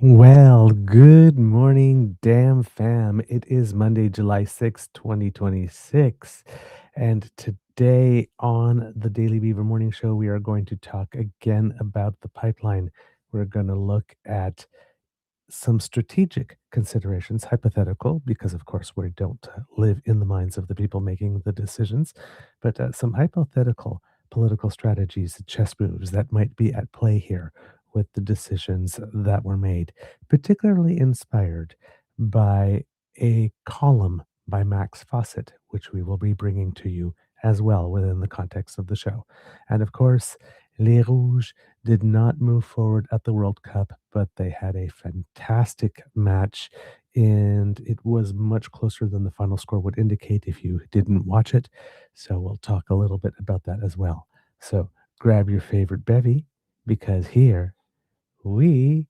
Well, good morning, damn fam. It is Monday, July 6th, 2026. And today on the Daily Beaver Morning Show, we are going to talk again about the pipeline. We're going to look at some strategic considerations, hypothetical, because of course we don't live in the minds of the people making the decisions, but some hypothetical political strategies, chess moves that might be at play here with the decisions that were made, particularly inspired by a column by Max Fawcett, which we will be bringing to you as well within the context of the show. And of course, Les Rouges did not move forward at the World Cup, but they had a fantastic match, and it was much closer than the final score would indicate if you didn't watch it. So we'll talk a little bit about that as well. So grab your favorite bevy, because here we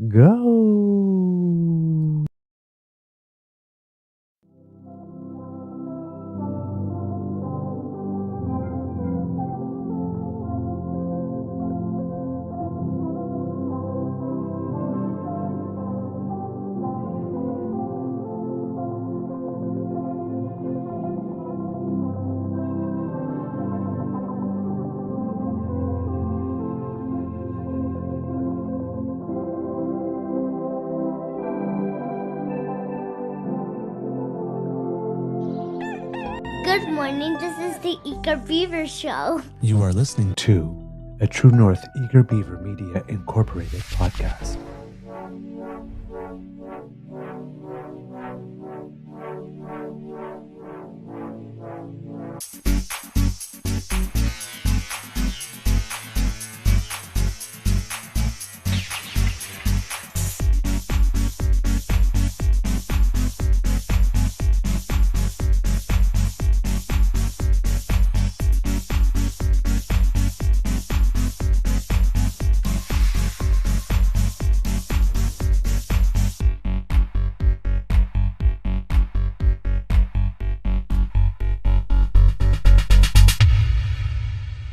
go. Good morning, this is the Eager Beaver Show. You are listening to a True North Eager Beaver Media Incorporated podcast.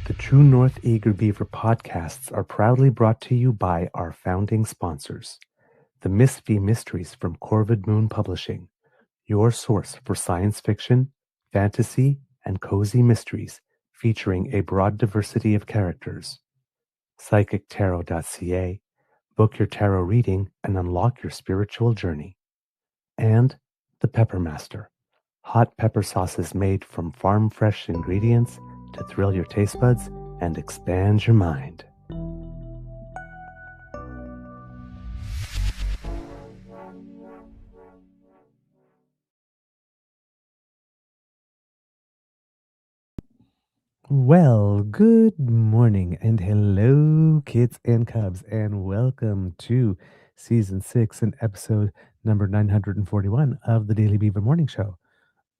The True North Eager Beaver podcasts are proudly brought to you by our founding sponsors, the Miss V Mysteries from Corvid Moon Publishing, your source for science fiction, fantasy, and cozy mysteries featuring a broad diversity of characters. PsychicTarot.ca, book your tarot reading and unlock your spiritual journey. And the Pepper Master, hot pepper sauces made from farm-fresh ingredients to thrill your taste buds and expand your mind. Well, good morning and hello, kids and cubs, and welcome to season 6 and episode number 941 of the Daily Beaver Morning Show.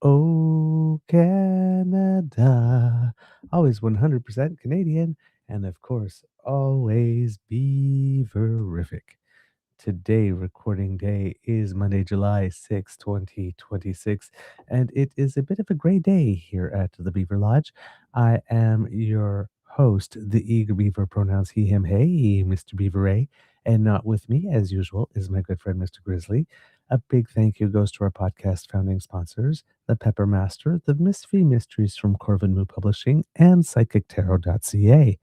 Oh, Canada, always 100% Canadian, and of course, always beaverific. Today, recording day is Monday, July 6th, 2026, and it is a bit of a gray day here at the Beaver Lodge. I am your host, the Eager Beaver, pronouns he, him, hey, Mr. Beaver Ray, and not with me, as usual, is my good friend, Mr. Grizzly. A big thank you goes to our podcast founding sponsors, the Pepper Master, the Miss V Mysteries from Corvin Moo Publishing, and PsychicTarot.ca.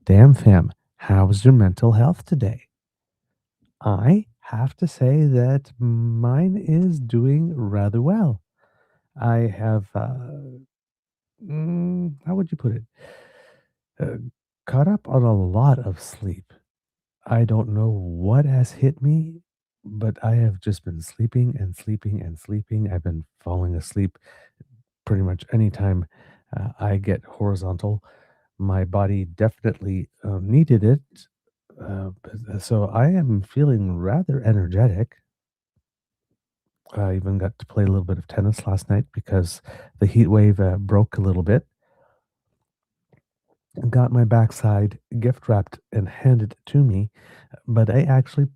Damn, fam, how's your mental health today? I have to say that mine is doing rather well. I have, how would you put it? Uh, Caught up on a lot of sleep. I don't know what has hit me, but I have just been sleeping and sleeping and sleeping. I've been falling asleep pretty much anytime I get horizontal. My body definitely needed it. So I am feeling rather energetic. I even got to play a little bit of tennis last night because the heat wave broke a little bit. Got my backside gift wrapped and handed to me, but I actually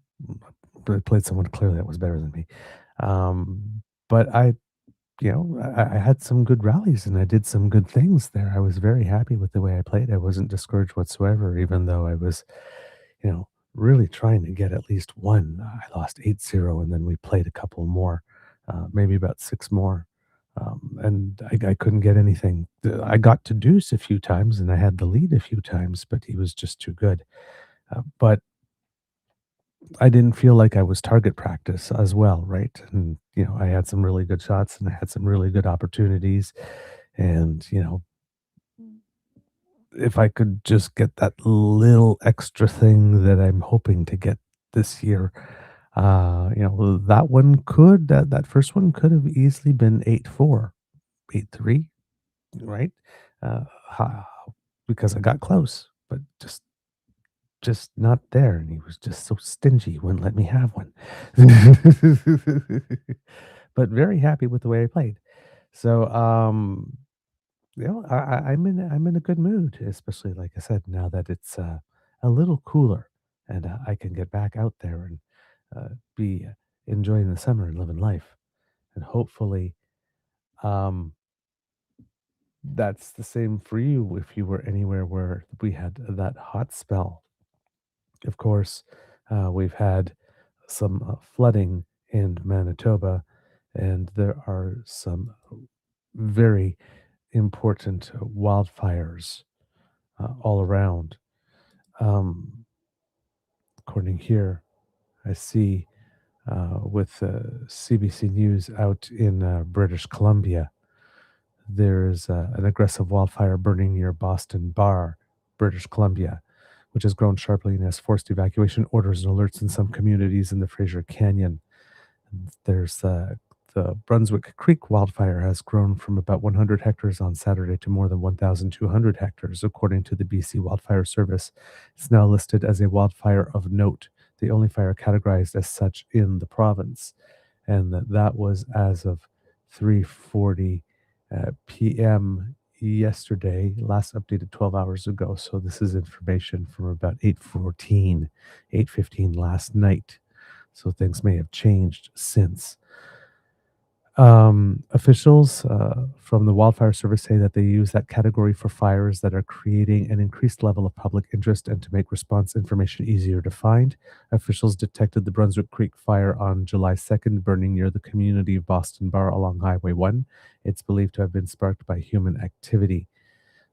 played someone clearly that was better than me. But I had some good rallies and I did some good things there. I was very happy with the way I played. I wasn't discouraged whatsoever, even though I was, you know, really trying to get at least one. I lost 8-0, and then we played a couple more, maybe about 6 more. And I couldn't get anything. I got to deuce a few times and I had the lead a few times, but he was just too good. But I didn't feel like I was target practice as well, right? And, I had some really good shots and I had some really good opportunities. And, if I could just get that little extra thing that I'm hoping to get this year, that first one could have easily been 8-4, 8-3, right? Uh, ha- because I got close, but just not there, and he was just so stingy, he wouldn't let me have one. But very happy with the way I played. So, I'm in a good mood, especially like I said, now that it's a little cooler, and I can get back out there and be enjoying the summer and living life, and hopefully, um, that's the same for you if you were anywhere where we had that hot spell. Of course, we've had some flooding in Manitoba, and there are some very important wildfires all around. Um, According here, I see with CBC News out in British Columbia, there's an aggressive wildfire burning near Boston Bar, British Columbia, which has grown sharply and has forced evacuation orders and alerts in some communities in the Fraser Canyon. There's the Brunswick Creek wildfire has grown from about 100 hectares on Saturday to more than 1,200 hectares, according to the BC Wildfire Service. It's now listed as a wildfire of note, the only fire categorized as such in the province. And that was as of 3:40 p.m. yesterday, last updated 12 hours ago. So this is information from about 8:14, 8:15 last night. So things may have changed since. Officials from the Wildfire Service say that they use that category for fires that are creating an increased level of public interest and to make response information easier to find. Officials detected the Brunswick Creek fire on July 2nd, burning near the community of Boston Bar along Highway 1. It's believed to have been sparked by human activity.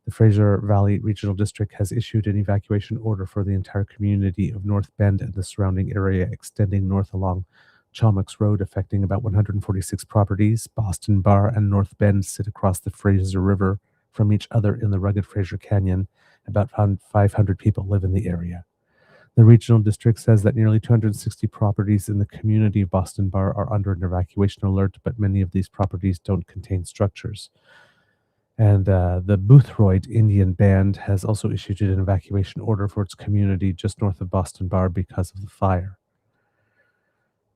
The Fraser Valley Regional District has issued an evacuation order for the entire community of North Bend and the surrounding area, extending north along Chalmux Road, affecting about 146 properties. Boston Bar and North Bend sit across the Fraser River from each other in the rugged Fraser Canyon. About 500 people live in the area. The regional district says that nearly 260 properties in the community of Boston Bar are under an evacuation alert, but many of these properties don't contain structures. And the Boothroyd Indian Band has also issued an evacuation order for its community just north of Boston Bar because of the fire.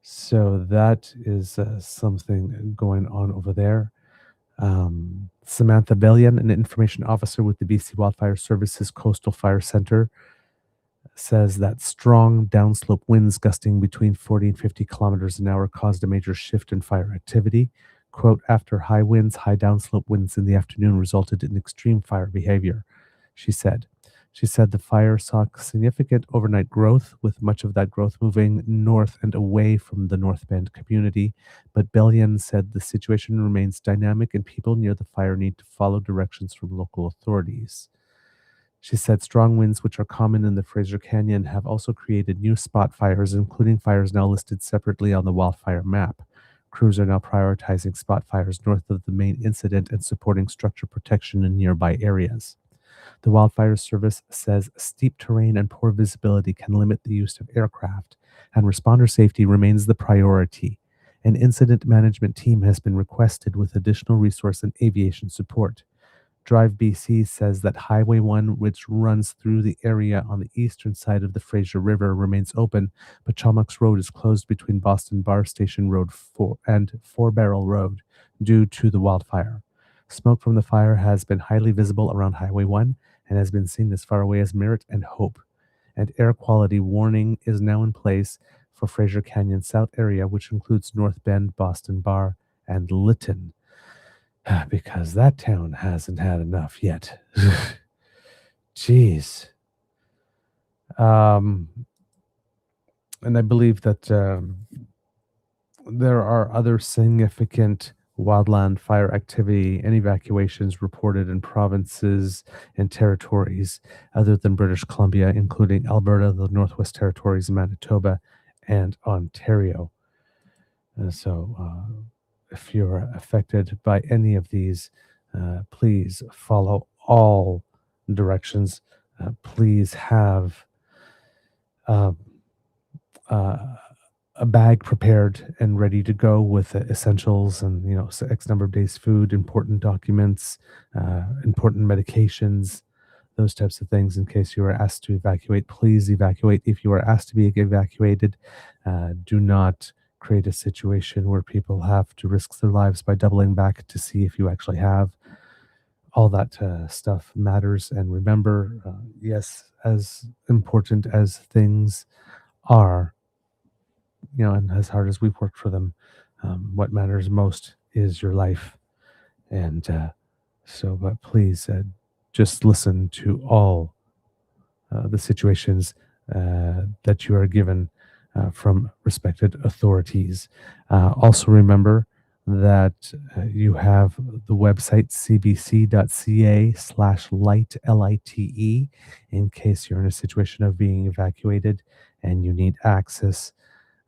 So that is something going on over there. Samantha Bellion, an information officer with the BC Wildfire Services Coastal Fire Center, says that strong downslope winds gusting between 40 and 50 kilometers an hour caused a major shift in fire activity. Quote, after high winds, high downslope winds in the afternoon resulted in extreme fire behavior, she said. She said the fire saw significant overnight growth, with much of that growth moving north and away from the North Bend community. But Bellion said the situation remains dynamic and people near the fire need to follow directions from local authorities. She said strong winds, which are common in the Fraser Canyon, have also created new spot fires, including fires now listed separately on the wildfire map. Crews are now prioritizing spot fires north of the main incident and supporting structure protection in nearby areas. The Wildfire Service says steep terrain and poor visibility can limit the use of aircraft, and responder safety remains the priority. An incident management team has been requested with additional resource and aviation support. Drive BC says that Highway 1, which runs through the area on the eastern side of the Fraser River, remains open, but Chalmux Road is closed between Boston Bar Station Road and Four Barrel Road due to the wildfire. Smoke from the fire has been highly visible around Highway 1 and has been seen as far away as Merritt and Hope. And air quality warning is now in place for Fraser Canyon South area, which includes North Bend, Boston Bar, and Lytton. Because that town hasn't had enough yet. Jeez. Um, And I believe that there are other significant wildland fire activity and evacuations reported in provinces and territories other than British Columbia, including Alberta, the Northwest Territories, Manitoba, and Ontario. If you're affected by any of these, please follow all directions. Please have um, uh, a bag prepared and ready to go with essentials and x number of days food, important documents, important medications, those types of things in case you are asked to evacuate. Please evacuate. If you are asked to be evacuated, do not create a situation where people have to risk their lives by doubling back to see if you actually have. All that stuff matters. And remember, yes, as important as things are, and as hard as we've worked for them, what matters most is your life. And but please just listen to all the situations that you are given from respected authorities. Also, remember that you have the website cbc.ca/light, LITE, in case you're in a situation of being evacuated and you need access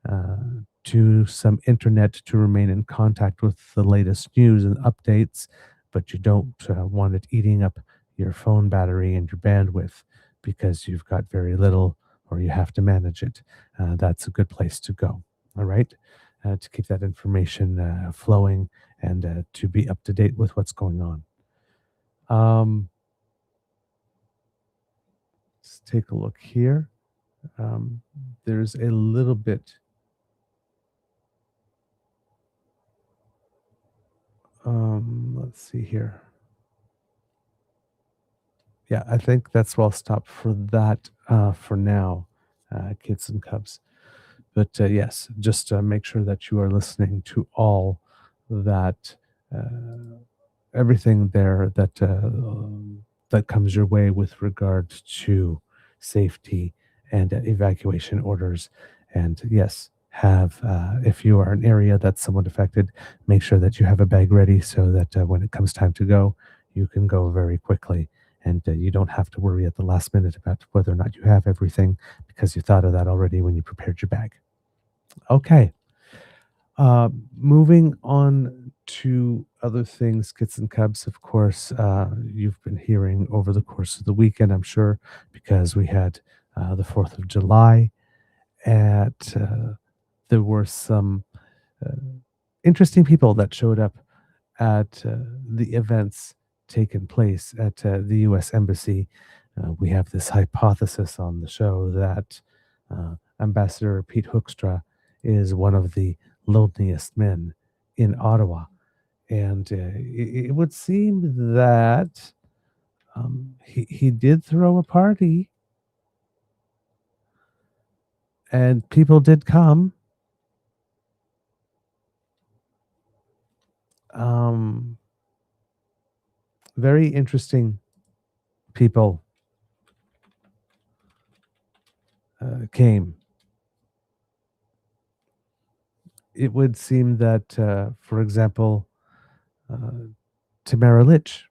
uh, to some internet to remain in contact with the latest news and updates, but you don't want it eating up your phone battery and your bandwidth because you've got very little or you have to manage it. That's a good place to go. All right. To keep that information flowing and to be up to date with what's going on. Um, let's take a look here. Um, there's a little bit. Let's see here. Yeah, I think that's where I'll stop for that for now, kids and cubs. But yes, just make sure that you are listening to all that, everything there that comes your way with regard to safety and evacuation orders. And yes, have if you are an area that's somewhat affected, make sure that you have a bag ready so that when it comes time to go, you can go very quickly. And you don't have to worry at the last minute about whether or not you have everything because you thought of that already when you prepared your bag. Okay. Moving on to other things, kits and cubs, of course, you've been hearing over the course of the weekend, I'm sure, because we had the 4th of July. There were some uh, interesting people that showed up at the events taken place at the U.S. Embassy. We have this hypothesis on the show that Ambassador Pete Hoekstra is one of the loneliest men in Ottawa. And it would seem that he did throw a party and people did come. Um, Very interesting people came. It would seem that, for example, uh, Tamara Litch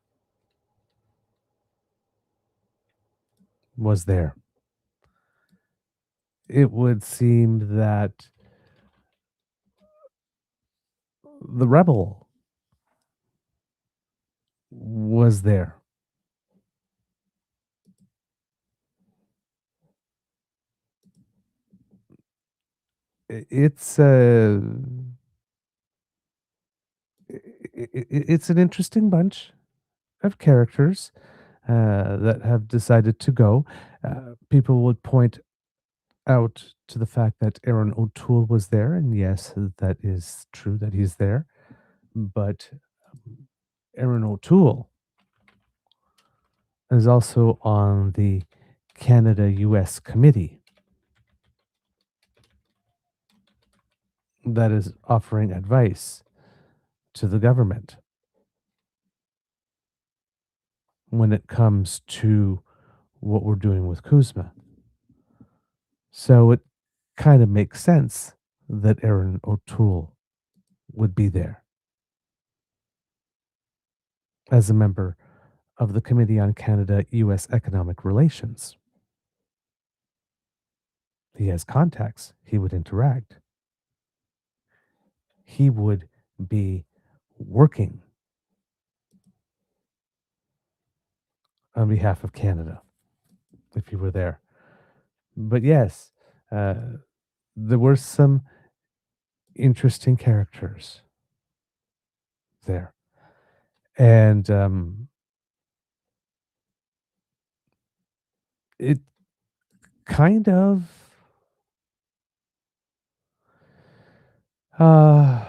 was there. It would seem that the rebel was there. It's it's an interesting bunch of characters that have decided to go. People would point out to the fact that Aaron O'Toole was there, and yes, that is true that he's there. But Aaron O'Toole is also on the Canada US committee that is offering advice to the government when it comes to what we're doing with Kuzma. So it kind of makes sense that Aaron O'Toole would be there as a member of the Committee on Canada-US Economic Relations. He has contacts. He would interact. He would be working on behalf of Canada if he were there. But yes, uh, there were some interesting characters there. And it kind of uh,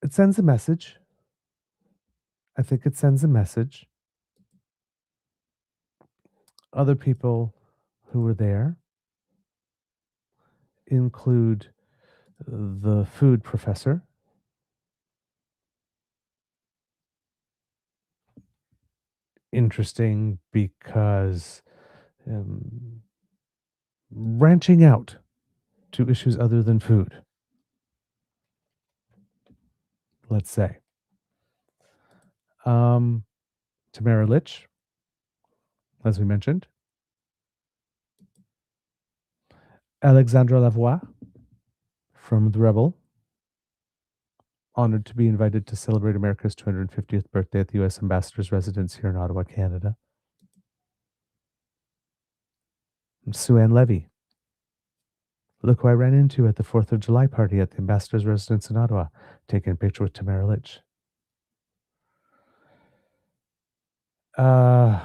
it sends a message. I think it sends a message. Other people who were there include the food professor, interesting because branching out to issues other than food, let's say. Tamara Litch, as we mentioned, Alexandra Lavoie from The Rebel, honored to be invited to celebrate America's 250th birthday at the U.S. Ambassador's residence here in Ottawa, Canada. Sue Ann Levy. Look who I ran into at the 4th of July party at the Ambassador's residence in Ottawa, taking a picture with Tamara Litch. Uh,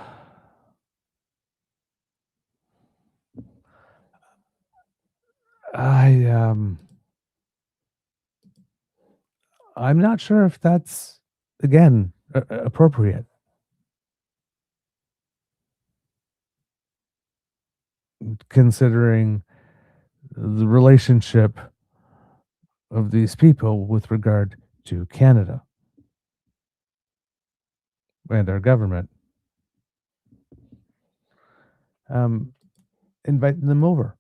I'm not sure if that's, again, appropriate. Considering the relationship of these people with regard to Canada and our government. Inviting them over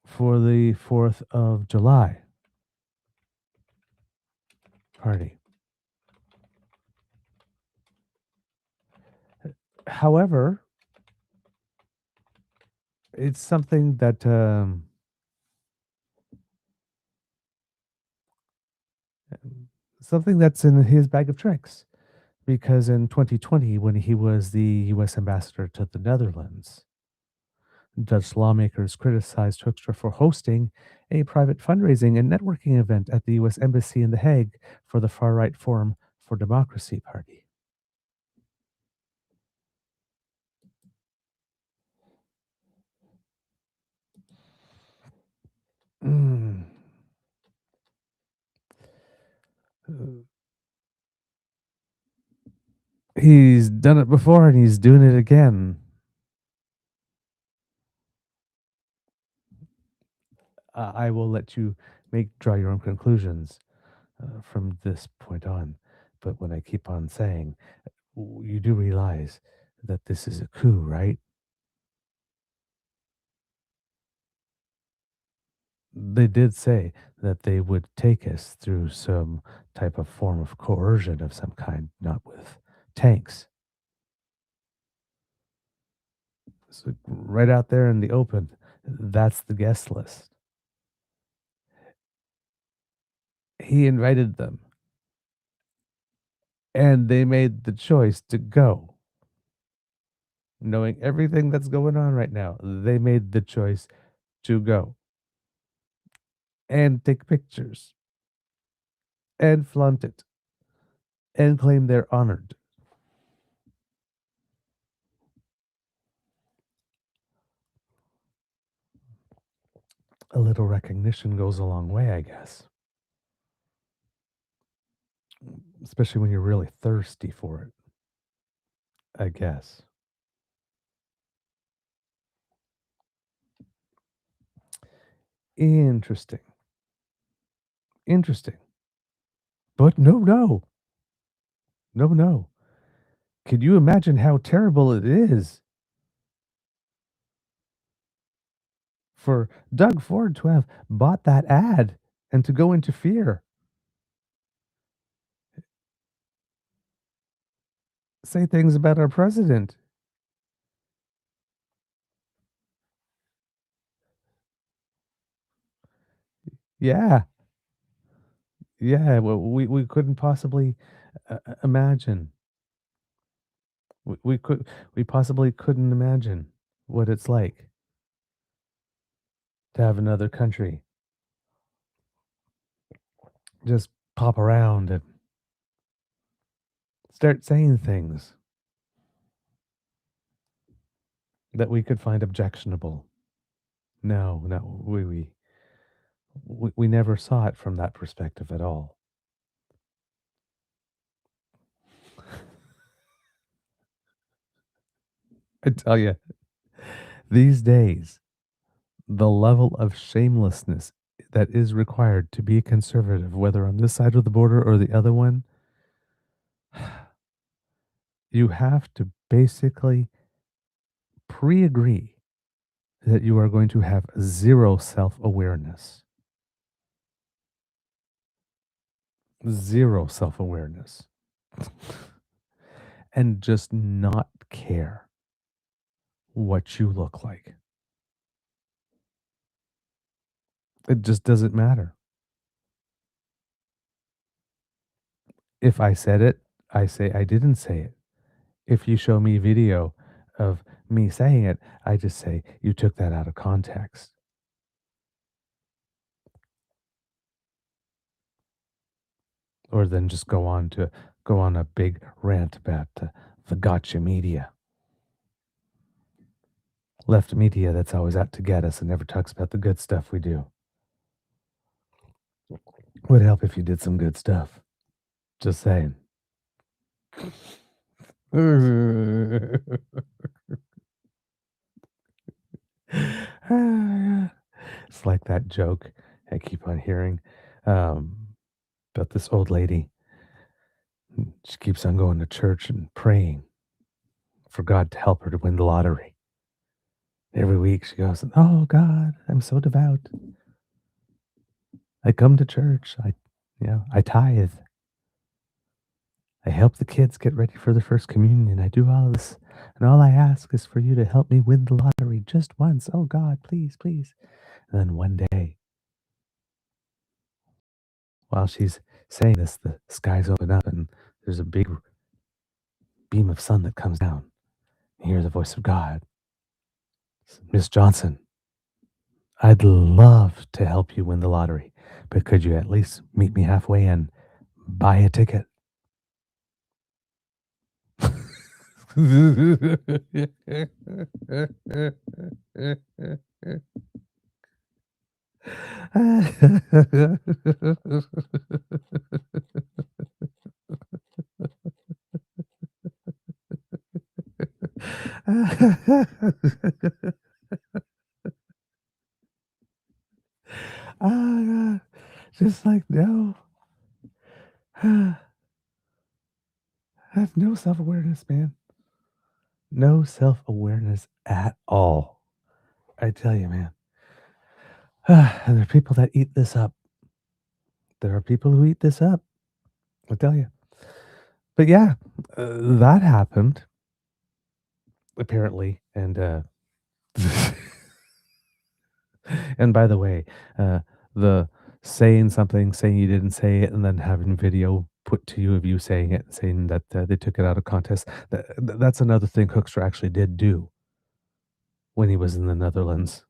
for the 4th of July party. However, it's something that something that's in his bag of tricks, because in 2020, when he was the U.S. ambassador to the Netherlands, Dutch lawmakers criticized Hoekstra for hosting a private fundraising and networking event at the U.S. Embassy in The Hague for the far-right Forum for Democracy Party. Mm. He's done it before and he's doing it again. I will let you draw your own conclusions from this point on. But when I keep on saying, you do realize that this is a coup, right? They did say that they would take us through some type of form of coercion of some kind, not with tanks. So right out there in the open, that's the guest list. He invited them, and they made the choice to go. Knowing everything that's going on right now, they made the choice to go and take pictures and flaunt it and claim they're honored. A little recognition goes a long way, I guess. Especially when you're really thirsty for it, I guess. Interesting. Interesting. But no. No. Can you imagine how terrible it is for Doug Ford to have bought that ad and to go into fear. Say things about our president. Yeah. Yeah, well, we couldn't possibly, imagine. We possibly couldn't imagine what it's like to have another country just pop around and start saying things that we could find objectionable. No, no, we never saw it from that perspective at all. I tell you, these days, the level of shamelessness that is required to be a conservative, whether on this side of the border or the other one, you have to basically pre-agree that you are going to have zero self-awareness. Zero self-awareness. And just not care what you look like. It just doesn't matter. If I said it, I say I didn't say it. If you show me video of me saying it, I just say you took that out of context. Or then just go on a big rant about the gotcha media. Left media that's always out to get us and never talks about the good stuff we do. Would help if you did some good stuff. Just saying. It's like that joke I keep on hearing um, about this old lady. She keeps on going to church and praying for God to help her to win the lottery. Every week she goes, "Oh God, I'm so devout. I come to church. I tithe. I help the kids get ready for their first communion. I do all this, and all I ask is for you to help me win the lottery just once. Oh God, please, please." And then one day, while she's saying this, the skies open up and there's a big beam of sun that comes down. You hear the voice of God. "Miss Johnson, I'd love to help you win the lottery, but could you at least meet me halfway and buy a ticket?" God. Just like, no. Have no self awareness, man. No self awareness at all. I tell you, man. And there are people that eat this up. There are people who eat this up. I tell you. But yeah, that happened apparently, and and by the way, the saying something, saying you didn't say it, and then having video put to you of you saying it, saying that they took it out of context. That's another thing Hoekstra actually did do when he was in the Netherlands.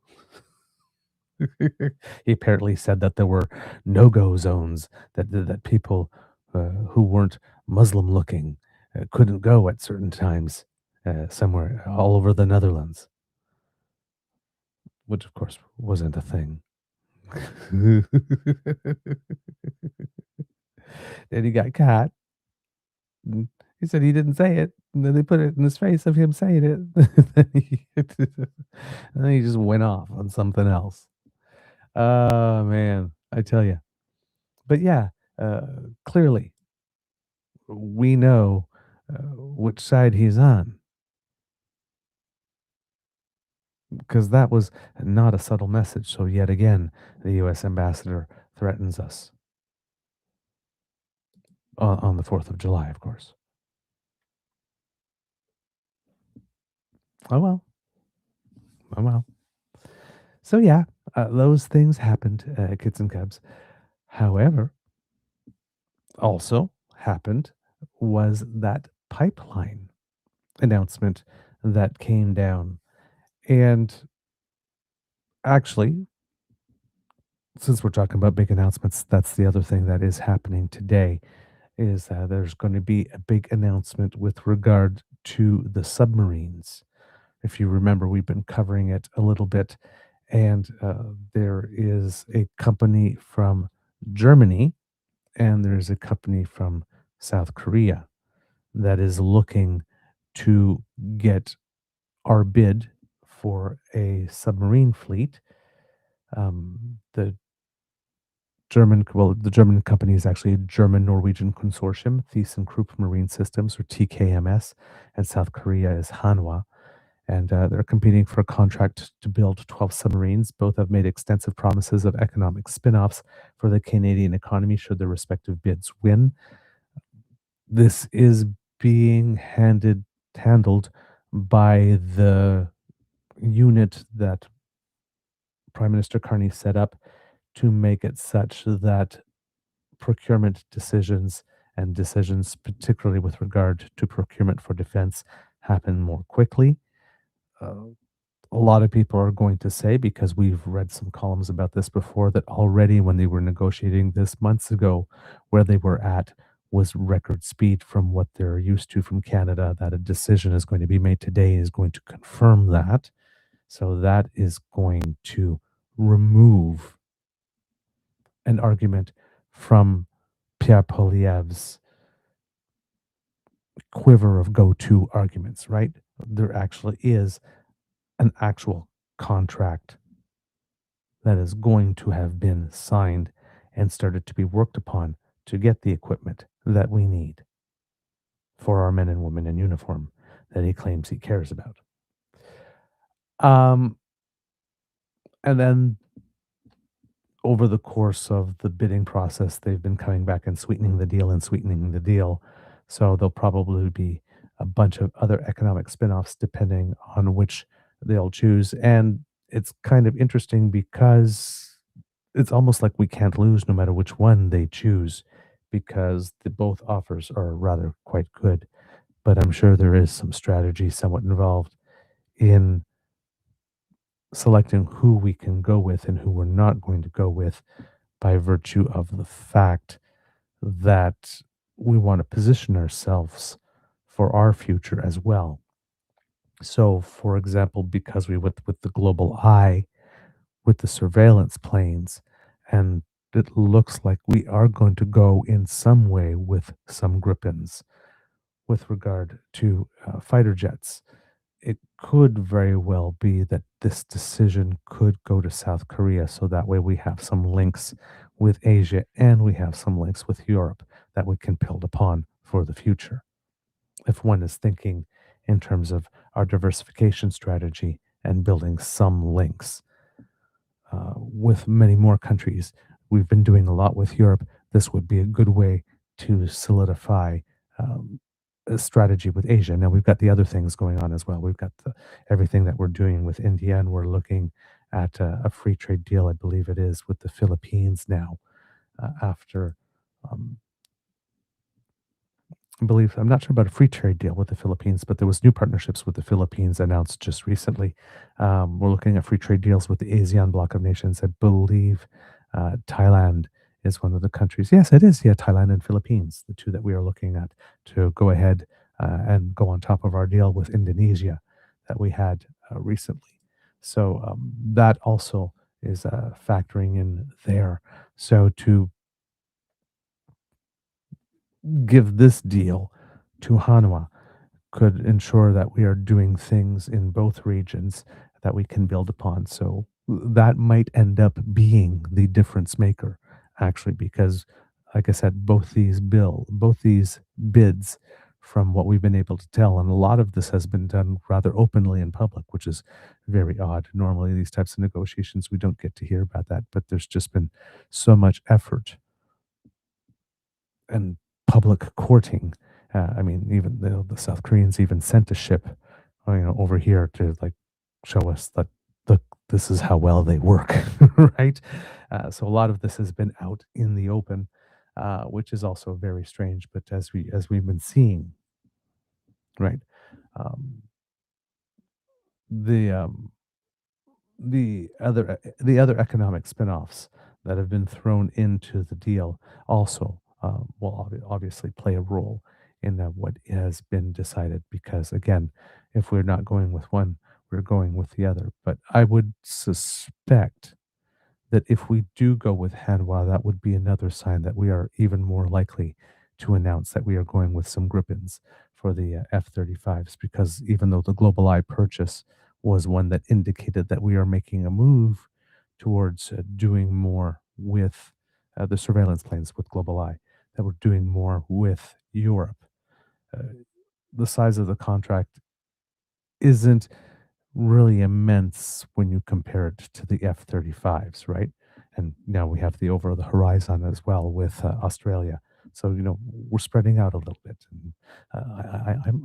He apparently said that there were no-go zones that people who weren't Muslim looking couldn't go at certain times somewhere all over the Netherlands, which of course wasn't a thing. And he got caught. And he said he didn't say it, and then they put it in his face of him saying it. And then he just went off on something else. Oh man, I tell you. But yeah, uh, clearly we know which side he's on. because that was not a subtle message. So, yet again, the US ambassador threatens us on the 4th of July, of course. Oh, well. Oh, well. So, yeah, those things happened, kids and cubs. However, also happened was that pipeline announcement that came down. And actually, since we're talking about big announcements, that's the other thing that is happening today is there's going to be a big announcement with regard to the submarines. If you remember, we've been covering it a little bit, and there is a company from Germany and there's a company from South Korea that is looking to get our bid for a submarine fleet. The the German company is actually a German-Norwegian consortium, ThyssenKrupp Marine Systems, or TKMS, and South Korea is Hanwha. And they're competing for a contract to build 12 submarines. Both have made extensive promises of economic spin-offs for the Canadian economy should their respective bids win. This is being handled by the unit that Prime Minister Carney set up to make it such that procurement decisions and decisions, particularly with regard to procurement for defense, happen more quickly. Uh, a lot of people are going to say, because we've read some columns about this before, that already when they were negotiating this months ago, where they were at was record speed from what they're used to from Canada, that a decision is going to be made today is going to confirm that. So that is going to remove an argument from Pierre Poilievre's quiver of go-to arguments, right? There actually is an actual contract that is going to have been signed and started to be worked upon to get the equipment that we need for our men and women in uniform that he claims he cares about. Um, and then over the course of the bidding process, they've been coming back and sweetening the deal and sweetening the deal. So there'll probably be a bunch of other economic spin-offs depending on which they'll choose. And it's kind of interesting because it's almost like we can't lose no matter which one they choose because both offers are rather quite good. But I'm sure there is some strategy somewhat involved in selecting who we can go with and who we're not going to go with by virtue of the fact that we want to position ourselves for our future as well. So, for example, because we went with the global eye, with the surveillance planes, and it looks like we are going to go in some way with some Gripens with regard to fighter jets. It could very well be that this decision could go to South Korea. So that way we have some links with Asia and we have some links with Europe that we can build upon for the future. If one is thinking in terms of our diversification strategy and building some links with many more countries, we've been doing a lot with Europe. This would be a good way to solidify um, a strategy with Asia. Now we've got the other things going on as well. We've got everything that we're doing with India, and we're looking at a free trade deal, I believe it is, with the Philippines now. After, um, I believe, I'm not sure about a free trade deal with the Philippines, but there was new partnerships with the Philippines announced just recently. We're looking at free trade deals with the ASEAN bloc of nations. I believe Thailand is one of the countries. Yes, it is. Yeah, Thailand and Philippines, the two that we are looking at to go ahead and go on top of our deal with Indonesia that we had recently. So that also is factoring in there. So to give this deal to Hanwha could ensure that we are doing things in both regions that we can build upon. So that might end up being the difference maker, actually, because, like I said, both these bids from what we've been able to tell. And a lot of this has been done rather openly in public, which is very odd. Normally, these types of negotiations, we don't get to hear about that, but there's just been so much effort and public courting. I mean, even the South Koreans even sent a ship, over here to like show us that look, this is how well they work, right? So a lot of this has been out in the open, which is also very strange. But as we've been seeing, right, um, the um, the other economic spin-offs that have been thrown into the deal also will obviously play a role in what has been decided because again, if we're not going with one, we're going with the other. But I would suspect that if we do go with Hanwha, that would be another sign that we are even more likely to announce that we are going with some Gripens for the F-35s, because even though the Global Eye purchase was one that indicated that we are making a move towards doing more with the surveillance planes with Global Eye, that we're doing more with Europe. Uh, the size of the contract isn't really immense when you compare it to the F-35s, right? And now we have the over the horizon as well with Australia. So we're spreading out a little bit, and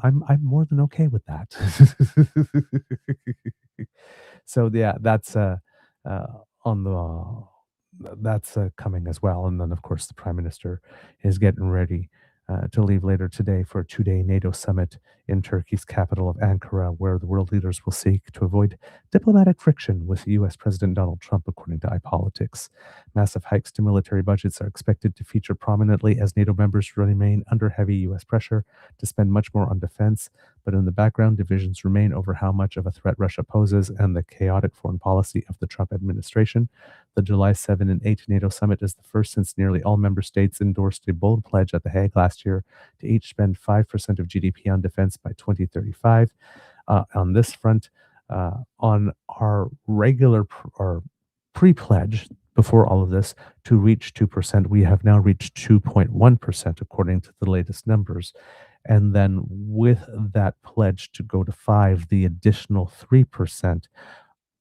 I'm more than okay with that. So yeah, that's uh, on the that's coming as well. And then of course the prime minister is getting ready to leave later today for a 2-day NATO summit in Turkey's capital of Ankara, where the world leaders will seek to avoid diplomatic friction with US President Donald Trump, according to iPolitics. Massive hikes to military budgets are expected to feature prominently as NATO members remain under heavy US pressure to spend much more on defense. But in the background, divisions remain over how much of a threat Russia poses and the chaotic foreign policy of the Trump administration. The July 7 and 8 NATO summit is the first since nearly all member states endorsed a bold pledge at The Hague last year to each spend 5% of GDP on defense by 2035. On this front, on our our pre-pledge before all of this to reach 2%, we have now reached 2.1% according to the latest numbers. And then with that pledge to go to 5, the additional 3%,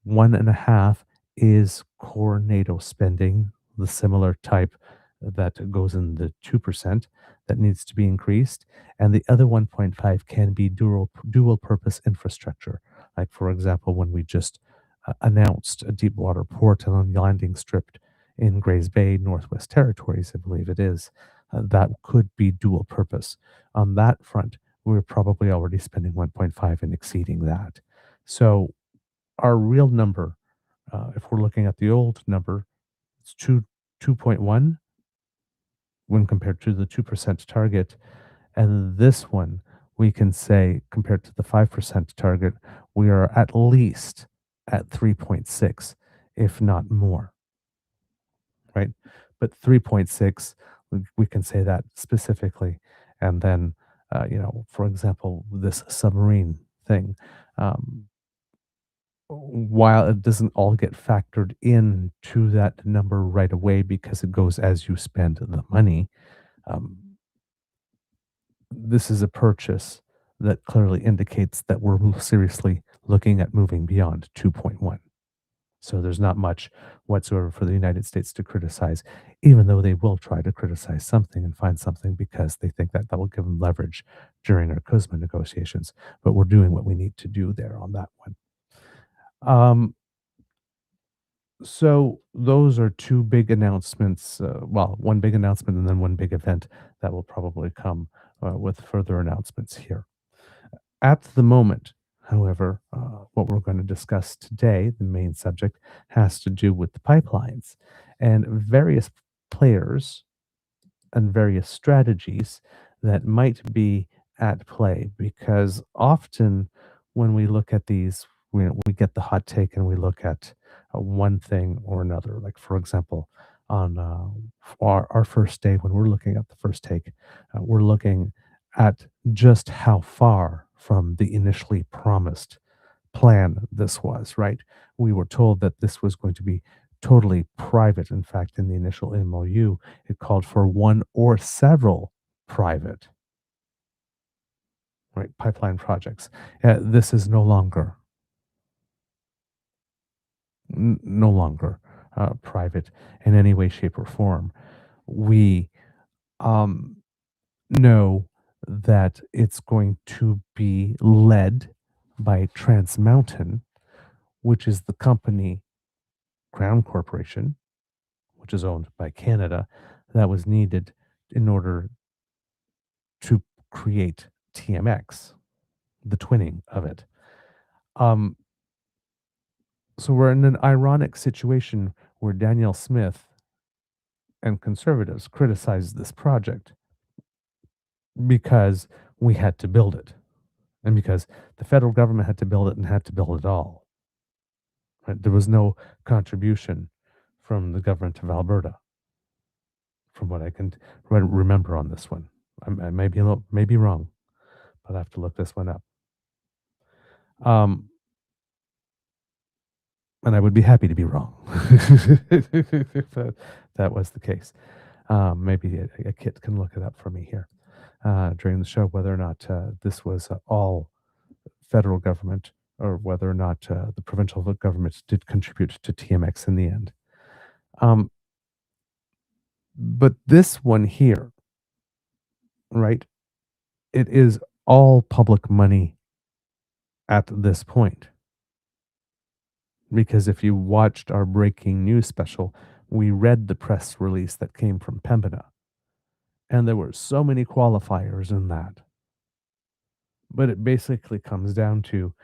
1.5 is core NATO spending, the similar type that goes in the 2% that needs to be increased. And the other 1.5 can be dual purpose infrastructure. Like, for example, when we just announced a deep water port and a landing strip in Grays Bay, Northwest Territories, I believe it is, that could be dual purpose. On that front, we're probably already spending 1.5 and exceeding that. So our real number, if we're looking at the old number, it's 2.1 when compared to the 2% target. And this one, we can say, compared to the 5% target, we are at least at 3.6, if not more, right? But 3.6, we can say that specifically. And then, for example, this submarine thing, um, while it doesn't all get factored into that number right away because it goes as you spend the money, um, this is a purchase that clearly indicates that we're seriously looking at moving beyond 2.1. So there's not much whatsoever for the United States to criticize, even though they will try to criticize something and find something because they think that that will give them leverage during our CUSMA negotiations. But we're doing what we need to do there on that one. Um, So those are two big announcements. Well, one big announcement and then one big event that will probably come with further announcements here. At the moment, however, what we're going to discuss today, the main subject, has to do with the pipelines and various players and various strategies that might be at play, because often when we look at these, we get the hot take and we look at one thing or another. Like, for example, on our first day, when we're looking at the first take, we're looking at just how far from the initially promised plan this was, right? We were told that this was going to be totally private. In fact, in the initial MOU, it called for one or several private right? Pipeline projects. This is no longer no longer private in any way, shape, or form. We um, know that it's going to be led by Trans Mountain, which is the company Crown Corporation, which is owned by Canada, that was needed in order to create TMX, the twinning of it. Um, so we're in an ironic situation where Danielle Smith and conservatives criticized this project because we had to build it and because the federal government had to build it and had to build it all. Right? There was no contribution from the government of Alberta, from what I can remember on this one. I may be may be wrong, but I have to look this one up. And I would be happy to be wrong if that was the case. Maybe a kit can look it up for me here during the show, whether or not this was all federal government or whether or not the provincial government did contribute to TMX in the end. But this one here, right, it is all public money at this point. Because if you watched our breaking news special, we read the press release that came from Pembina. And there were so many qualifiers in that. But it basically comes down to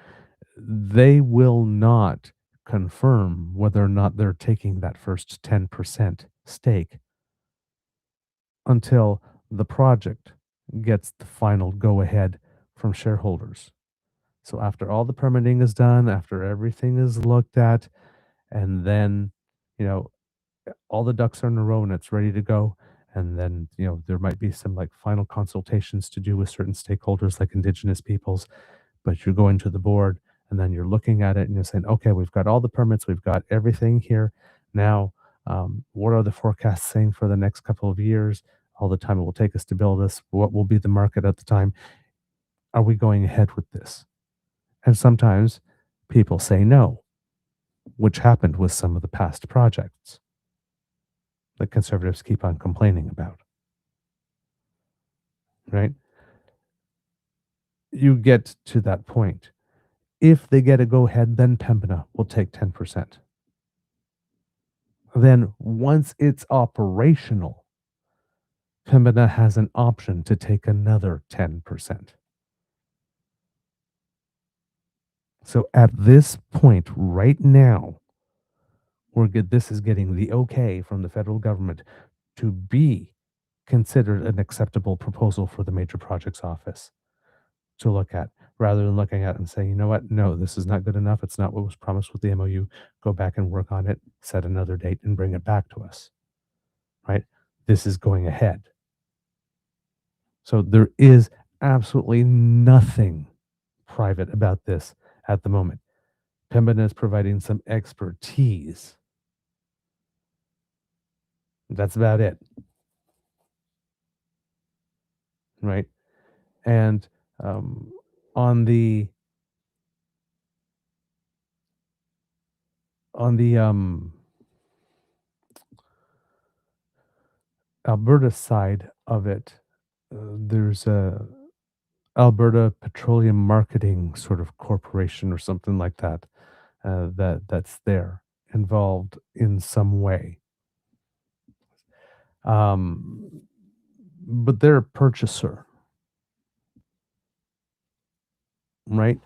they will not confirm whether or not they're taking that first 10% stake until the project gets the final go ahead from shareholders. So after all the permitting is done, after everything is looked at, and then, you know, all the ducks are in a row and it's ready to go. And then, there might be some like final consultations to do with certain stakeholders like Indigenous peoples, but you're going to the board and then you're looking at it and you're saying, okay, we've got all the permits, we've got everything here. Now, what are the forecasts saying for the next couple of years? All the time it will take us to build this. What will be the market at the time? Are we going ahead with this? And sometimes people say no, which happened with some of the past projects that conservatives keep on complaining about. Right? You get to that point. If they get a go ahead, then Pembina will take 10%. Then once it's operational, Pembina has an option to take another 10%. So at this point, right now, this is getting the okay from the federal government to be considered an acceptable proposal for the Major Projects Office to look at, rather than looking at it and saying, you know what, no, this is not good enough. It's not what was promised with the MOU. Go back and work on it, set another date, and bring it back to us. Right? This is going ahead. So there is absolutely nothing private about this at the moment. Pembina is providing some expertise. That's about it. Right? And on the Alberta side of it, there's a Alberta Petroleum Marketing sort of corporation or something like that, that's there involved in some way. But they're a purchaser, right?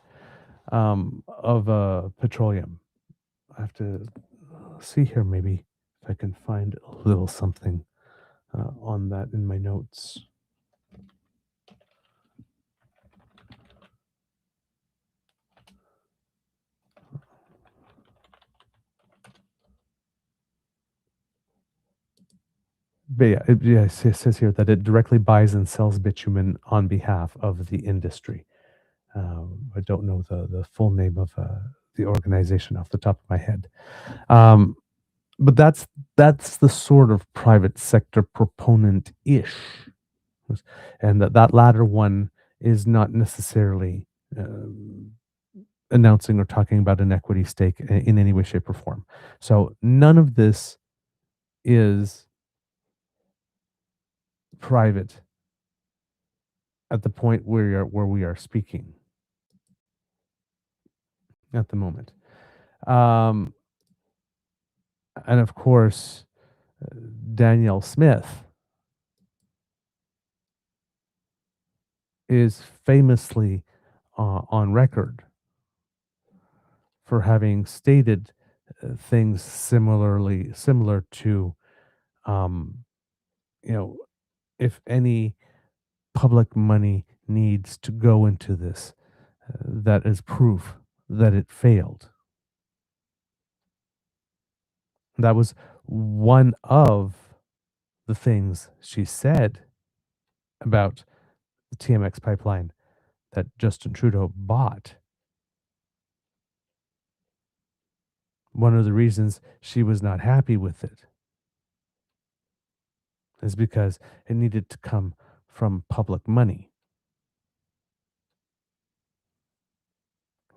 Of petroleum. I have to see here maybe if I can find a little something on that in my notes. But yeah, it says here that it directly buys and sells bitumen on behalf of the industry. I don't know the full name of the organization off the top of my head. But that's the sort of private sector proponent-ish. And that latter one is not necessarily announcing or talking about an equity stake in any way, shape, or form. So none of this is private at the point where we are speaking at the moment. Um, and of course, Danielle Smith is famously on record for having stated things similar to, um, you know, if any public money needs to go into this, that is proof that it failed. That was one of the things she said about the TMX pipeline that Justin Trudeau bought. One of the reasons she was not happy with it is because it needed to come from public money.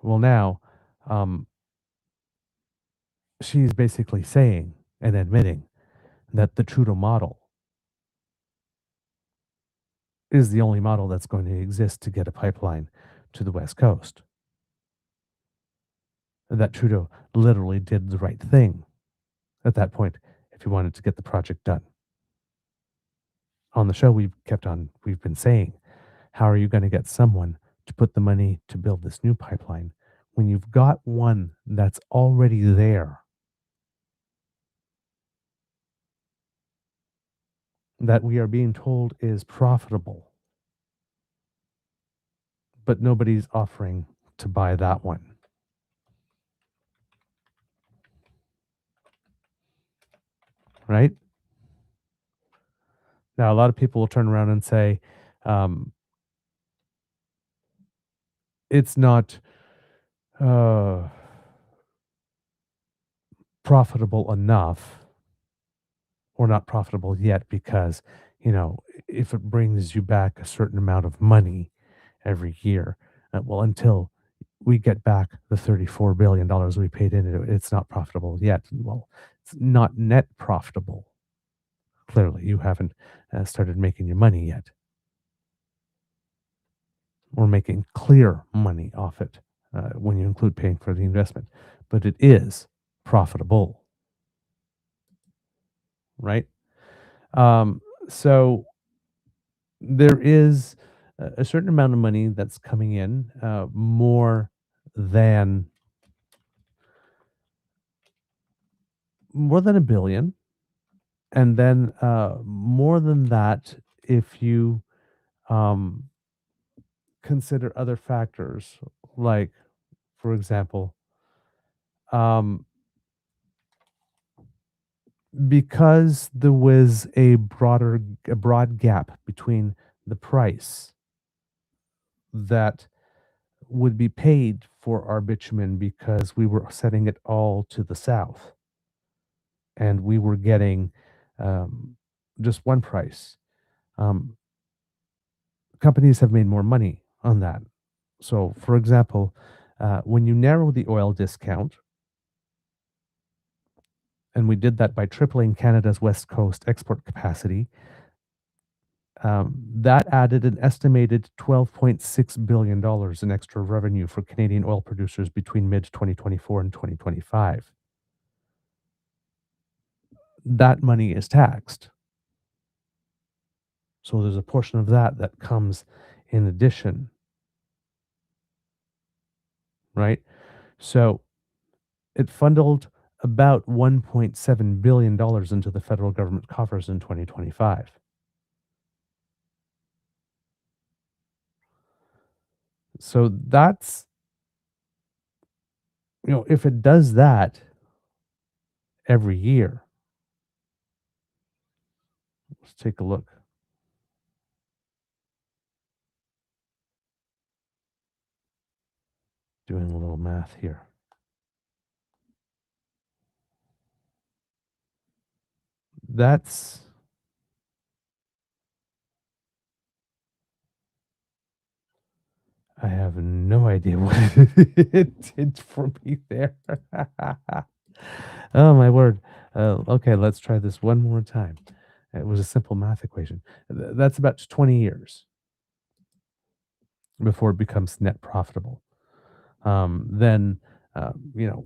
Well, now, um, she's basically saying and admitting that the Trudeau model is the only model that's going to exist to get a pipeline to the West Coast. And that Trudeau literally did the right thing at that point if he wanted to get the project done. On the show, we've been saying, how are you going to get someone to put the money to build this new pipeline when you've got one that's already there that we are being told is profitable, but nobody's offering to buy that one, right? Now, a lot of people will turn around and say, um, it's not uh, profitable enough or not profitable yet because, if it brings you back a certain amount of money every year, well, until we get back the $34 billion we paid into it, it's not profitable yet. Well, it's not net profitable. Clearly, you haven't started making your money yet. Or making clear money off it when you include paying for the investment. But it is profitable, right? So there is a certain amount of money that's coming in, than more than a billion, and then more than that if you um, consider other factors, like, for example, um, because there was a broad gap between the price that would be paid for our bitumen because we were setting it all to the south and we were getting um, just one price. Um, Companies have made more money on that. So, for example, when you narrow the oil discount, and we did that by tripling Canada's West Coast export capacity, that added an estimated $12.6 billion in extra revenue for Canadian oil producers between mid 2024 and 2025. That money is taxed. So there's a portion of that that comes in addition, right? So it funneled about $1.7 billion into the federal government coffers in 2025. So that's, if it does that every year, let's take a look. Doing a little math here. That's I have no idea what it did for me there. Oh, my word. Okay, let's try this one more time. It was a simple math equation. That's about 20 years before it becomes net profitable. Then, you know,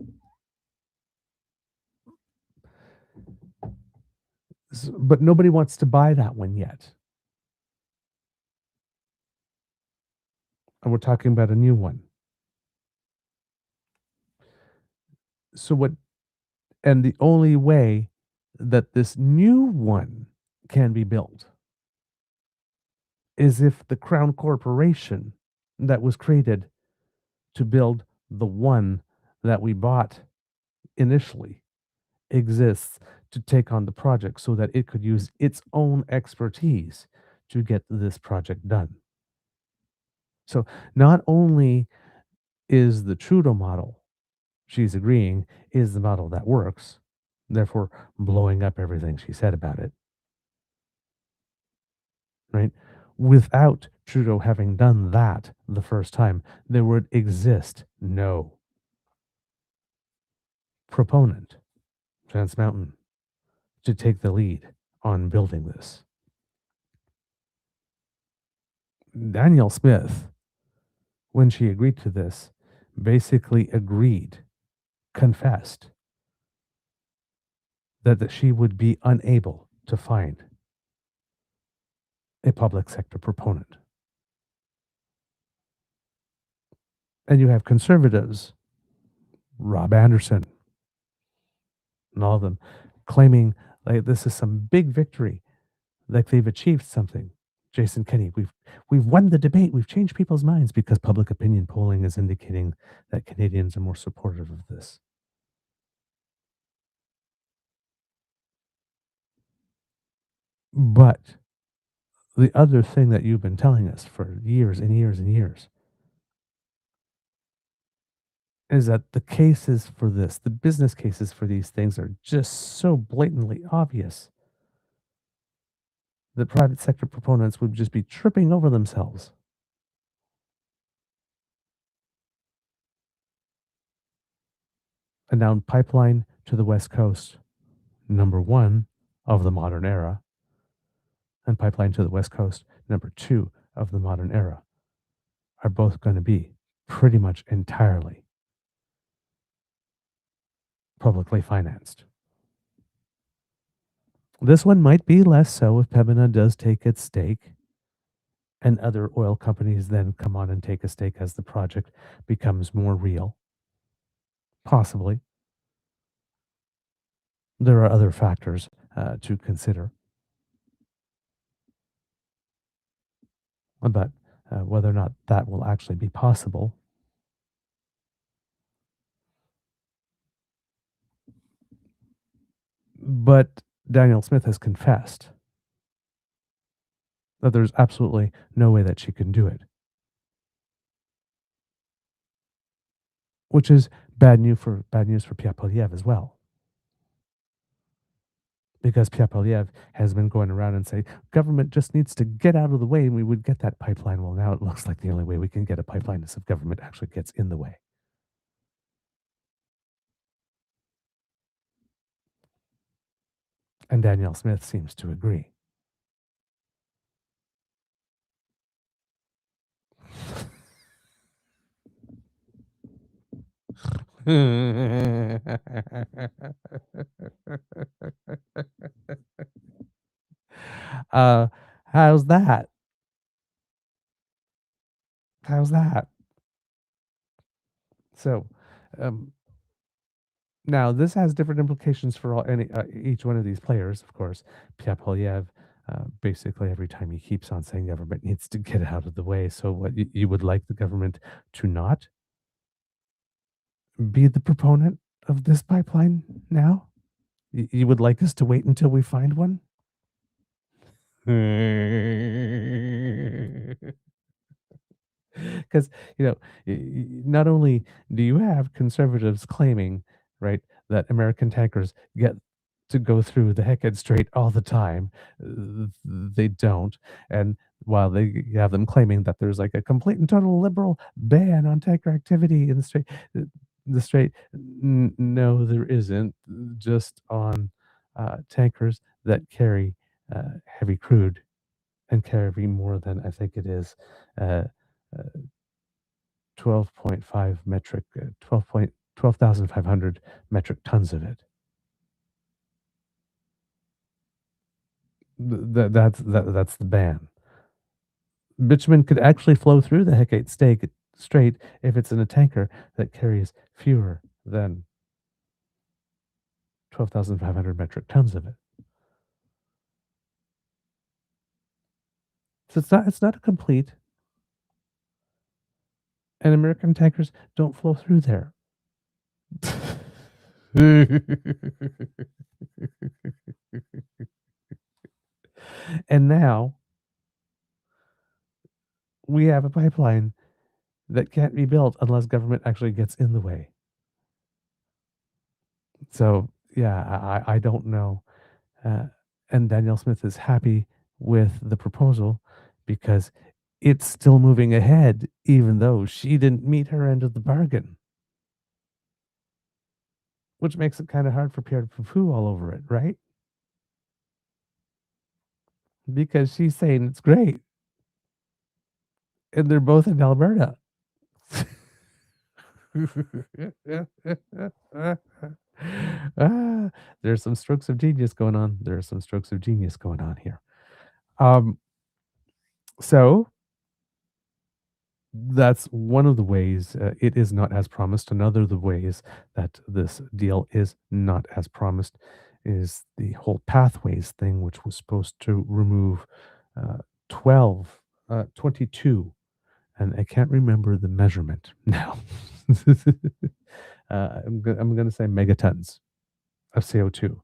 but nobody wants to buy that one yet. And we're talking about a new one. So what, and the only way that this new one can be built is if the Crown Corporation that was created to build the one that we bought initially exists to take on the project so that it could use its own expertise to get this project done. So not only is the Trudeau model, she's agreeing, is the model that works, therefore blowing up everything she said about it, right? Without Trudeau having done that the first time, there would exist no proponent, Trans Mountain, to take the lead on building this. Danielle Smith, when she agreed to this, basically agreed, confessed that she would be unable to find a public sector proponent. And you have conservatives, Rob Anderson, and all of them claiming like this is some big victory, like they've achieved something. Jason Kenney, we've won the debate. We've changed people's minds because public opinion polling is indicating that Canadians are more supportive of this. But the other thing that you've been telling us for years and years and years is that the cases for this, the business cases for these things are just so blatantly obvious that private sector proponents would just be tripping over themselves. And now pipeline to the West Coast, number one of the modern era, and pipeline to the West Coast, number two of the modern era, are both going to be pretty much entirely publicly financed. This one might be less so if Pembina does take its stake and other oil companies then come on and take a stake as the project becomes more real. Possibly. There are other factors to consider. But whether or not that will actually be possible. But Danielle Smith has confessed that there's absolutely no way that she can do it. Which is bad news for Pierre Poilievre as well. Because Pierre Poilievre has been going around and saying, government just needs to get out of the way and we would get that pipeline. Well, now it looks like the only way we can get a pipeline is if government actually gets in the way. And Danielle Smith seems to agree. uh, how's that? How's that? So, um, now this has different implications for each one of these players. Of course, Pierre Poilievre, basically every time he keeps on saying government needs to get out of the way. So, what you would like the government to not be the proponent of this pipeline now? You would like us to wait until we find one? Because, not only do you have conservatives claiming, right, that American tankers get to go through the Hecate Strait all the time. They don't. And while they have them claiming that there's like a complete and total liberal ban on tanker activity in uh, the strait, no, there isn't. Just on tankers that carry heavy crude and carry more than I think it is uh, uh, 12.5 metric, 12,500 metric tons of it. That's the ban. Bitumen could actually flow through the Hecate Strait if it's in a tanker that carries fewer than 12,500 metric tons of it. So it's not a complete. And American tankers don't flow through there. And now we have a pipeline that can't be built unless government actually gets in the way. So yeah, I don't know. Uh, and Danielle Smith is happy with the proposal because it's still moving ahead, even though she didn't meet her end of the bargain, which makes it kind of hard for Pierre to poo-poo all over it, right? Because she's saying it's great, and they're both in Alberta. Ah, there's some strokes of genius going on. There are some strokes of genius going on here. Um, so that's one of the ways it is not as promised. Another of the ways that this deal is not as promised is the whole pathways thing, which was supposed to remove uh, 12, 22, and I can't remember the measurement now. I'm going to say megatons of CO2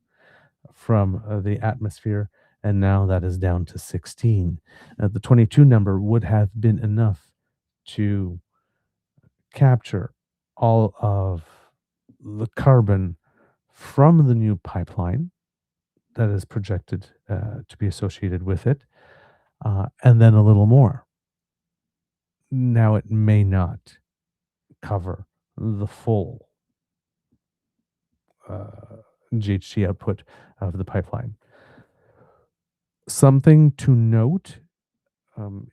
from the atmosphere, and now that is down to 16. The 22 number would have been enough to capture all of the carbon from the new pipeline that is projected to be associated with it, and then a little more. Now, it may not cover the full GHG output of the pipeline. Something to note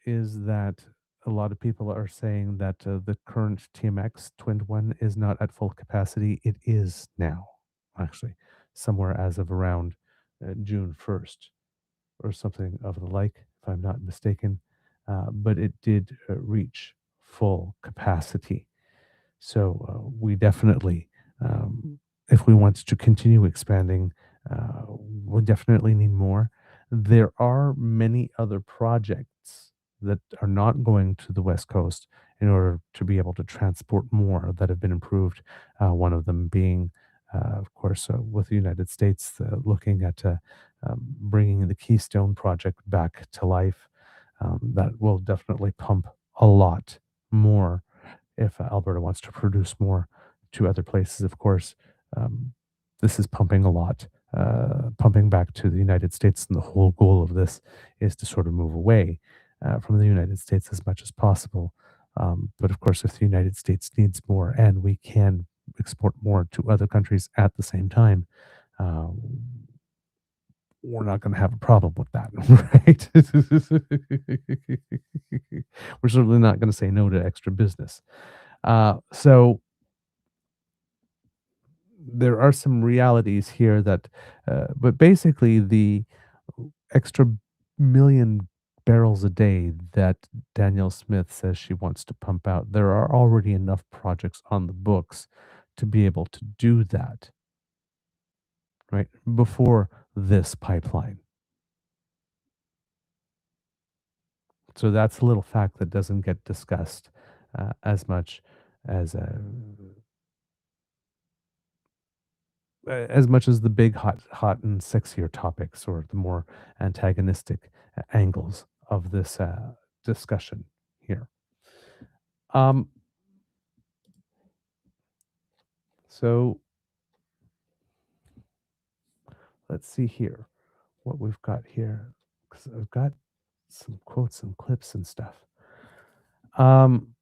is that a lot of people are saying that the current TMX twinned one is not at full capacity. It is now, actually, somewhere as of around June 1st or something of the like, if I'm not mistaken. But it did reach full capacity. So we definitely, if we want to continue expanding, we definitely need more. There are many other projects that are not going to the West Coast in order to be able to transport more that have been improved. One of them being, of course, with the United States looking at bringing the Keystone project back to life. That will definitely pump a lot more if Alberta wants to produce more to other places, of course. Um, this is pumping a lot, pumping back to the United States. And the whole goal of this is to sort of move away from the United States as much as possible. But of course, if the United States needs more and we can export more to other countries at the same time, uh, we're not going to have a problem with that, right? We're certainly not going to say no to extra business. So there are some realities here that, but basically the extra million barrels a day that Danielle Smith says she wants to pump out, there are already enough projects on the books to be able to do that, right? Before this pipeline. So that's a little fact that doesn't get discussed as much as the big hot and sexier topics or the more antagonistic angles of this discussion here. Um, so let's see here what we've got here, because I've got some quotes and clips and stuff. Um,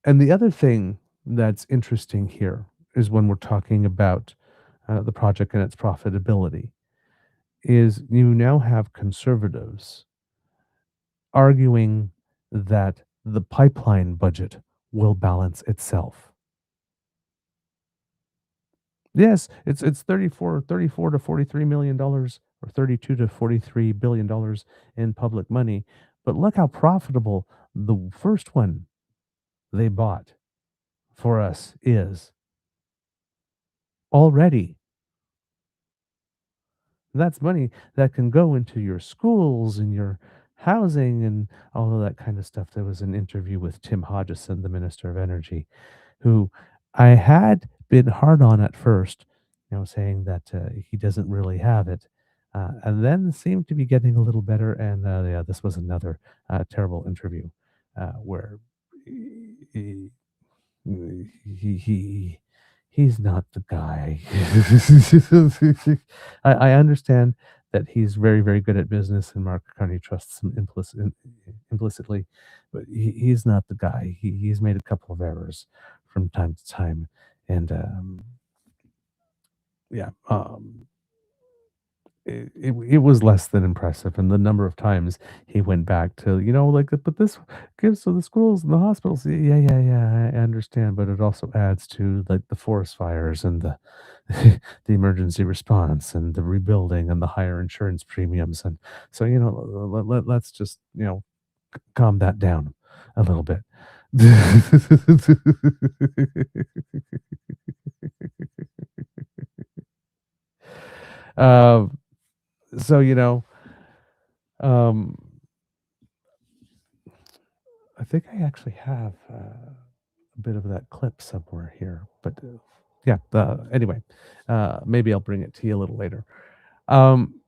and the other thing that's interesting here is when we're talking about the project and its profitability, is you now have conservatives arguing that the pipeline budget will balance itself. Yes, it's 34 to 43 million dollars, or 32 to 43 billion dollars in public money, but look how profitable the first one they bought for us is already. That's money that can go into your schools and your housing and all of that kind of stuff. There was an interview with Tim Hodgson, the Minister of Energy, who I had been hard on at first, saying that he doesn't really have it. And then seemed to be getting a little better. And yeah, this was another terrible interview where he, he he's not the guy. I understand that he's very, very good at business, and Mark Carney trusts him implicitly, but he's not the guy. He's made a couple of errors from time to time, and yeah, it was less than impressive, and the number of times he went back to, like, but this gives to the schools and the hospitals. Yeah, yeah, yeah, I understand, but it also adds to, like, the forest fires and the the emergency response and the rebuilding and the higher insurance premiums, and so, let's just, calm that down a little bit. Um, so, um I think I actually have a bit of that clip somewhere here, but yeah. Anyway, maybe I'll bring it to you a little later. Um,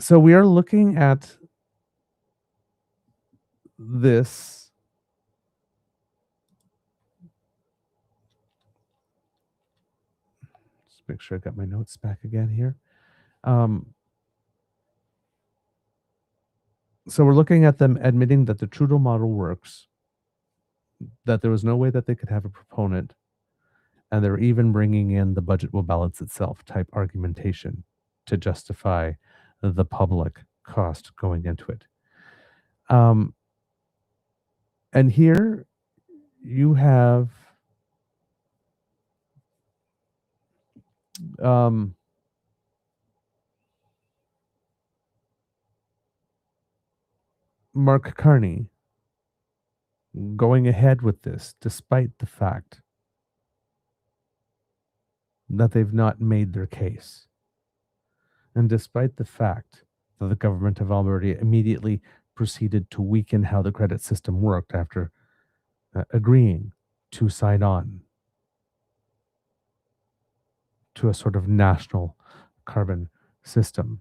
so we are looking at this. Just make sure I got my notes back again here. Um, so we're looking at them admitting that the Trudeau model works, that there was no way that they could have a proponent, and they're even bringing in the budget will balance itself type argumentation to justify the public cost going into it. Um, and here you have um, Mark Carney going ahead with this despite the fact that they've not made their case, and despite the fact that the government of Alberta immediately proceeded to weaken how the credit system worked after agreeing to sign on to a sort of national carbon system,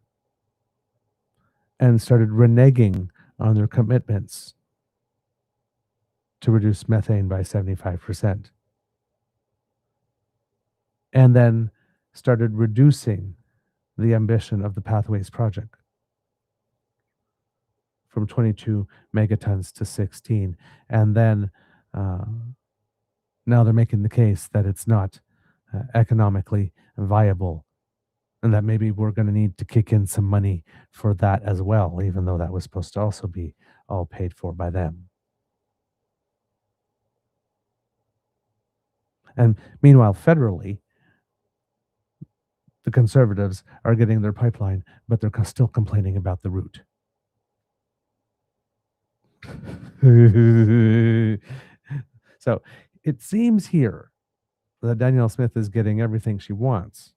and started reneging on their commitments to reduce methane by 75%, and then started reducing the ambition of the Pathways project from 22 megatons to 16. And then uh, now they're making the case that it's not economically viable, and that maybe we're going to need to kick in some money for that as well, even though that was supposed to also be all paid for by them. And meanwhile, federally, the Conservatives are getting their pipeline, but they're still complaining about the route. So it seems here that Danielle Smith is getting everything she wants.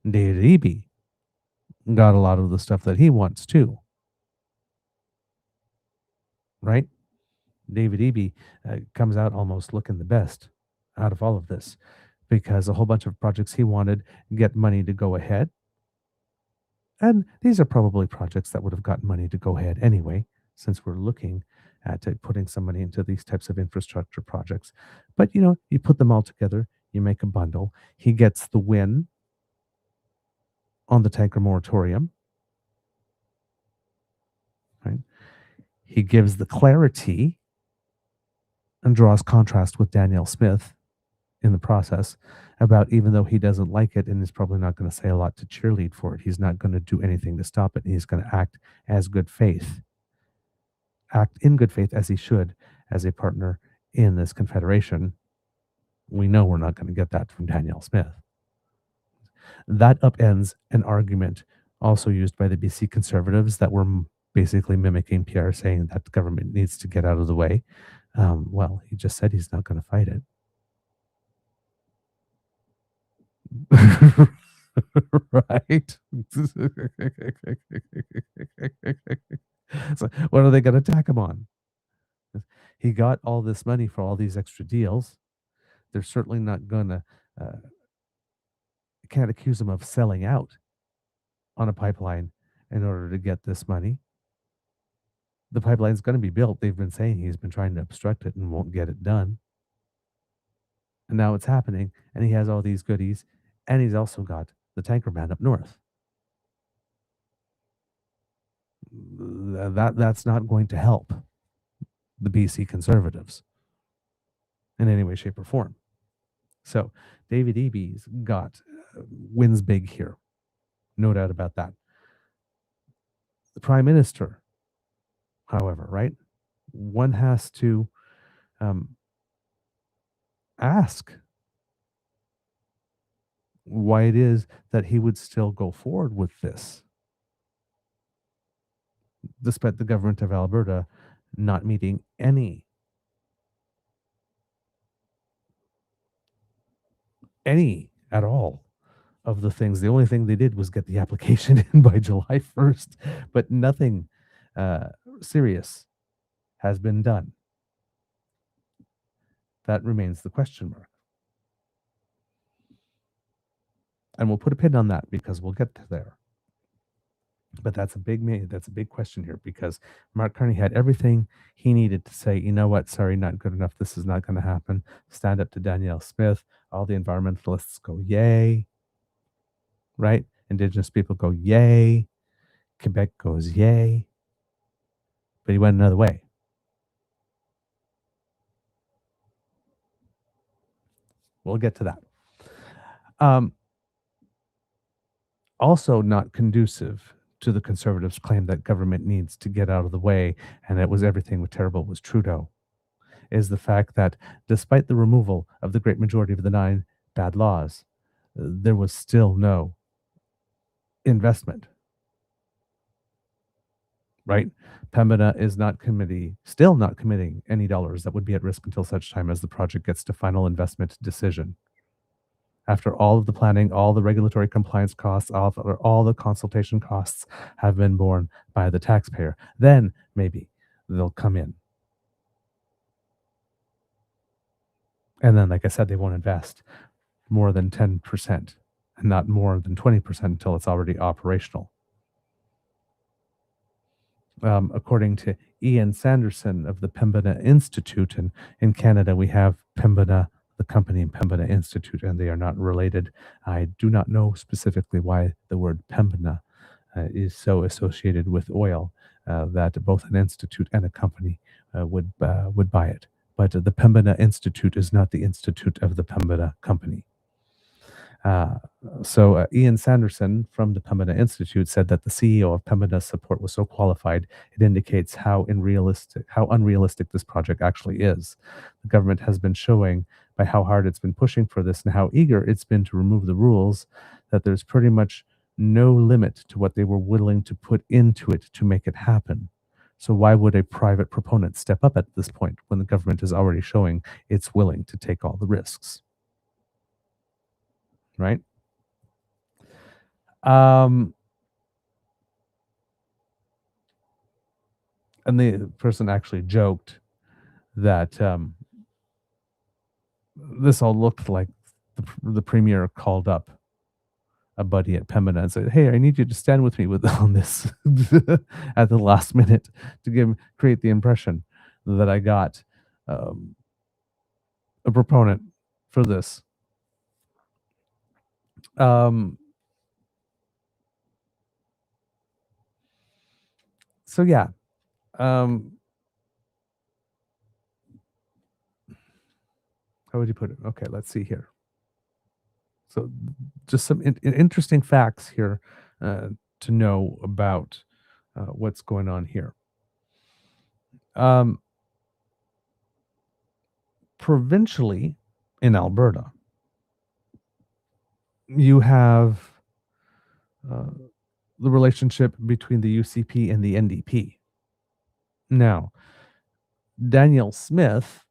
David Eby got a lot of the stuff that he wants too, right? David Eby comes out almost looking the best out of all of this, because a whole bunch of projects he wanted get money to go ahead. And these are probably projects that would have gotten money to go ahead anyway, since we're looking at putting some money into these types of infrastructure projects. But, you know, you put them all together, you make a bundle. He gets the win on the tanker moratorium, right? He gives the clarity and draws contrast with Danielle Smith in the process about, even though he doesn't like it and is probably not going to say a lot to cheerlead for it, he's not going to do anything to stop it. He's going to act in good faith as he should as a partner in this confederation. We know we're not going to get that from Danielle Smith. That upends an argument also used by the BC Conservatives that were basically mimicking Pierre, saying that the government needs to get out of the way. Well, he just said he's not going to fight it. Right? So what are they going to attack him on? He got all this money for all these extra deals. They're certainly not going to, can't accuse him of selling out on a pipeline in order to get this money. The pipeline's going to be built. They've been saying he's been trying to obstruct it and won't get it done. And now it's happening, and he has all these goodies, and he's also got the tanker man up north. That's not going to help the BC Conservatives in any way, shape, or form. So David Eby's got wins big here. No doubt about that. The Prime Minister, however, right? One has to ask why it is that he would still go forward with this, despite the government of Alberta not meeting any at all of the things. The only thing they did was get the application in by July 1st, but nothing serious has been done. That remains the question mark. And we'll put a pin on that because we'll get to there. But that's a big question here, because Mark Carney had everything he needed to say, you know what, sorry, not good enough. This is not going to happen. Stand up to Danielle Smith. All the environmentalists go, yay. Right? Indigenous people go, yay. Quebec goes, yay. But he went another way. We'll get to that. Also not conducive to the Conservatives' claim that government needs to get out of the way and that everything was terrible was Trudeau, is the fact that despite the removal of the great majority of the 9 bad laws, there was still no investment. Right? Pembina is still not committing any dollars that would be at risk until such time as the project gets to final investment decision. After all of the planning, all the regulatory compliance costs, all the consultation costs have been borne by the taxpayer, then maybe they'll come in. And then, like I said, they won't invest more than 10% and not more than 20% until it's already operational. According to Ian Sanderson of the Pembina Institute, and in Canada we have Pembina, the company, and Pembina Institute, and they are not related. I do not know specifically why the word Pembina is so associated with oil that both an institute and a company would buy it. But the Pembina Institute is not the institute of the Pembina company. So Ian Sanderson from the Pembina Institute said that the CEO of Pembina's support was so qualified, it indicates how unrealistic this project actually is. The government has been showing by how hard it's been pushing for this and how eager it's been to remove the rules that there's pretty much no limit to what they were willing to put into it to make it happen. So why would a private proponent step up at this point when the government is already showing it's willing to take all the risks? Right? And the person actually joked that this all looked like the premier called up a buddy at Pembina and said, "Hey, I need you to stand with me on this," at the last minute to create the impression that I got a proponent for this. So yeah, how would you put it? Okay, let's see here. So just some interesting facts here to know about what's going on here. Provincially in Alberta, you have the relationship between the UCP and the NDP. Now, Danielle Smith,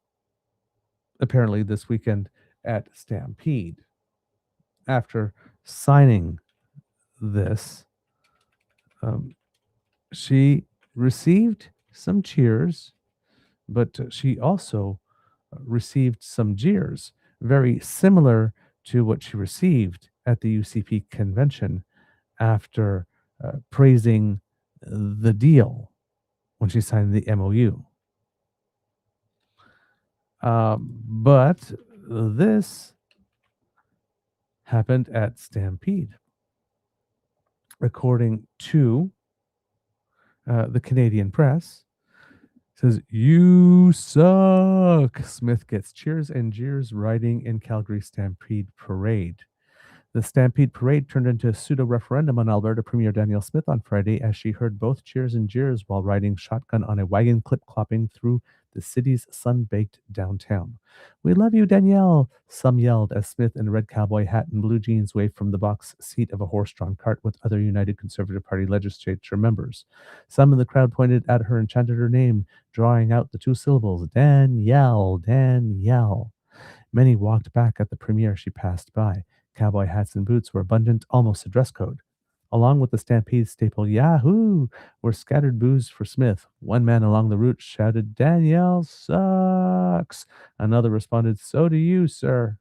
apparently this weekend at Stampede, after signing this, she received some cheers, but she also received some jeers, very similar to what she received at the UCP convention after praising the deal when she signed the MOU. But this happened at Stampede. According to the Canadian press, says, "You suck." Smith gets cheers and jeers riding in Calgary Stampede Parade. The Stampede Parade turned into a pseudo-referendum on Alberta Premier Danielle Smith on Friday as she heard both cheers and jeers while riding shotgun on a wagon clip-clopping through the city's sun-baked downtown. "We love you, Danielle," some yelled as Smith in a red cowboy hat and blue jeans waved from the box seat of a horse-drawn cart with other United Conservative Party legislature members. Some in the crowd pointed at her and chanted her name, drawing out the two syllables, "Danielle, Danielle." Many walked back at the premier she passed by. Cowboy hats and boots were abundant, almost a dress code. Along with the Stampede staple "Yahoo!" were scattered boos for Smith. One man along the route shouted, "Danielle sucks." Another responded, "So do you, sir."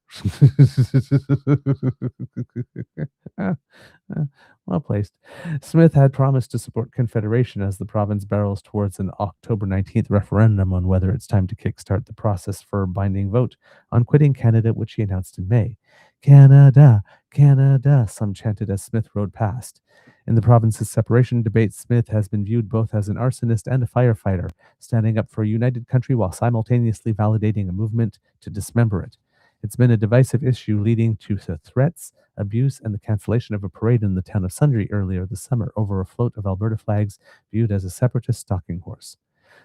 Well placed. Smith had promised to support Confederation as the province barrels towards an October 19th referendum on whether it's time to kickstart the process for a binding vote on quitting Canada, which he announced in May. "Canada, Canada," some chanted as Smith rode past. In the province's separation debate, Smith has been viewed both as an arsonist and a firefighter, standing up for a united country while simultaneously validating a movement to dismember it. It's been a divisive issue leading to threats, abuse, and the cancellation of a parade in the town of Sundre earlier this summer over a float of Alberta flags viewed as a separatist stalking horse.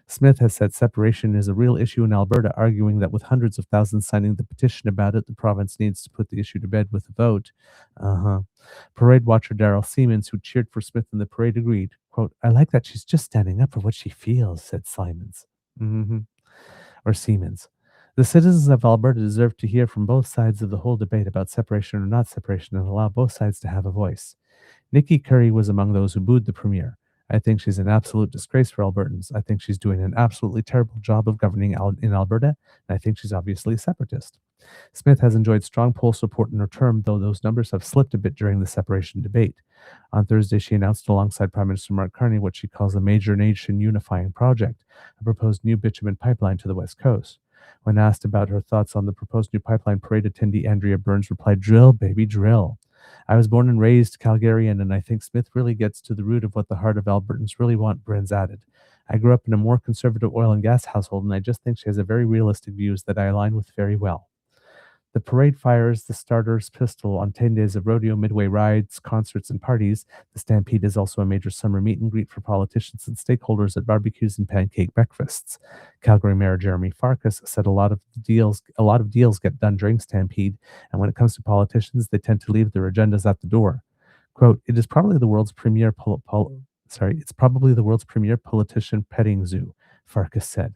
Smith has said separation is a real issue in Alberta, arguing that with hundreds of thousands signing the petition about it, the province needs to put the issue to bed with a vote. Parade watcher Daryl Siemens, who cheered for Smith in the parade, agreed. Quote, "I like that she's just standing up for what she feels," said Siemens. Or Siemens. "The citizens of Alberta deserve to hear from both sides of the whole debate about separation or not separation and allow both sides to have a voice." Nikki Curry was among those who booed the premier. "I think she's an absolute disgrace for Albertans. I think she's doing an absolutely terrible job of governing in Alberta, and I think she's obviously a separatist." Smith has enjoyed strong poll support in her term, though those numbers have slipped a bit during the separation debate. On Thursday, she announced alongside Prime Minister Mark Carney what she calls a major nation unifying project, a proposed new bitumen pipeline to the West Coast. When asked about her thoughts on the proposed new pipeline, parade attendee Andrea Burns replied, "Drill, baby, drill. I was born and raised Calgarian, and I think Smith really gets to the root of what the heart of Albertans really want," Burns added. "I grew up in a more conservative oil and gas household, and I just think she has a very realistic views that I align with very well." The parade fires the starter's pistol on 10 days of rodeo, midway rides, concerts, and parties. The Stampede is also a major summer meet and greet for politicians and stakeholders at barbecues and pancake breakfasts. Calgary Mayor Jeremy Farkas said a lot of deals get done during Stampede, and when it comes to politicians, they tend to leave their agendas at the door. Quote, "It is probably the world's premier politician petting zoo," Farkas said.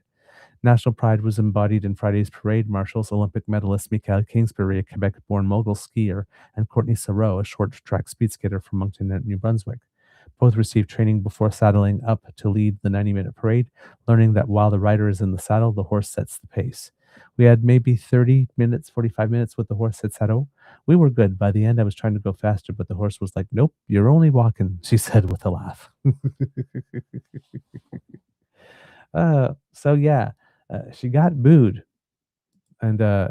National pride was embodied in Friday's parade. Marshals, Olympic medalist Michael Kingsbury, a Quebec-born mogul skier, and Courtney Sarreau, a short-track speed skater from Moncton, New Brunswick. Both received training before saddling up to lead the 90-minute parade, learning that while the rider is in the saddle, the horse sets the pace. "We had maybe 30 minutes, 45 minutes with the horse," said Sarreau. "We were good. By the end, I was trying to go faster, but the horse was like, 'Nope, you're only walking,'" she said with a laugh. So yeah, She got booed, and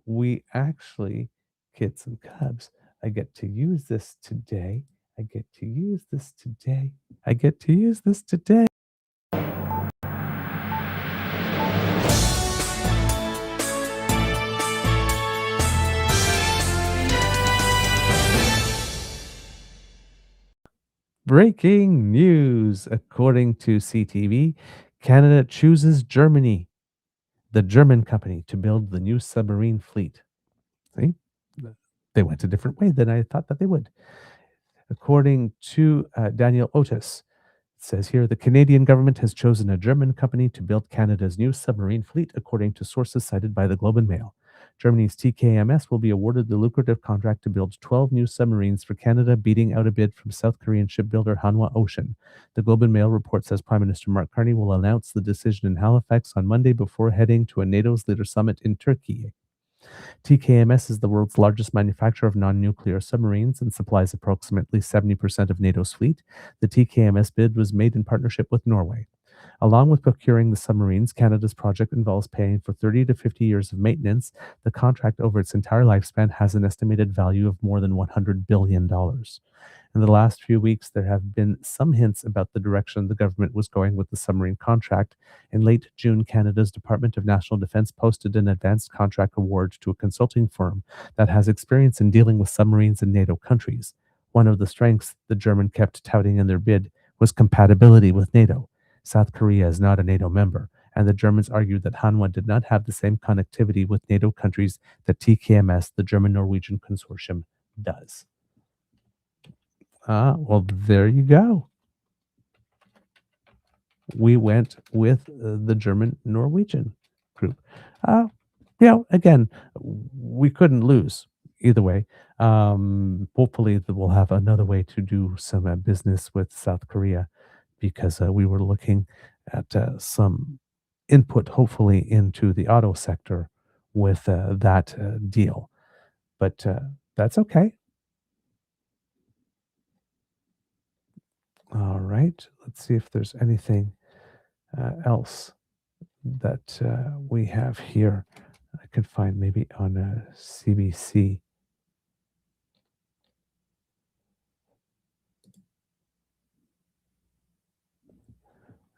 we actually, kids and cubs, I get to use this today. I get to use this today. I get to use this today. Breaking news. According to CTV, Canada chooses Germany, the German company, to build the new submarine fleet. See? They went a different way than I thought that they would. According to Daniel Otis, it says here the Canadian government has chosen a German company to build Canada's new submarine fleet, according to sources cited by the Globe and Mail. Germany's TKMS will be awarded the lucrative contract to build 12 new submarines for Canada, beating out a bid from South Korean shipbuilder Hanwha Ocean. The Globe and Mail report says Prime Minister Mark Carney will announce the decision in Halifax on Monday before heading to a NATO's leader summit in Turkey. TKMS is the world's largest manufacturer of non-nuclear submarines and supplies approximately 70% of NATO's fleet. The TKMS bid was made in partnership with Norway. Along with procuring the submarines, Canada's project involves paying for 30 to 50 years of maintenance. The contract over its entire lifespan has an estimated value of more than $100 billion. In the last few weeks, there have been some hints about the direction the government was going with the submarine contract. In late June, Canada's Department of National Defence posted an advanced contract award to a consulting firm that has experience in dealing with submarines in NATO countries. One of the strengths the German kept touting in their bid was compatibility with NATO. South Korea is not a NATO member, and the Germans argued that Hanwha did not have the same connectivity with NATO countries that TKMS, the German-Norwegian consortium, does. Well, there you go. We went with the German-Norwegian group. Again, we couldn't lose either way. Hopefully, we'll have another way to do some business with South Korea, because we were looking at some input, hopefully, into the auto sector with that deal. But that's okay. All right. Let's see if there's anything else that we have here. I could find maybe on CBC.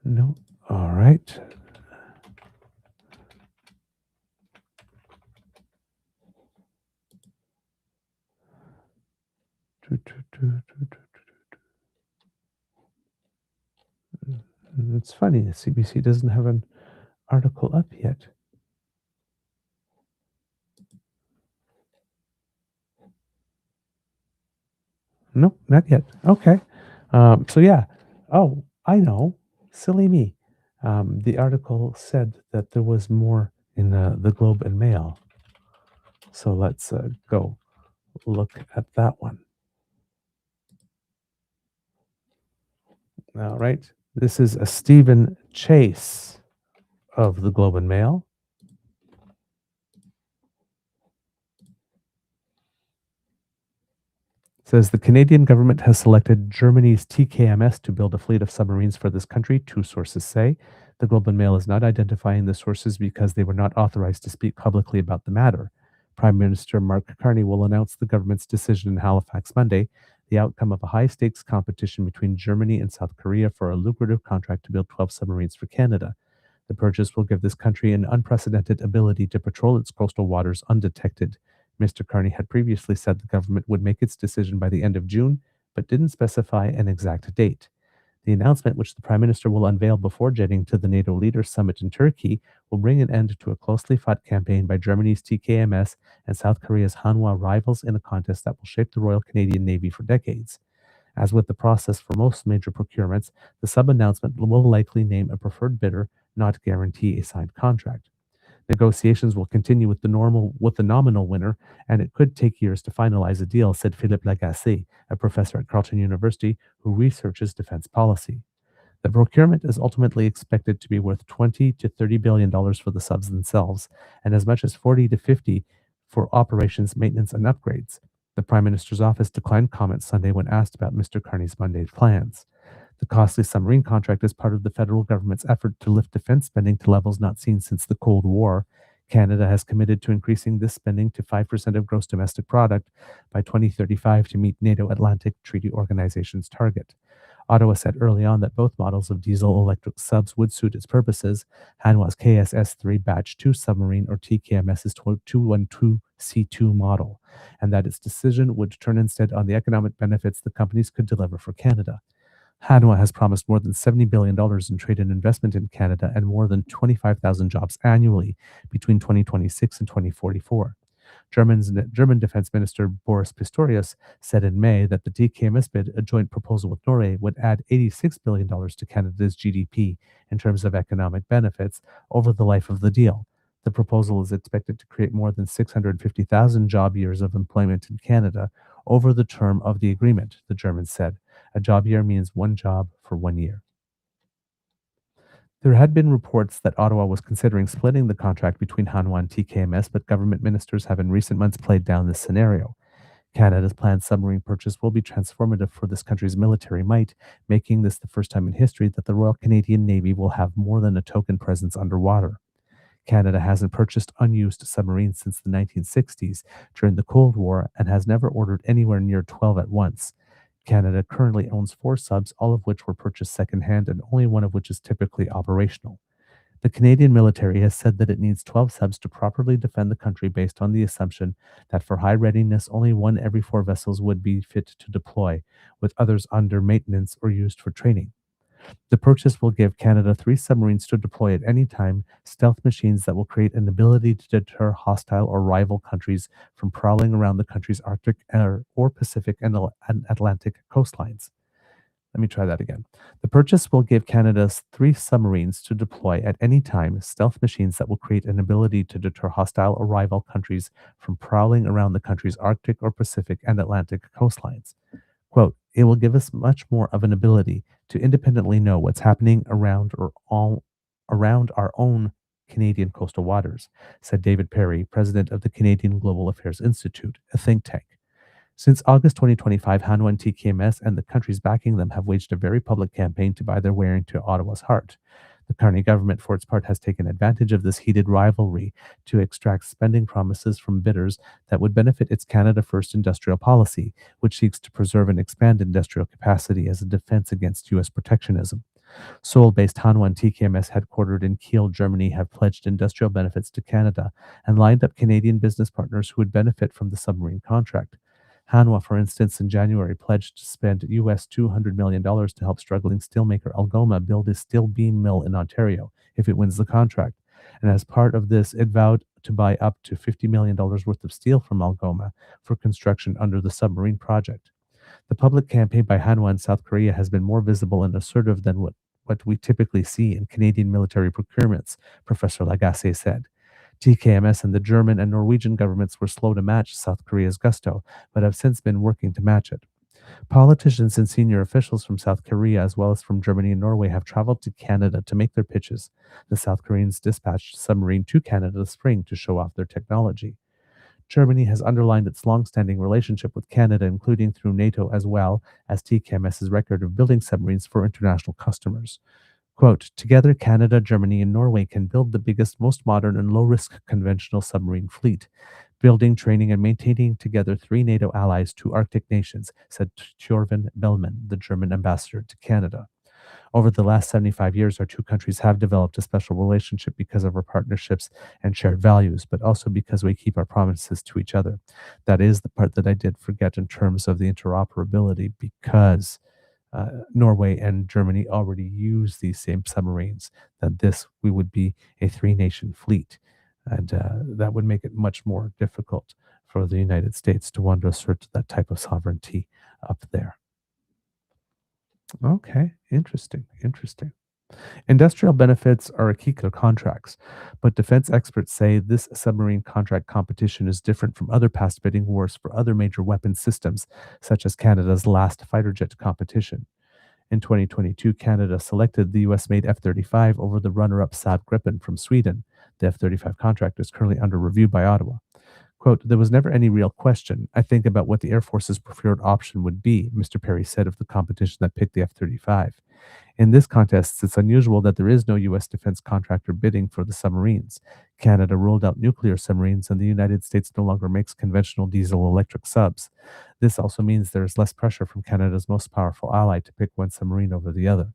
No. All right. It's funny, the CBC doesn't have an article up yet. No, not yet. Okay. So yeah. Oh, I know. Silly me. The article said that there was more in the Globe and Mail. So let's go look at that one. All right. This is a Stephen Chase of the Globe and Mail. Says the Canadian government has selected Germany's TKMS to build a fleet of submarines for this country, two sources say. The Globe and Mail is not identifying the sources because they were not authorized to speak publicly about the matter. Prime Minister Mark Carney will announce the government's decision in Halifax Monday, the outcome of a high-stakes competition between Germany and South Korea for a lucrative contract to build 12 submarines for Canada. The purchase will give this country an unprecedented ability to patrol its coastal waters undetected. Mr. Carney had previously said the government would make its decision by the end of June, but didn't specify an exact date. The announcement, which the Prime Minister will unveil before jetting to the NATO Leaders Summit in Turkey, will bring an end to a closely fought campaign by Germany's TKMS and South Korea's Hanwha rivals in a contest that will shape the Royal Canadian Navy for decades. As with the process for most major procurements, the sub-announcement will likely name a preferred bidder, not guarantee a signed contract. Negotiations will continue with the nominal winner, and it could take years to finalize a deal, said Philippe Lagacé, a professor at Carleton University who researches defense policy. The procurement is ultimately expected to be worth $20 to $30 billion for the subs themselves, and as much as 40 to 50 for operations, maintenance, and upgrades. The Prime Minister's office declined comment Sunday when asked about Mr. Carney's Monday plans. The costly submarine contract is part of the federal government's effort to lift defense spending to levels not seen since the Cold War. Canada has committed to increasing this spending to 5% of gross domestic product by 2035 to meet NATO Atlantic Treaty Organization's target. Ottawa said early on that both models of diesel-electric subs would suit its purposes. Hanwha's KSS-3 Batch 2 submarine, or TKMS's 212C2 model, and that its decision would turn instead on the economic benefits the companies could deliver for Canada. Hanwha has promised more than $70 billion in trade and investment in Canada and more than 25,000 jobs annually between 2026 and 2044. German Defense Minister Boris Pistorius said in May that the DKMS bid, a joint proposal with Norway, would add $86 billion to Canada's GDP in terms of economic benefits over the life of the deal. The proposal is expected to create more than 650,000 job years of employment in Canada over the term of the agreement, the Germans said. A job year means one job for 1 year. There had been reports that Ottawa was considering splitting the contract between Hanwha and TKMS, but government ministers have in recent months played down this scenario. Canada's planned submarine purchase will be transformative for this country's military might, making this the first time in history that the Royal Canadian Navy will have more than a token presence underwater. Canada hasn't purchased unused submarines since the 1960s during the Cold War and has never ordered anywhere near 12 at once. Canada currently owns 4 subs, all of which were purchased secondhand and only one of which is typically operational. The Canadian military has said that it needs 12 subs to properly defend the country based on the assumption that for high readiness, only 1 every 4 vessels would be fit to deploy, with others under maintenance or used for training. The purchase will give Canada 3 submarines to deploy at any time, stealth machines that will create an ability to deter hostile or rival countries from prowling around the country's Arctic or Pacific and Atlantic coastlines. Let me try that again. The purchase will give Canada 3 submarines to deploy at any time, stealth machines that will create an ability to deter hostile or rival countries from prowling around the country's Arctic or Pacific and Atlantic coastlines. Quote, it will give us much more of an ability to independently know what's happening around our own Canadian coastal waters, said David Perry, president of the Canadian Global Affairs Institute, a think tank. Since August 2025, Hanwha and TKMS and the countries backing them have waged a very public campaign to buy their way into Ottawa's heart. The Carney government, for its part, has taken advantage of this heated rivalry to extract spending promises from bidders that would benefit its Canada First industrial policy, which seeks to preserve and expand industrial capacity as a defense against U.S. protectionism. Seoul-based Hanwha and TKMS, headquartered in Kiel, Germany, have pledged industrial benefits to Canada and lined up Canadian business partners who would benefit from the submarine contract. Hanwha, for instance, in January pledged to spend US $200 million to help struggling steelmaker Algoma build a steel beam mill in Ontario if it wins the contract. And as part of this, it vowed to buy up to $50 million worth of steel from Algoma for construction under the submarine project. The public campaign by Hanwha in South Korea has been more visible and assertive than what we typically see in Canadian military procurements, Professor Lagacé said. TKMS and the German and Norwegian governments were slow to match South Korea's gusto, but have since been working to match it. Politicians and senior officials from South Korea, as well as from Germany and Norway, have traveled to Canada to make their pitches. The South Koreans dispatched a submarine to Canada this spring to show off their technology. Germany has underlined its long-standing relationship with Canada, including through NATO, as well as TKMS's record of building submarines for international customers. Quote, together, Canada, Germany, and Norway can build the biggest, most modern, and low-risk conventional submarine fleet, building, training, and maintaining together 3 NATO allies, 2 Arctic nations, said Thorvald Bellman, the German ambassador to Canada. Over the last 75 years, our 2 countries have developed a special relationship because of our partnerships and shared values, but also because we keep our promises to each other. That is the part that I did forget in terms of the interoperability, because Norway and Germany already use these same submarines, that we would be a 3-nation fleet. And that would make it much more difficult for the United States to want to assert that type of sovereignty up there. Okay, interesting. Industrial benefits are a key to contracts, but defense experts say this submarine contract competition is different from other past bidding wars for other major weapons systems, such as Canada's last fighter jet competition. In 2022, Canada selected the US-made F-35 over the runner-up Saab Gripen from Sweden. The F-35 contract is currently under review by Ottawa. Quote, there was never any real question, I think, about what the Air Force's preferred option would be, Mr. Perry said of the competition that picked the F-35. In this contest, it's unusual that there is no U.S. defense contractor bidding for the submarines. Canada ruled out nuclear submarines, and the United States no longer makes conventional diesel electric subs. This also means there is less pressure from Canada's most powerful ally to pick one submarine over the other.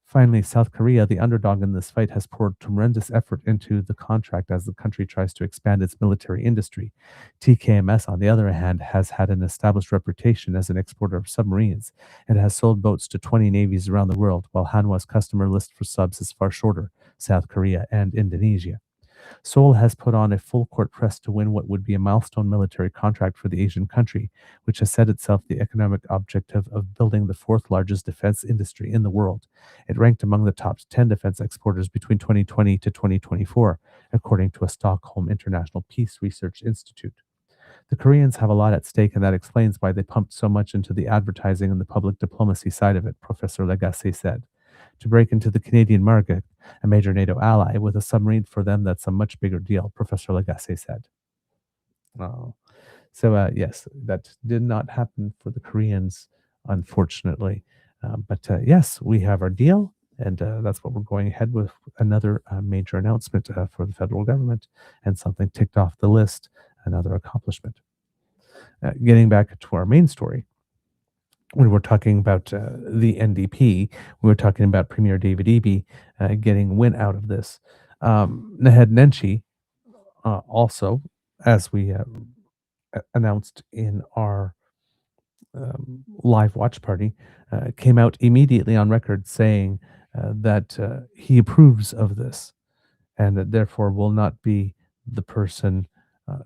Finally, South Korea, the underdog in this fight, has poured tremendous effort into the contract as the country tries to expand its military industry. TKMS, on the other hand, has had an established reputation as an exporter of submarines and has sold boats to 20 navies around the world, while Hanwha's customer list for subs is far shorter: South Korea and Indonesia. Seoul has put on a full court press to win what would be a milestone military contract for the Asian country, which has set itself the economic objective of building the fourth largest defense industry in the world. It ranked among the top 10 defense exporters between 2020 to 2024, according to a Stockholm International Peace Research Institute. The Koreans have a lot at stake, and that explains why they pumped so much into the advertising and the public diplomacy side of it, Professor Legace said. To break into the Canadian market, a major NATO ally, with a submarine for them, that's a much bigger deal, Professor Legace said. Oh. So, yes, that did not happen for the Koreans, unfortunately. But yes, we have our deal, and that's what we're going ahead with: another major announcement for the federal government, and something ticked off the list, another accomplishment. Getting back to our main story, when we're talking about the NDP, we were talking about Premier David Eby getting win out of this. Naheed Nenshi also, as we announced in our live watch party, came out immediately on record saying that he approves of this, and that therefore will not be the person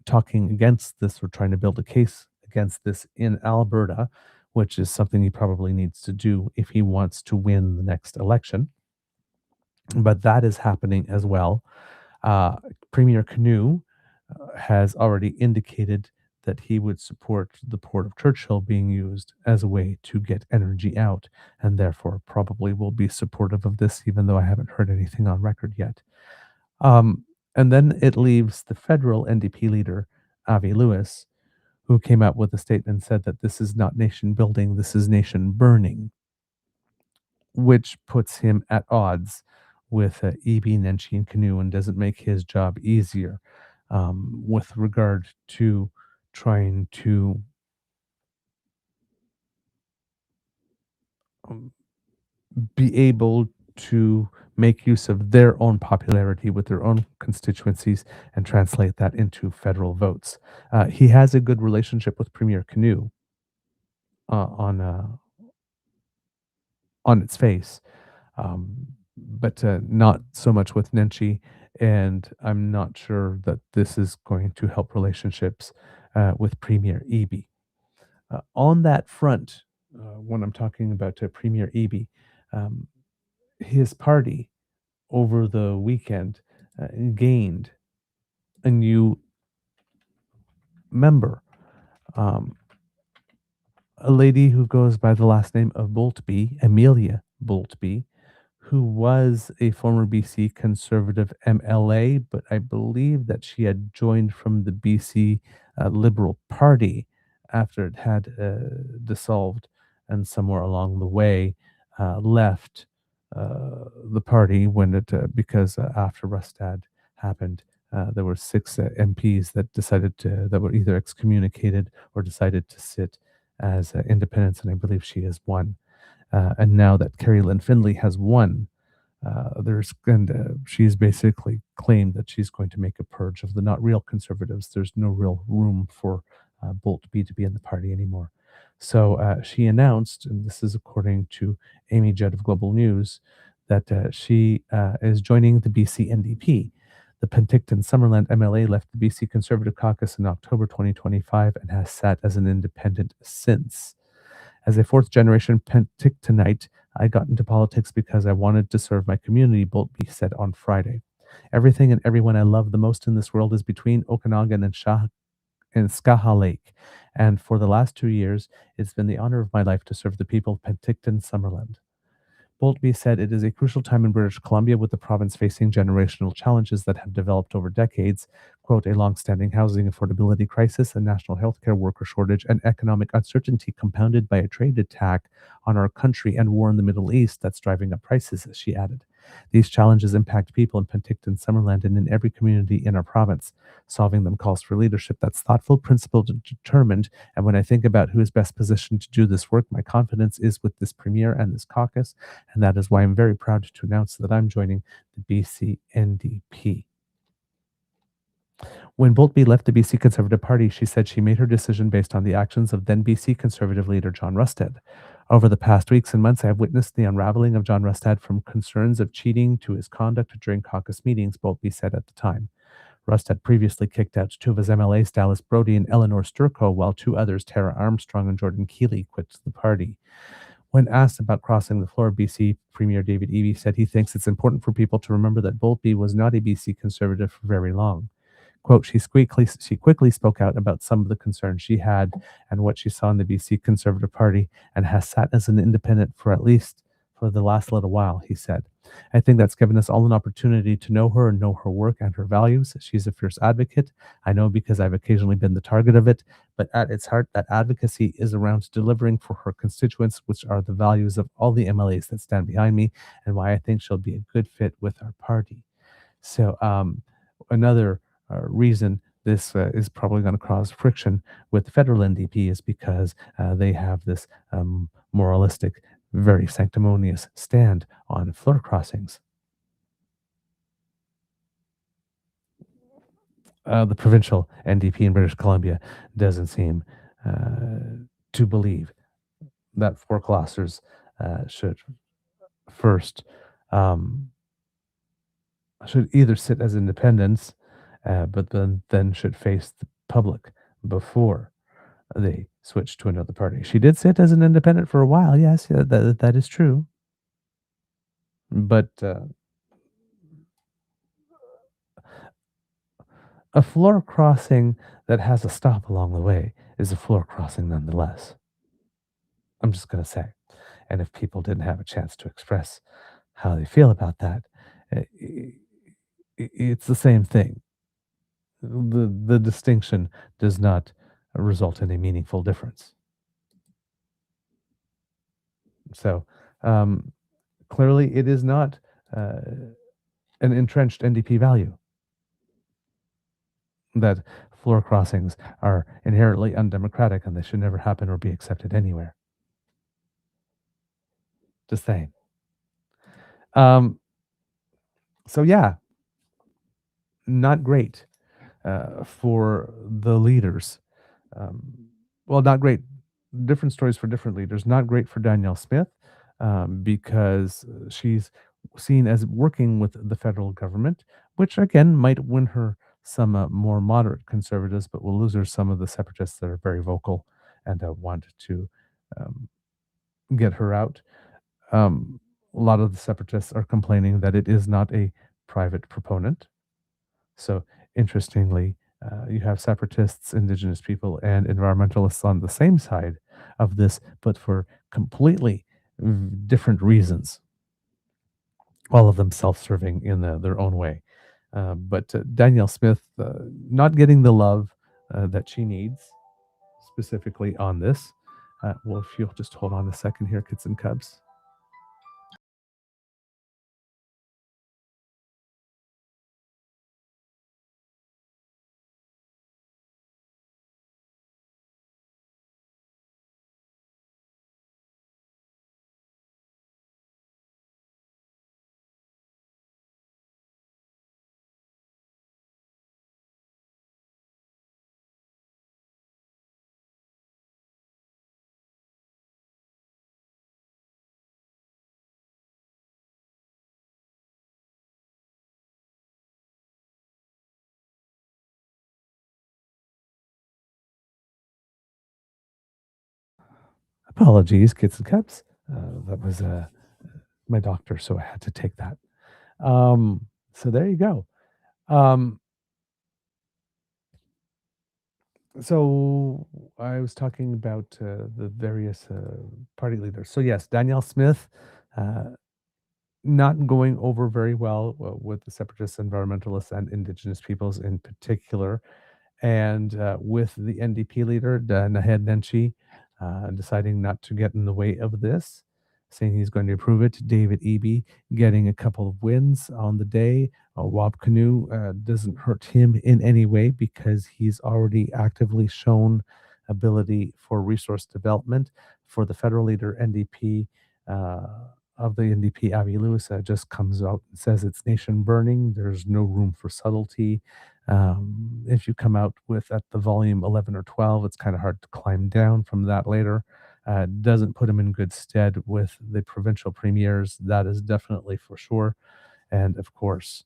talking against this or trying to build a case against this in Alberta, which is something he probably needs to do if he wants to win the next election. But that is happening as well. Premier Canoe has already indicated that he would support the Port of Churchill being used as a way to get energy out, and therefore probably will be supportive of this, even though I haven't heard anything on record yet. And then it leaves the federal NDP leader, Avi Lewis, who came out with a statement and said that this is not nation building, this is nation burning, which puts him at odds with Eby, Nenshi, and Canoe, and doesn't make his job easier with regard to trying to be able to make use of their own popularity with their own constituencies and translate that into federal votes. He has a good relationship with Premier Canoe on its face, but not so much with Nenshi, and I'm not sure that this is going to help relationships with Premier Eby. On that front, when I'm talking about Premier Eby, his party over the weekend gained a new member, a lady who goes by the last name of Boltby, Amelia Boltby, who was a former BC Conservative MLA, but I believe that she had joined from the BC Liberal Party after it had dissolved, and somewhere along the way left the party when it because after Rustad happened, there were 6 MPs that decided to that were either excommunicated or decided to sit as independents, and I believe she is one. And now that Carrie Lynn Findlay has won, she's basically claimed that she's going to make a purge of the not real conservatives. There's no real room for Boltby to be in the party anymore. So she announced, and this is according to Amy Judd of Global News, that she is joining the BC NDP. The Penticton Summerland MLA left the BC Conservative Caucus in October 2025 and has sat as an independent since. As a fourth-generation Pentictonite, I got into politics because I wanted to serve my community, Boltby said on Friday. Everything and everyone I love the most in this world is between Okanagan and Skaha Lake, and for the last 2 years, it's been the honor of my life to serve the people of Penticton Summerland. Boltby said it is a crucial time in British Columbia, with the province facing generational challenges that have developed over decades. quote, a longstanding housing affordability crisis, a national healthcare worker shortage, and economic uncertainty compounded by a trade attack on our country and war in the Middle East that's driving up prices, she added. These challenges impact people in Penticton, Summerland, and in every community in our province. Solving them calls for leadership that's thoughtful, principled, and determined. And when I think about who is best positioned to do this work, my confidence is with this premier and this caucus. And that is why I'm very proud to announce that I'm joining the BC NDP. When Boltby left the BC Conservative Party, she said she made her decision based on the actions of then BC Conservative leader John Rustad. Over the past weeks and months, I have witnessed the unraveling of John Rustad from concerns of cheating to his conduct during caucus meetings, Boltby said at the time. Rustad previously kicked out two of his MLAs, Dallas Brody and Eleanor Sturco, while two others, Tara Armstrong and Jordan Keeley, quit the party. When asked about crossing the floor, BC Premier David Eby said he thinks it's important for people to remember that Boltby was not a BC Conservative for very long. Quote, she quickly spoke out about some of the concerns she had and what she saw in the BC Conservative Party and has sat as an independent for at least for the last little while, he said. I think that's given us all an opportunity to know her and know her work and her values. She's a fierce advocate. I know because I've occasionally been the target of it, but at its heart, that advocacy is around delivering for her constituents, which are the values of all the MLAs that stand behind me and why I think she'll be a good fit with our party. So another reason this is probably going to cause friction with the federal NDP is because they have this moralistic, very sanctimonious stand on floor crossings. The provincial NDP in British Columbia doesn't seem to believe that floor crossers should first should either sit as independents, but then should face the public before they switched to another party. She did sit as an independent for a while. Yes, yeah, that is true. But a floor crossing that has a stop along the way is a floor crossing nonetheless. I'm just going to say. And if people didn't have a chance to express how they feel about that, it's the same thing. The distinction does not result in a meaningful difference. So clearly, it is not an entrenched NDP value that floor crossings are inherently undemocratic and they should never happen or be accepted anywhere. Just saying. So yeah, not great for the leaders. Well, not great. Different stories for different leaders. Not great for Danielle Smith because she's seen as working with the federal government, which again might win her some more moderate conservatives, but will lose her some of the separatists that are very vocal and want to um, get her out. A lot of the separatists are complaining that it is not a private proponent. So, interestingly, you have separatists, Indigenous people, and environmentalists on the same side of this, but for completely different reasons. All of them self-serving in their own way. But Danielle Smith not getting the love that she needs, specifically on this. Well, if you'll just hold on a second here, kids and cubs. Apologies, kids and cubs. That was my doctor, so I had to take that. So there you go. Um, so I was talking about the various party leaders. So yes, Danielle Smith, uh, not going over very well with the separatists, environmentalists, and indigenous peoples in particular. And with the NDP leader, Naheed Nenshi, deciding not to get in the way of this, saying he's going to approve it. David Eby getting a couple of wins on the day. Wab Canoe doesn't hurt him in any way because he's already actively shown ability for resource development. For the federal leader, NDP, uh, of the NDP, Avi Lewis, just comes out and says it's nation burning. There's no room for subtlety. If you come out with at the volume 11 or 12, it's kind of hard to climb down from that later. Doesn't put him in good stead with the provincial premiers. That is definitely for sure. And of course,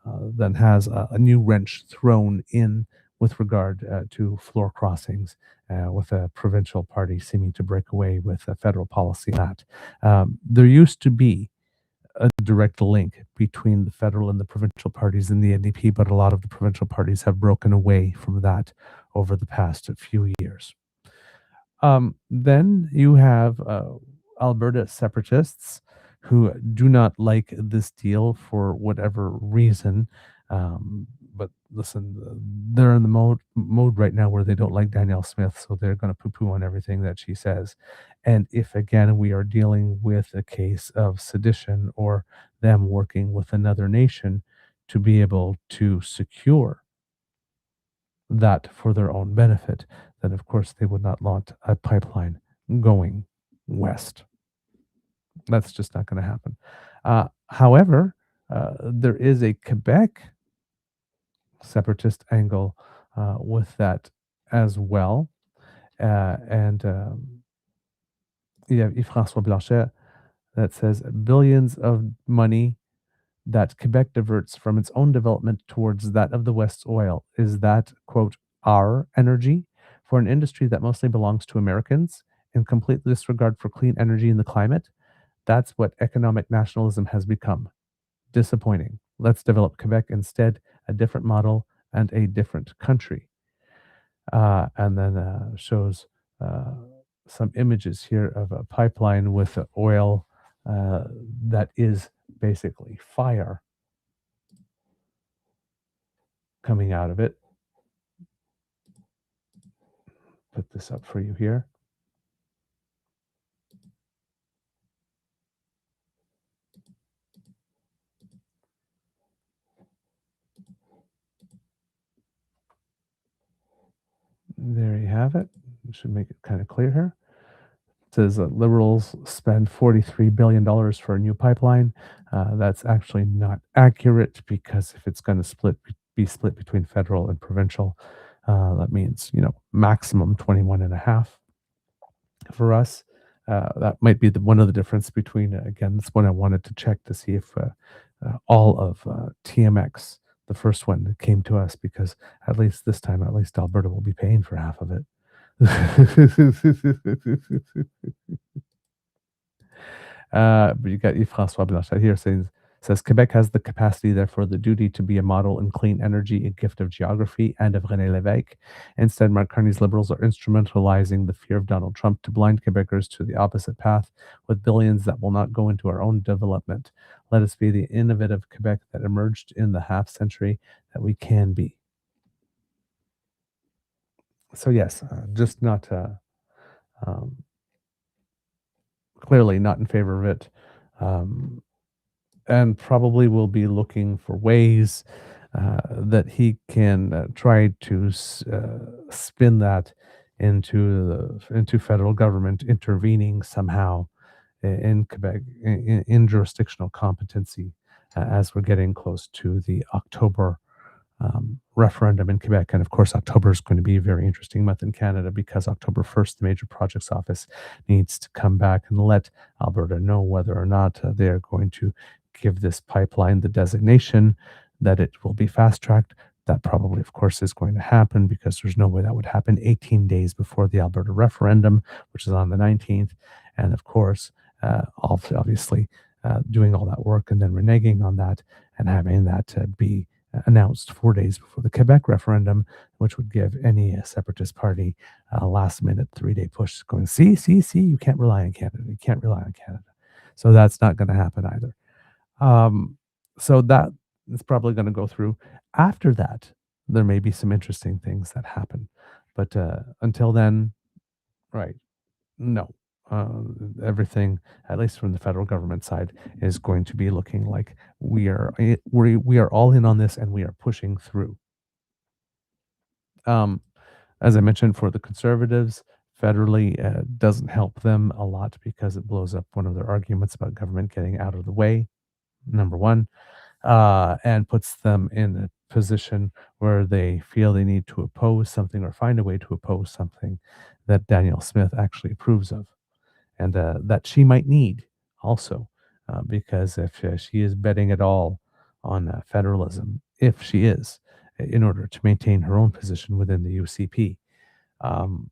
then has a new wrench thrown in with regard to floor crossings, with a provincial party seeming to break away with a federal policy on that. There used to be a direct link between the federal and the provincial parties in the NDP, but a lot of the provincial parties have broken away from that over the past few years. Then you have Alberta separatists who do not like this deal for whatever reason. But listen, they're in the mode right now where they don't like Danielle Smith, so they're going to poo-poo on everything that she says. And if again we are dealing with a case of sedition or them working with another nation to be able to secure that for their own benefit, then of course they would not want a pipeline going west. That's just not going to happen. However, there is a Quebec separatist angle with that as well. And you have Yves-François Blanchet that says billions of money that Quebec diverts from its own development towards that of the West's oil. Is that, quote, our energy for an industry that mostly belongs to Americans in complete disregard for clean energy and the climate? That's what economic nationalism has become. Disappointing. Let's develop Quebec instead, a different model and a different country. And then shows some images here of a pipeline with oil that is basically fire coming out of it. Put this up for you here. There you have it. Should make it kind of clear here. It says Liberals spend $43 billion for a new pipeline. That's actually not accurate because if it's going to be split between federal and provincial, that means, maximum 21 and a half for us. That might be one of the difference between, again, that's one I wanted to check to see if all of TMX, the first one that came to us, because at least this time, at least Alberta will be paying for half of it. But you got Yves-François Blanchet here says Quebec has the capacity, therefore the duty, to be a model in clean energy, a gift of geography and of René Lévesque. Instead, Mark Carney's Liberals are instrumentalizing the fear of Donald Trump to blind Quebecers to the opposite path with billions that will not go into our own development. Let us be the innovative Quebec that emerged in the half century that we can be. So yes, just not clearly not in favor of it, and probably will be looking for ways that he can try to spin that into federal government intervening somehow in Quebec in jurisdictional competency as we're getting close to the October referendum in Quebec. And of course, October is going to be a very interesting month in Canada because October 1st, the Major Projects Office needs to come back and let Alberta know whether or not they are going to give this pipeline the designation that it will be fast-tracked. That probably, of course, is going to happen because there's no way that would happen 18 days before the Alberta referendum, which is on the 19th. And of course, obviously, doing all that work and then reneging on that and having that be announced 4 days before the Quebec referendum, which would give any separatist party a last-minute 3-day push going, see, you can't rely on Canada. You can't rely on Canada. So that's not going to happen either. Um, so that is probably going to go through. After that, there may be some interesting things that happen, but until then, right? No, uh, everything, at least from the federal government side, is going to be looking like we are all in on this and we are pushing through. Um, as I mentioned, for the conservatives, federally doesn't help them a lot because it blows up one of their arguments about government getting out of the way. Number one, and puts them in a position where they feel they need to oppose something or find a way to oppose something that Danielle Smith actually approves of, and that she might need also, because if she is betting it all on federalism, if she is, in order to maintain her own position within the UCP, um,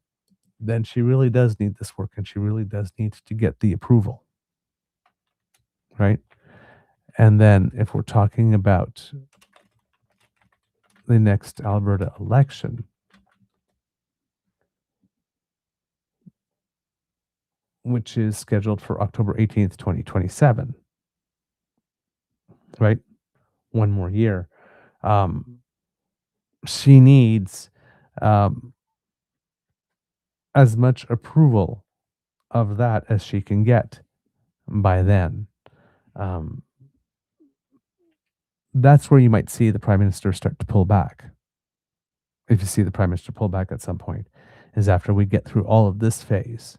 then she really does need this work and she really does need to get the approval, right? And then if we're talking about the next Alberta election, which is scheduled for October 18th, 2027, right? One more year. She needs um, as much approval of that as she can get by then. Um, that's where you might see the prime minister start to pull back. If you see the prime minister pull back at some point, is after we get through all of this phase,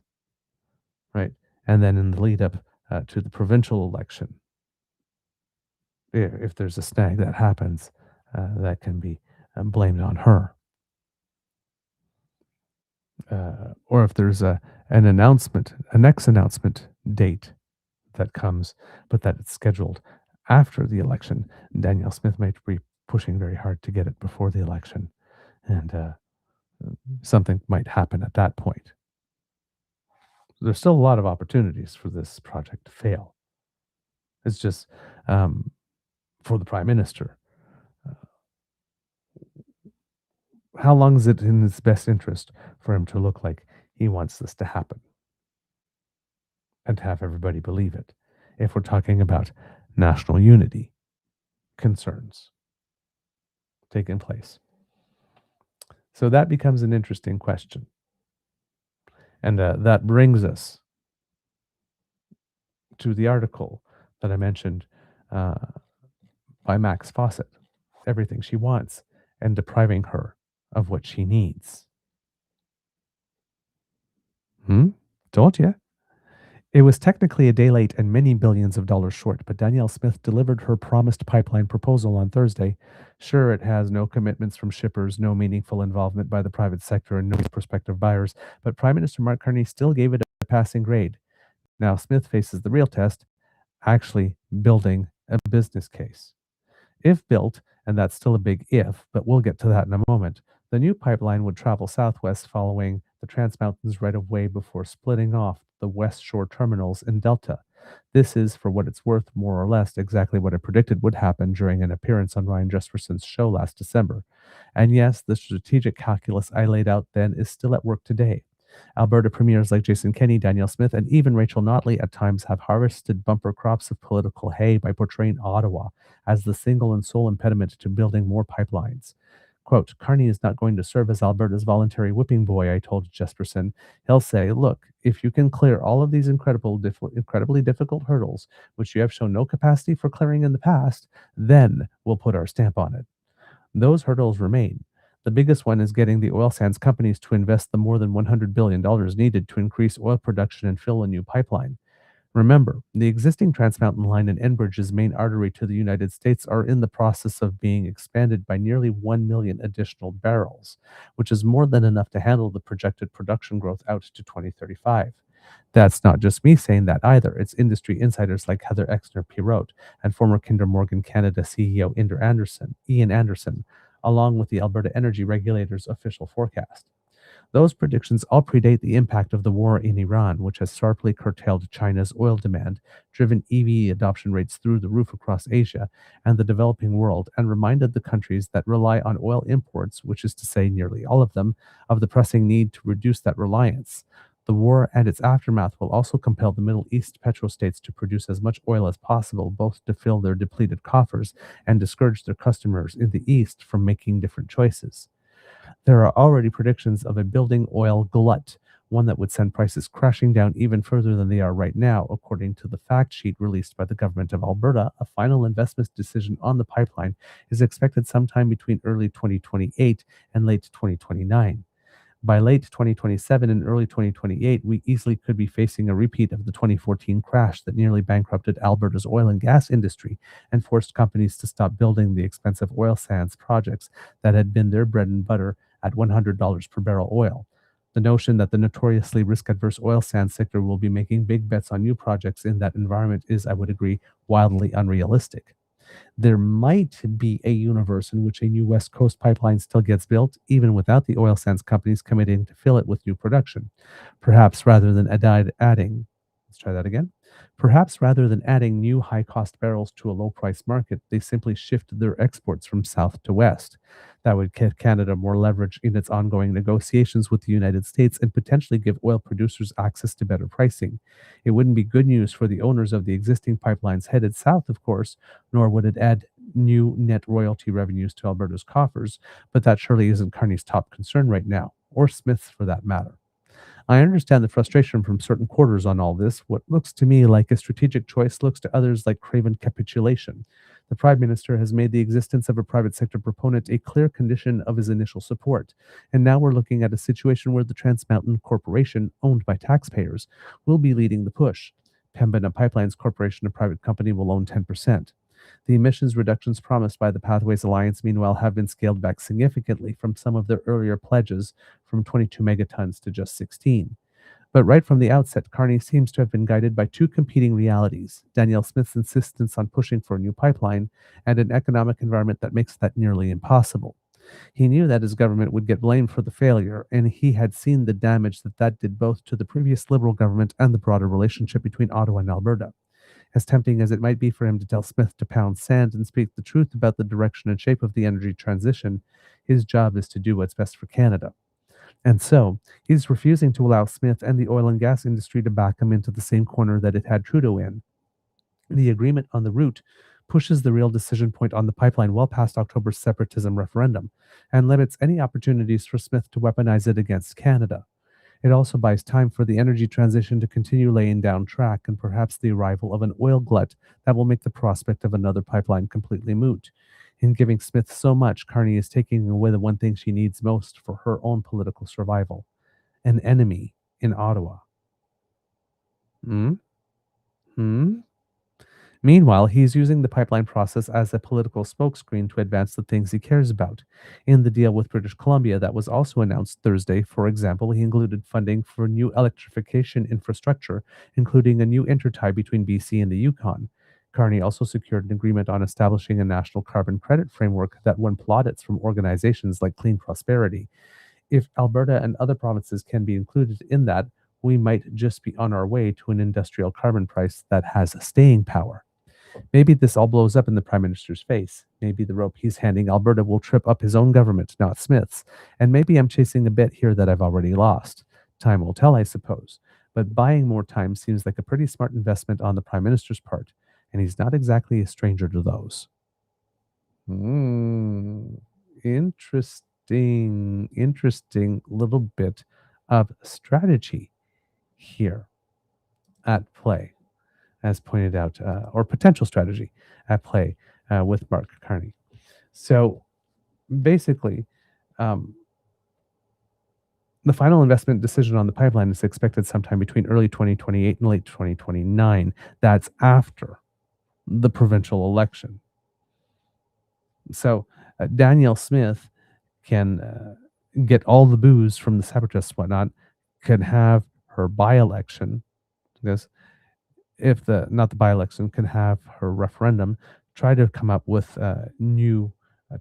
right? And then in the lead up to the provincial election, if there's a snag that happens, that can be blamed on her. Or if there's an announcement, a next announcement date that comes, but that it's scheduled after the election, Danielle Smith might be pushing very hard to get it before the election, and something might happen at that point. There's still a lot of opportunities for this project to fail. It's just for the prime minister. How long is it in his best interest for him to look like he wants this to happen and to have everybody believe it? If we're talking about national unity concerns taking place. So that becomes an interesting question. And that brings us to the article that I mentioned by Max Fawcett, Everything She Wants and Depriving Her of What She Needs. Told you. It was technically a day late and many billions of dollars short, but Danielle Smith delivered her promised pipeline proposal on Thursday. Sure, it has no commitments from shippers, no meaningful involvement by the private sector, and no prospective buyers, but Prime Minister Mark Carney still gave it a passing grade. Now Smith faces the real test, actually building a business case. If built, and that's still a big if, but we'll get to that in a moment, the new pipeline would travel southwest following the Trans Mountains right of way before splitting off the West Shore terminals in Delta. This is, for what it's worth, more or less exactly what I predicted would happen during an appearance on Ryan Jesperson's show last December. And yes, the strategic calculus I laid out then is still at work today. Alberta premiers like Jason Kenney, Danielle Smith, and even Rachel Notley at times have harvested bumper crops of political hay by portraying Ottawa as the single and sole impediment to building more pipelines. Quote, Carney is not going to serve as Alberta's voluntary whipping boy, I told Jesperson. He'll say, look, if you can clear all of these incredibly difficult hurdles, which you have shown no capacity for clearing in the past, then we'll put our stamp on it. Those hurdles remain. The biggest one is getting the oil sands companies to invest the more than $100 billion needed to increase oil production and fill a new pipeline. Remember, the existing Trans Mountain Line and Enbridge's main artery to the United States are in the process of being expanded by nearly 1 million additional barrels, which is more than enough to handle the projected production growth out to 2035. That's not just me saying that either. It's industry insiders like Heather Exner-Pirotte and former Kinder Morgan Canada CEO Ian Anderson, along with the Alberta Energy Regulator's official forecast. Those predictions all predate the impact of the war in Iran, which has sharply curtailed China's oil demand, driven EV adoption rates through the roof across Asia and the developing world, and reminded the countries that rely on oil imports, which is to say nearly all of them, of the pressing need to reduce that reliance. The war and its aftermath will also compel the Middle East petrostates to produce as much oil as possible, both to fill their depleted coffers and discourage their customers in the East from making different choices. There are already predictions of a building oil glut, one that would send prices crashing down even further than they are right now. According to the fact sheet released by the government of Alberta, a final investment decision on the pipeline is expected sometime between early 2028 and late 2029. By late 2027 and early 2028, we easily could be facing a repeat of the 2014 crash that nearly bankrupted Alberta's oil and gas industry and forced companies to stop building the expensive oil sands projects that had been their bread and butter at $100 per barrel oil. The notion that the notoriously risk-adverse oil sands sector will be making big bets on new projects in that environment is, I would agree, wildly unrealistic. There might be a universe in which a new West Coast pipeline still gets built, even without the oil sands companies committing to fill it with new production. Perhaps rather than adding, let's try that again. Perhaps rather than adding new high cost barrels to a low price market, they simply shift their exports from south to west. That would give Canada more leverage in its ongoing negotiations with the United States and potentially give oil producers access to better pricing. It wouldn't be good news for the owners of the existing pipelines headed south, of course, nor would it add new net royalty revenues to Alberta's coffers, but that surely isn't Carney's top concern right now, or Smith's for that matter. I understand the frustration from certain quarters on all this. What looks to me like a strategic choice looks to others like craven capitulation. The Prime Minister has made the existence of a private sector proponent a clear condition of his initial support, and now we're looking at a situation where the Trans Mountain Corporation, owned by taxpayers, will be leading the push. Pembina Pipelines Corporation, a private company, will own 10%. The emissions reductions promised by the Pathways Alliance, meanwhile, have been scaled back significantly from some of their earlier pledges from 22 megatons to just 16. But right from the outset, Carney seems to have been guided by two competing realities: Danielle Smith's insistence on pushing for a new pipeline and an economic environment that makes that nearly impossible. He knew that his government would get blamed for the failure, and he had seen the damage that that did both to the previous Liberal government and the broader relationship between Ottawa and Alberta. As tempting as it might be for him to tell Smith to pound sand and speak the truth about the direction and shape of the energy transition, his job is to do what's best for Canada. And so, he's refusing to allow Smith and the oil and gas industry to back him into the same corner that it had Trudeau in. The agreement on the route pushes the real decision point on the pipeline well past October's separatism referendum and limits any opportunities for Smith to weaponize it against Canada. It also buys time for the energy transition to continue laying down track and perhaps the arrival of an oil glut that will make the prospect of another pipeline completely moot. In giving Smith so much, Carney is taking away the one thing she needs most for her own political survival: an enemy in Ottawa. Hmm? Hmm? Meanwhile, he's using the pipeline process as a political smokescreen to advance the things he cares about. In the deal with British Columbia that was also announced Thursday, for example, he included funding for new electrification infrastructure, including a new intertie between BC and the Yukon. Carney also secured an agreement on establishing a national carbon credit framework that won plaudits from organizations like Clean Prosperity. If Alberta and other provinces can be included in that, we might just be on our way to an industrial carbon price that has staying power. Maybe this all blows up in the Prime Minister's face. Maybe the rope he's handing Alberta will trip up his own government, not Smith's. And maybe I'm chasing a bit here that I've already lost. Time will tell, I suppose. But buying more time seems like a pretty smart investment on the Prime Minister's part, and he's not exactly a stranger to those. Interesting little bit of strategy here at play, as pointed out, or potential strategy at play with Mark Carney. So basically, the final investment decision on the pipeline is expected sometime between early 2028 and late 2029. That's after the provincial election. So Danielle Smith can get all the booze from the separatists, whatnot, can have her by-election, because if the not the by-election, can have her referendum, try to come up with new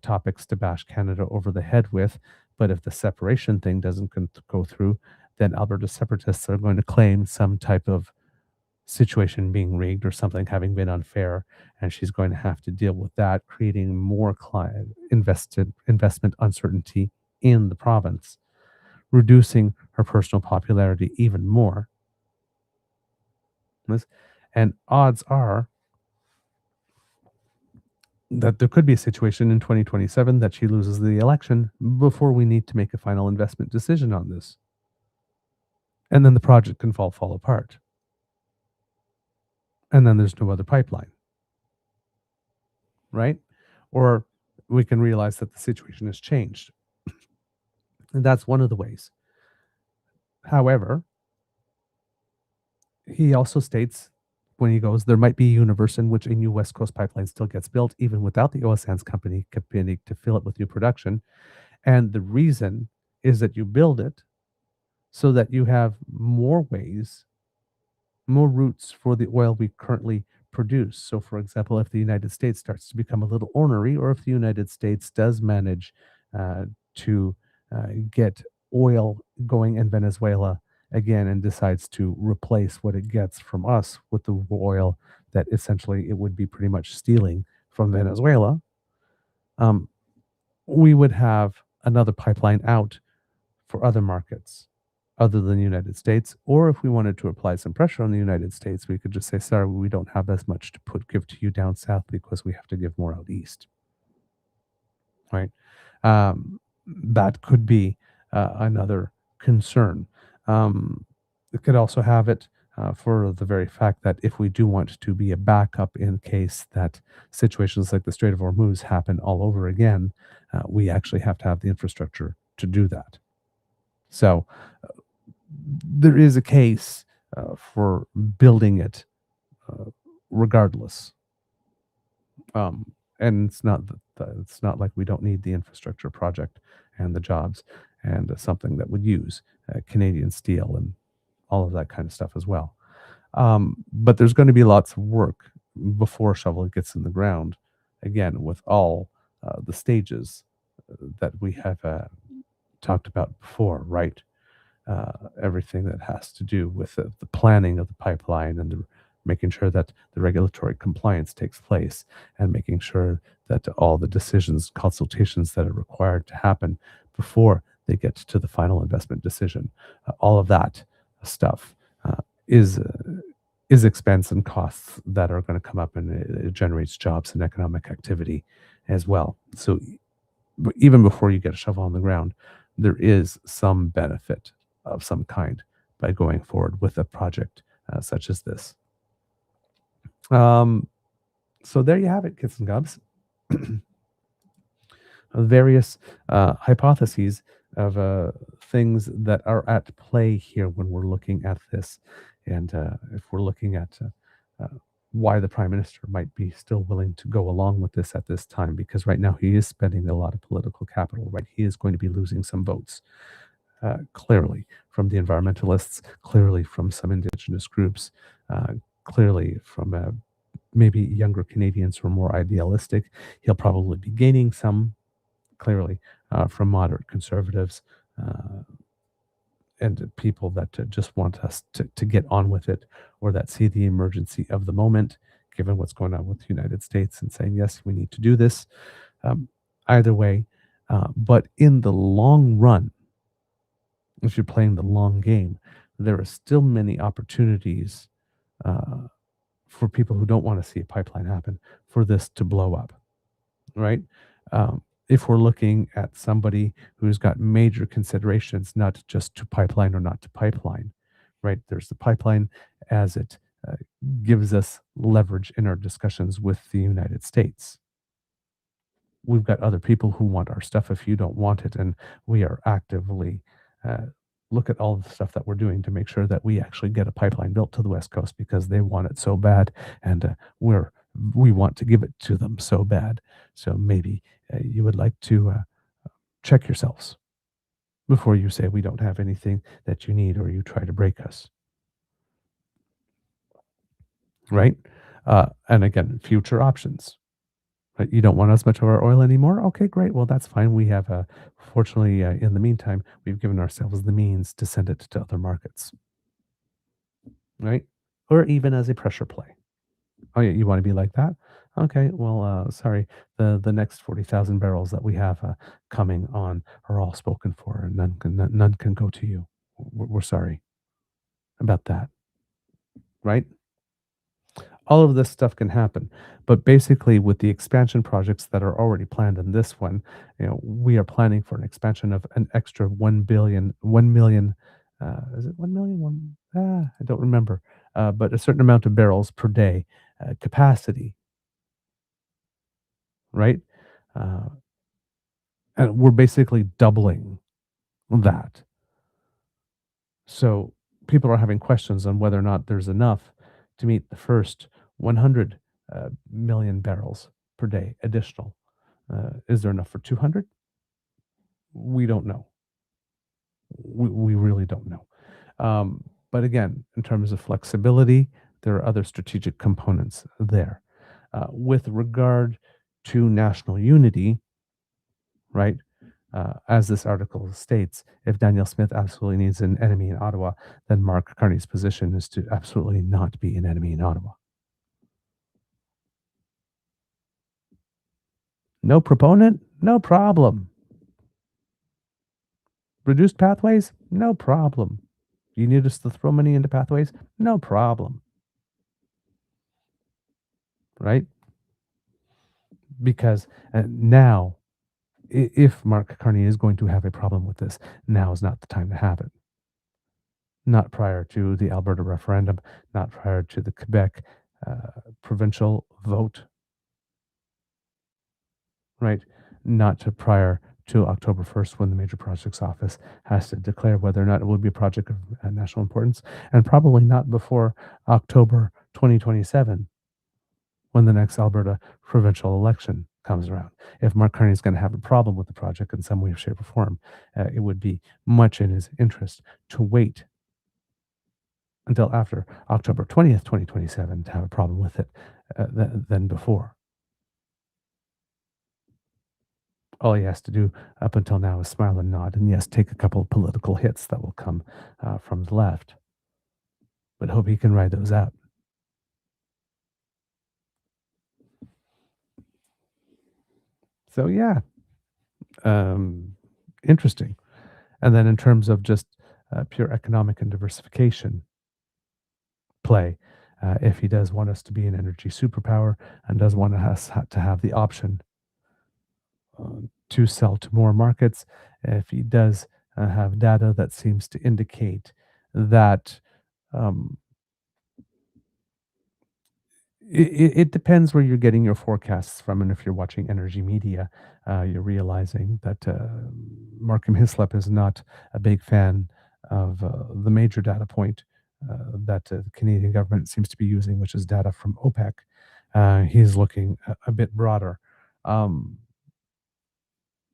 topics to bash Canada over the head with. But if the separation thing doesn't go through, then Alberta separatists are going to claim some type of situation being rigged or something having been unfair, and she's going to have to deal with that, creating more investment uncertainty in the province, reducing her personal popularity even more. And odds are that there could be a situation in 2027 that she loses the election before we need to make a final investment decision on this. And then the project can fall apart. And then there's no other pipeline, right? Or we can realize that the situation has changed. And that's one of the ways. However, he also states when he goes, there might be a universe in which a new West Coast pipeline still gets built, even without the oil sands company competing to fill it with new production. And the reason is that you build it so that you have more ways, more routes for the oil we currently produce. So, for example, if the United States starts to become a little ornery, or if the United States does manage to get oil going in Venezuela again and decides to replace what it gets from us with the oil that essentially it would be pretty much stealing from Venezuela, we would have another pipeline out for other markets other than the United States. Or if we wanted to apply some pressure on the United States, we could just say, sorry, we don't have as much to give to you down south because we have to give more out east. Right? That could be another concern. It could also have it for the very fact that if we do want to be a backup in case that situations like the Strait of Hormuz happen all over again, we actually have to have the infrastructure to do that. So there is a case for building it regardless. And it's not it's not like we don't need the infrastructure project and the jobs and something that would use Canadian steel and all of that kind of stuff as well. But there's going to be lots of work before shovel gets in the ground, again, with all the stages that we have talked about before, right? Everything that has to do with the planning of the pipeline and making sure that the regulatory compliance takes place and making sure that all the decisions, consultations that are required to happen before they get to the final investment decision, all of that stuff is expense and costs that are going to come up, and it generates jobs and economic activity as well. So even before you get a shovel on the ground, there is some benefit of some kind by going forward with a project such as this. So there you have it, kids and gubs. Various hypotheses of things that are at play here when we're looking at this. And if we're looking at why the Prime Minister might be still willing to go along with this at this time, because right now he is spending a lot of political capital, right? He is going to be losing some votes. Clearly from the environmentalists, clearly from some Indigenous groups, clearly from maybe younger Canadians who are more idealistic. He'll probably be gaining some, clearly, from moderate conservatives and people that just want us to get on with it, or that see the emergency of the moment, given what's going on with the United States, and saying, yes, we need to do this. Either way, but in the long run, if you're playing the long game, there are still many opportunities for people who don't want to see a pipeline happen for this to blow up, right? If we're looking at somebody who's got major considerations, not just to pipeline or not to pipeline, right? There's the pipeline as it gives us leverage in our discussions with the United States. We've got other people who want our stuff if you don't want it, and we are actively look at all the stuff that we're doing to make sure that we actually get a pipeline built to the West Coast because they want it so bad, and we want to give it to them so bad. So maybe you would like to check yourselves before you say we don't have anything that you need, or you try to break us, right? And again, future options. Right? You don't want as much of our oil anymore? Okay, great. Well, that's fine. We have, fortunately, in the meantime, we've given ourselves the means to send it to other markets, right? Or even as a pressure play. Oh, yeah, you want to be like that? Okay, well, sorry. The next 40,000 barrels that we have coming on are all spoken for, and none can go to you. we're sorry about that, right? All of this stuff can happen. But basically, with the expansion projects that are already planned in this one, we are planning for an expansion of an extra 1 million. Is it 1 million? I don't remember. But a certain amount of barrels per day capacity, right? Uh, and we're basically doubling that. So people are having questions on whether or not there's enough to meet the first 100 million barrels per day additional. Is there enough for 200? We don't know. We really don't know. But again, in terms of flexibility, there are other strategic components there. With regard to national unity, right? As this article states, if Danielle Smith absolutely needs an enemy in Ottawa, then Mark Carney's position is to absolutely not be an enemy in Ottawa. No proponent? No problem. Reduced pathways? No problem. You need us to throw money into pathways? No problem. Right? Because now, if Mark Carney is going to have a problem with this, now is not the time to have it. Not prior to the Alberta referendum, not prior to the Quebec provincial vote, right? Not to prior to October 1st when the Major Projects Office has to declare whether or not it will be a project of national importance, and probably not before October 2027 when the next Alberta provincial election comes around. If Mark Carney is going to have a problem with the project in some way, shape, or form, it would be much in his interest to wait until after October 20th, 2027 to have a problem with it than before. All he has to do up until now is smile and nod, and yes, take a couple of political hits that will come from the left, but hope he can ride those out. So yeah, um, interesting. And then in terms of just pure economic and diversification play, if he does want us to be an energy superpower and does want us to have the option to sell to more markets, if he does have data that seems to indicate that um, it depends where you're getting your forecasts from, and if you're watching energy media, you're realizing that Markham Hislop is not a big fan of the major data point that the Canadian government seems to be using, which is data from OPEC. He's looking a bit broader. Um,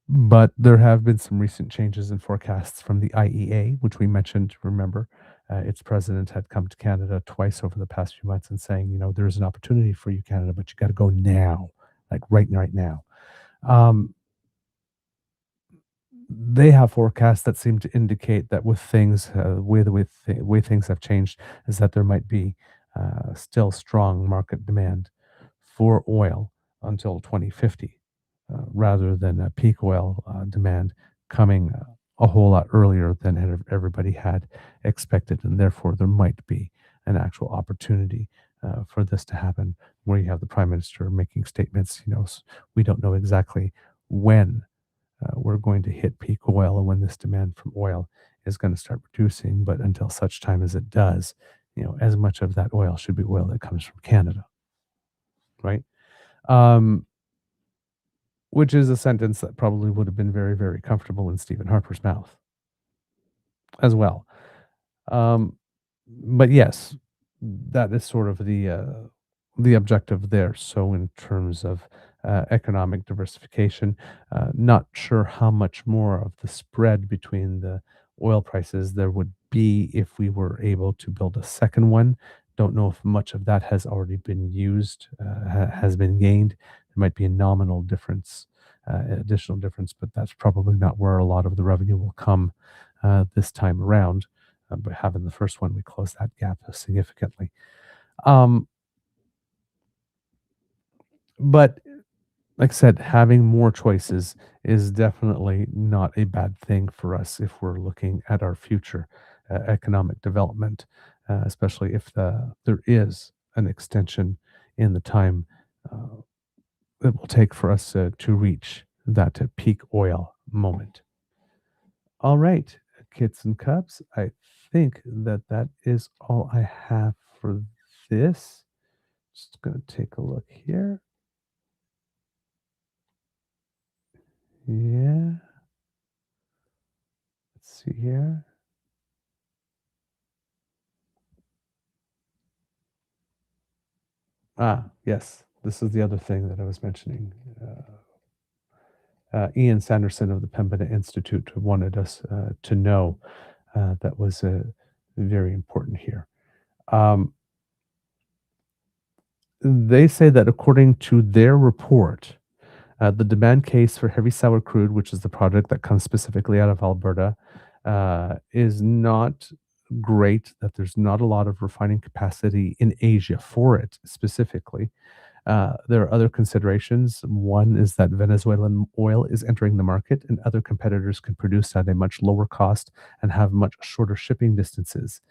but there have been some recent changes in forecasts from the IEA, which we mentioned, remember. Its president had come to Canada twice over the past few months and saying, there's an opportunity for you, Canada, but you got to go now, like right now. Um, they have forecasts that seem to indicate that with things, way things have changed, is that there might be still strong market demand for oil until 2050, rather than a peak oil demand coming a whole lot earlier than everybody had expected. And therefore, there might be an actual opportunity for this to happen, where you have the prime minister making statements. We don't know exactly when we're going to hit peak oil and when this demand from oil is going to start reducing. But until such time as it does, as much of that oil should be oil that comes from Canada, right? Um, which is a sentence that probably would have been very, very comfortable in Stephen Harper's mouth as well. Um, but yes, that is sort of the objective there. So in terms of economic diversification, not sure how much more of the spread between the oil prices there would be if we were able to build a second one. Don't know if much of that has already been used, has been gained. There might be a nominal difference, additional difference, but that's probably not where a lot of the revenue will come this time around. But having the first one, we closed that gap significantly. Um, but like I said, having more choices is definitely not a bad thing for us if we're looking at our future. economic development, especially if there is an extension in the time uh, it will take for us to reach that peak oil moment. All right, kids and cubs, I think that is all I have for this. Just going to take a look here. Yeah, let's see here. Yes, this is the other thing that I was mentioning. Ian Sanderson of the Pembina Institute wanted us to know that was very important here. Um, they say that according to their report, the demand case for heavy sour crude, which is the product that comes specifically out of Alberta, is not great, that there's not a lot of refining capacity in Asia for it specifically. There are other considerations. One is that Venezuelan oil is entering the market, and other competitors can produce at a much lower cost and have much shorter shipping distances.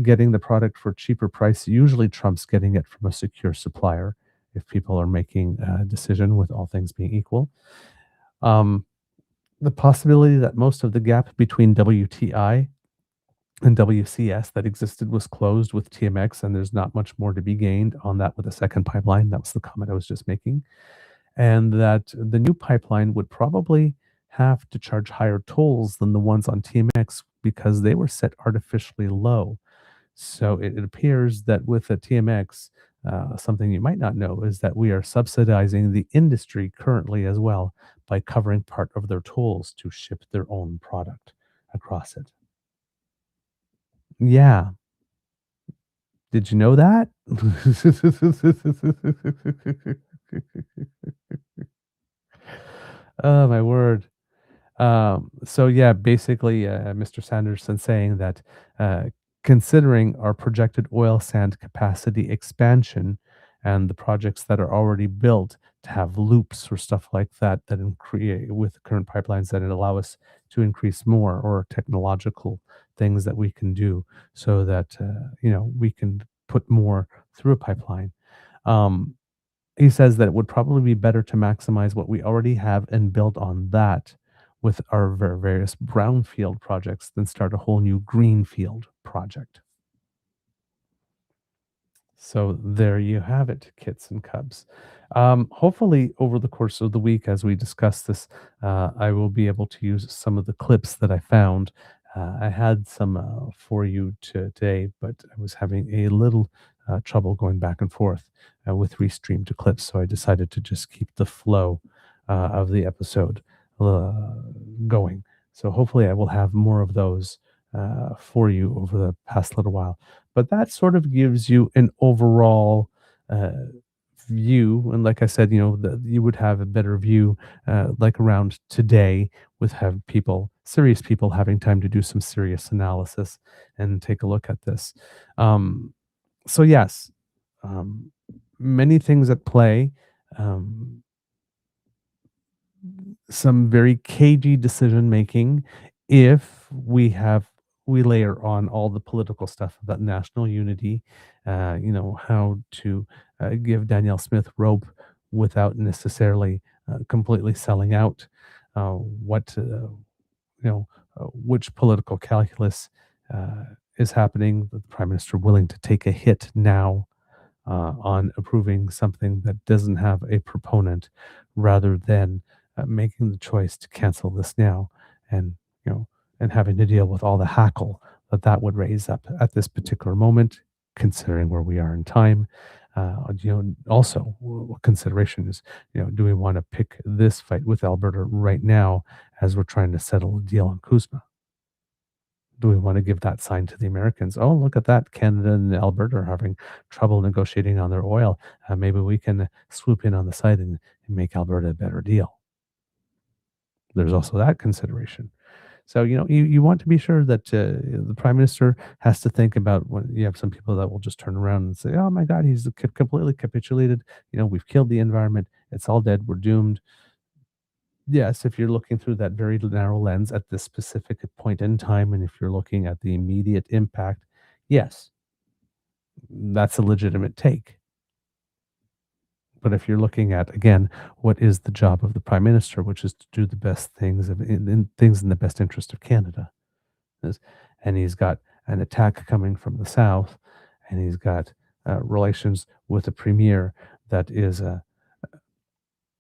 Getting the product for a cheaper price usually trumps getting it from a secure supplier if people are making a decision with all things being equal. Um, the possibility that most of the gap between WTI and WCS that existed was closed with TMX, and there's not much more to be gained on that with a second pipeline. That was the comment I was just making. And that the new pipeline would probably have to charge higher tolls than the ones on TMX because they were set artificially low. So it appears that with a TMX, something you might not know is that we are subsidizing the industry currently as well by covering part of their tolls to ship their own product across it. Yeah. Did you know that? Oh, my word. So yeah, basically, Mr. Sanderson saying that uh, considering our projected oil sand capacity expansion and the projects that are already built to have loops or stuff like that that create with current pipelines that allow us to increase more, or technological things that we can do so that we can put more through a pipeline. Um, he says that it would probably be better to maximize what we already have and build on that with our various brownfield projects than start a whole new greenfield project. So there you have it, kits and cubs. Hopefully, over the course of the week, as we discuss this, I will be able to use some of the clips that I found. I had some for you today, but I was having a little trouble going back and forth with Restream to clips, so I decided to just keep the flow of the episode going. So hopefully, I will have more of those for you over the past little while. But that sort of gives you an overall uh, view. And like I said, you would have a better view like around today with have people, serious people, having time to do some serious analysis and take a look at this. Um, so yes, um, many things at play. Um, some very cagey decision making if we layer on all the political stuff about national unity, how to give Danielle Smith rope without necessarily completely selling out, what which political calculus is happening, the prime minister willing to take a hit now on approving something that doesn't have a proponent, rather than making the choice to cancel this now, and and having to deal with all the hackle that would raise up at this particular moment, considering where we are in time. Also, consideration is, do we want to pick this fight with Alberta right now as we're trying to settle a deal on Kuzma? Do we want to give that sign to the Americans? Oh, look at that. Canada and Alberta are having trouble negotiating on their oil. Maybe we can swoop in on the side and make Alberta a better deal. There's also that consideration. So, you want to be sure that the prime minister has to think about, when you have some people that will just turn around and say, oh my God, he's completely capitulated. We've killed the environment. It's all dead. We're doomed. Yes, if you're looking through that very narrow lens at this specific point in time, and if you're looking at the immediate impact, yes, that's a legitimate take. But if you're looking at, again, what is the job of the prime minister, which is to do the best things in things in the best interest of Canada, is, and he's got an attack coming from the south, and he's got relations with a premier that is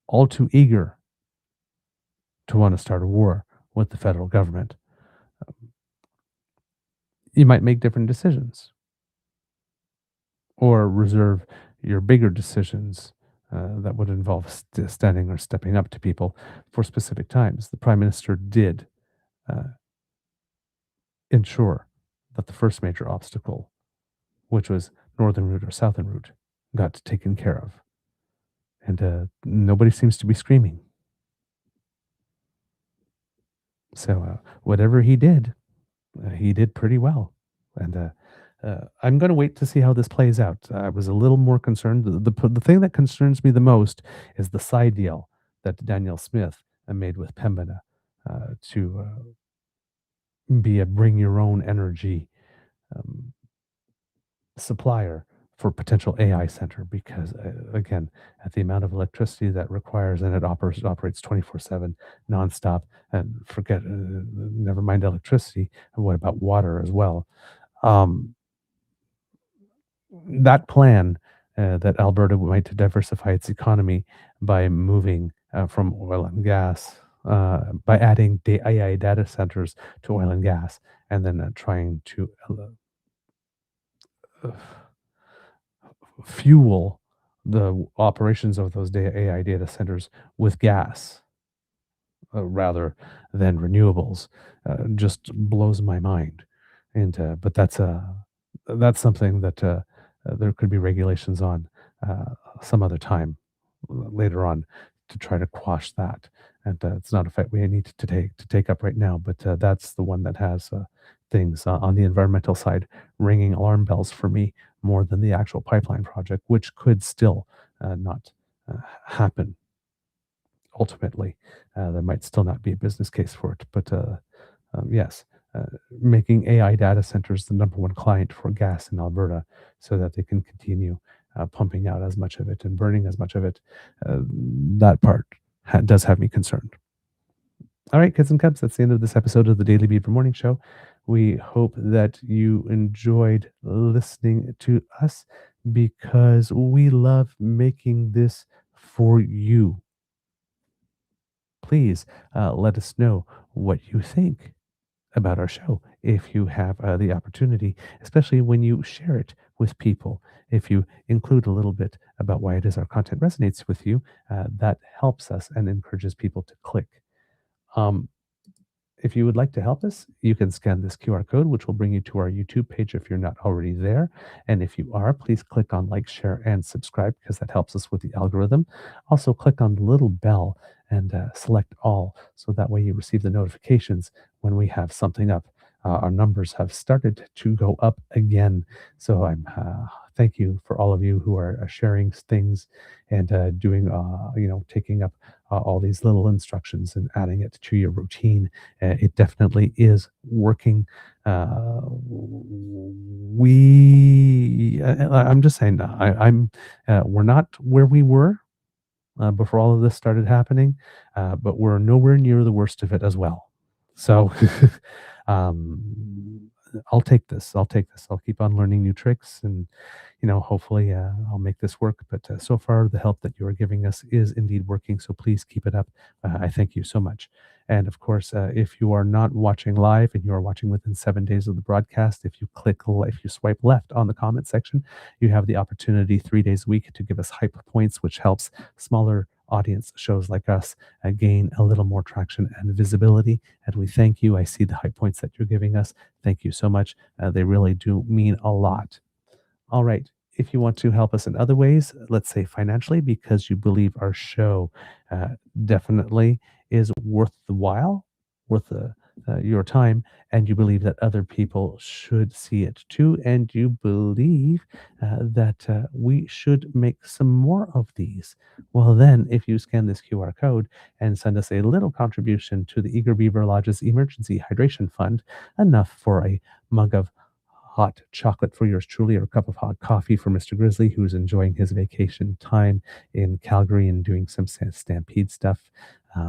all too eager to want to start a war with the federal government. You might make different decisions or reserve your bigger decisions that would involve standing or stepping up to people for specific times. The prime minister did uh, ensure that the first major obstacle, which was northern route or southern route, got taken care of. And nobody seems to be screaming. So whatever he did pretty well. And I'm going to wait to see how this plays out. I was a little more concerned. The thing that concerns me the most is the side deal that Daniel Smith made with Pembina to be a bring your own energy um, supplier for potential AI center because again, at the amount of electricity that requires and it operates 24/7 nonstop and forget never mind electricity, what about water as well? Um, that plan that Alberta might to diversify its economy by moving from oil and gas, by adding AI data centers to oil and gas, and then trying to uh, fuel the operations of those AI data centers with gas rather than renewables just blows my mind. And but that's something that there could be regulations on some other time later on to try to quash that. And it's not a fight we need to take up right now, but that's the one that has things on the environmental side ringing alarm bells for me more than the actual pipeline project, which could still not happen ultimately. There might still not be a business case for it, but yes, uh, making AI data centers the number one client for gas in Alberta so that they can continue pumping out as much of it and burning as much of it, that part does have me concerned. All right, kids and cubs, that's the end of this episode of the Daily Beaver Morning Show. We hope that you enjoyed listening to us because we love making this for you. Please let us know what you think about our show if you have the opportunity, especially when you share it with people. If you include a little bit about why it is our content resonates with you, that helps us and encourages people to click. Um, if you would like to help us, you can scan this QR code, which will bring you to our YouTube page if you're not already there. And if you are, please click on like, share, and subscribe because that helps us with the algorithm. Also, click on the little bell and select all so that way you receive the notifications when we have something up. Our numbers have started to go up again. So I'm thank you for all of you who are sharing things and doing, taking up all these little instructions and adding it to your routine. It definitely is working. I'm just saying, we're not where we were before all of this started happening, but we're nowhere near the worst of it as well. So I'll take this. I'll take this. I'll keep on learning new tricks and, hopefully I'll make this work. But so far, the help that you are giving us is indeed working. So please keep it up. I thank you so much. And of course, if you are not watching live and you are watching within 7 days of the broadcast, if you swipe left on the comment section, you have the opportunity 3 days a week to give us hype points, which helps smaller audience shows like us gain a little more traction and visibility. And we thank you. I see the high points that you're giving us. Thank you so much. They really do mean a lot. All right. If you want to help us in other ways, let's say financially, because you believe our show definitely is worth the while, worth the your time, and you believe that other people should see it too, and you believe that we should make some more of these. Well, then, if you scan this QR code and send us a little contribution to the Eager Beaver Lodge's Emergency Hydration Fund, enough for a mug of hot chocolate for yours truly, or a cup of hot coffee for Mr. Grizzly, who's enjoying his vacation time in Calgary and doing some stampede stuff.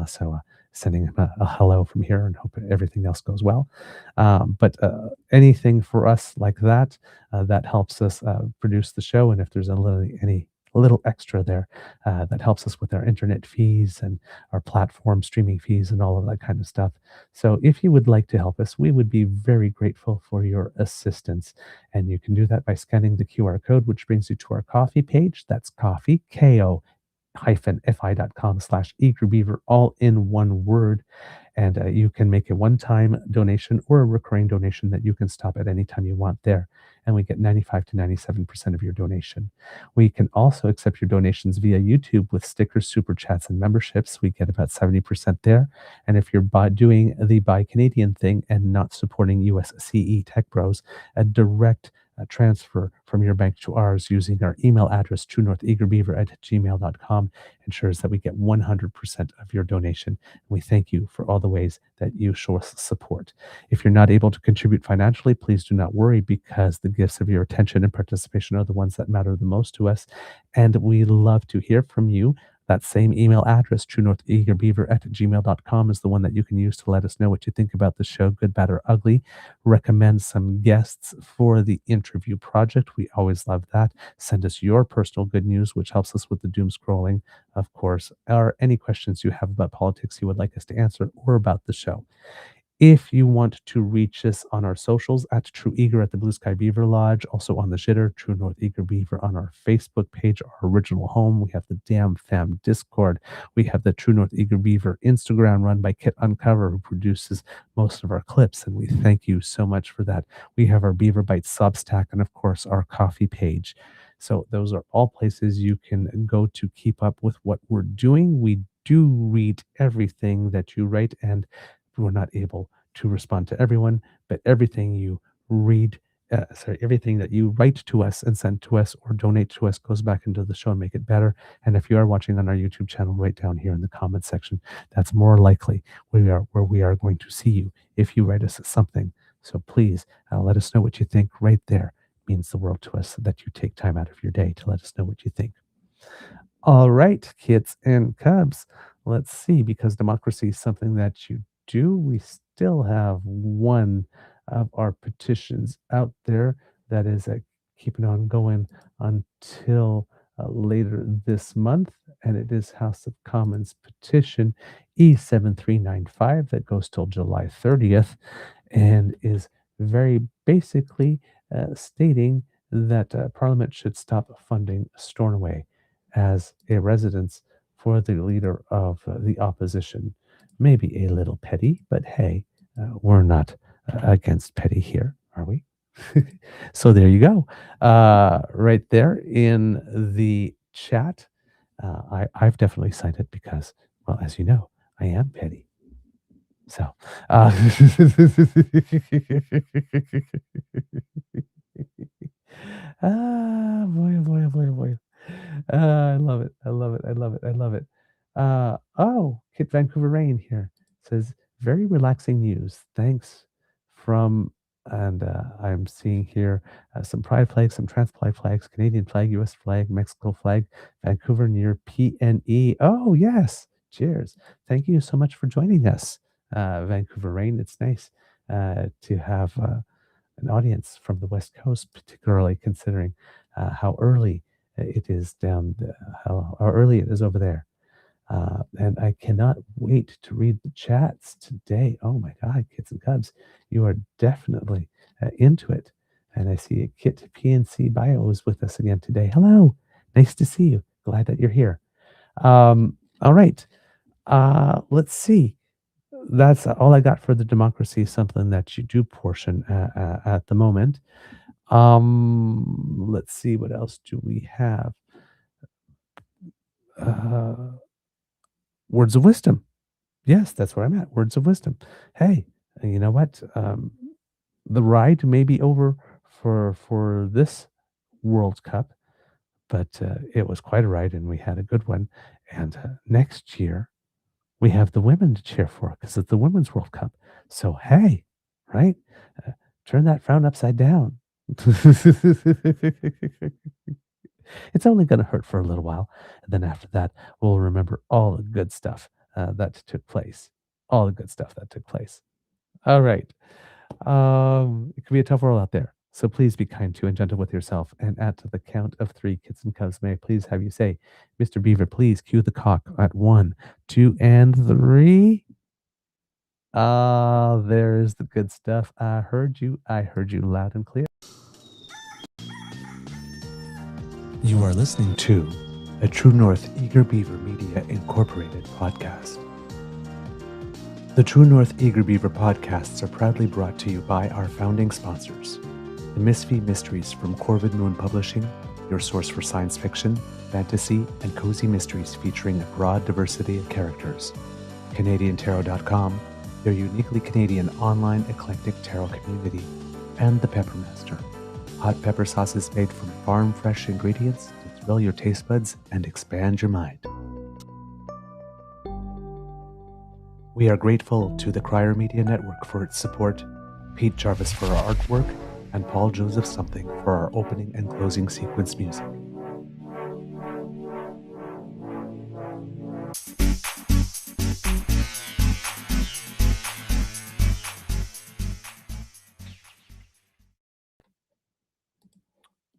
So sending him a hello from here and hope everything else goes well. But anything for us like that, that helps us produce the show. And if there's any little extra there, that helps us with our internet fees and our platform streaming fees and all of that kind of stuff. So if you would like to help us, we would be very grateful for your assistance. And you can do that by scanning the QR code, which brings you to our coffee page. That's coffee, ko-fi.com/eagerbeaver, all in one word. And you can make a one-time donation or a recurring donation that you can stop at any time you want there. And we get 95 to 97% of your donation. We can also accept your donations via YouTube with stickers, super chats, and memberships. We get about 70% there. And if you're doing the Buy Canadian thing and not supporting USCE Tech Bros, a direct transfer from your bank to ours using our email address, truenortheagerbeaver@gmail.com, ensures that we get 100% of your donation. We thank you for all the ways that you show us support. If you're not able to contribute financially, please do not worry, because the gifts of your attention and participation are the ones that matter the most to us. And we love to hear from you. That same email address, truenortheagerbeaver@gmail.com, is the one that you can use to let us know what you think about the show, good, bad, or ugly. Recommend some guests for the interview project. We always love that. Send us your personal good news, which helps us with the doom scrolling, of course, or any questions you have about politics you would like us to answer or about the show. If you want to reach us on our socials, at True Eager at the Blue Sky Beaver Lodge, also on the Jitter, True North Eager Beaver on our Facebook page, our original home. We have the Damn Fam Discord. We have the True North Eager Beaver Instagram run by Kit Uncover, who produces most of our clips, and we thank you so much for that. We have our Beaver Bites Substack, and of course our coffee page. So those are all places you can go to keep up with what we're doing. We do read everything that you write, and we're not able to respond to everyone, but everything you read, everything that you write to us and send to us or donate to us goes back into the show and make it better. And if you are watching on our YouTube channel, right down here in the comment section, that's more likely where we are going to see you if you write us something. So please let us know what you think. Right there it means the world to us that you take time out of your day to let us know what you think. All right, kids and cubs, let's see, because democracy is something that you do. We still have one of our petitions out there that is keeping on going until later this month, and it is House of Commons petition E7395 that goes till July 30th and is very basically stating that Parliament should stop funding Stornoway as a residence for the leader of the opposition. Maybe a little petty, but hey, we're not against petty here, are we? So there you go. Right there in the chat. I've definitely signed it because, well, as you know, I am petty. So, boy, oh boy, oh boy, oh boy. I love it. I love it. I love it. I love it. Oh, Kit Vancouver Rain here says, very relaxing news. Thanks from, and I'm seeing here some pride flags, some trans pride flags, Canadian flag, US flag, Mexico flag, Vancouver near PNE. Oh, yes. Cheers. Thank you so much for joining us, Vancouver Rain. It's nice to have an audience from the West Coast, particularly considering how early it is how early it is over there. And I cannot wait to read the chats today. Oh my God, kids and cubs, you are definitely into it. And I see Kit PNC Bio is with us again today. Hello, nice to see you. Glad that you're here. All right, let's see. That's all I got for the democracy, something that you do portion at the moment. Let's see, what else do we have? Words of wisdom. Yes, that's where I'm at. Words of wisdom. Hey, And you know what? The ride may be over for this World Cup, but it was quite a ride, and we had a good one. And next year we have the women to cheer for because it's the Women's World Cup. So hey, right? Uh, Turn that frown upside down. It's only going to hurt for a little while, and then after that, we'll remember all the good stuff that took place. All the good stuff that took place. All right. It can be a tough world out there. So please be kind to and gentle with yourself. And at the count of three, kids and cubs, may I please have you say, Mr. Beaver, please cue the cock at one, two, and three. Ah, there's the good stuff. I heard you. I heard you loud and clear. You are listening to a True North Eager Beaver Media Incorporated podcast. The True North Eager Beaver podcasts are proudly brought to you by our founding sponsors, the Misfit Mysteries from Corvid Moon Publishing, your source for science fiction, fantasy, and cozy mysteries featuring a broad diversity of characters, CanadianTarot.com, their uniquely Canadian online eclectic tarot community, and the Peppermaster, hot pepper sauces made from farm-fresh ingredients to thrill your taste buds and expand your mind. We are grateful to the Crier Media Network for its support, Pete Jarvis for our artwork, and Paul Joseph Something for our opening and closing sequence music.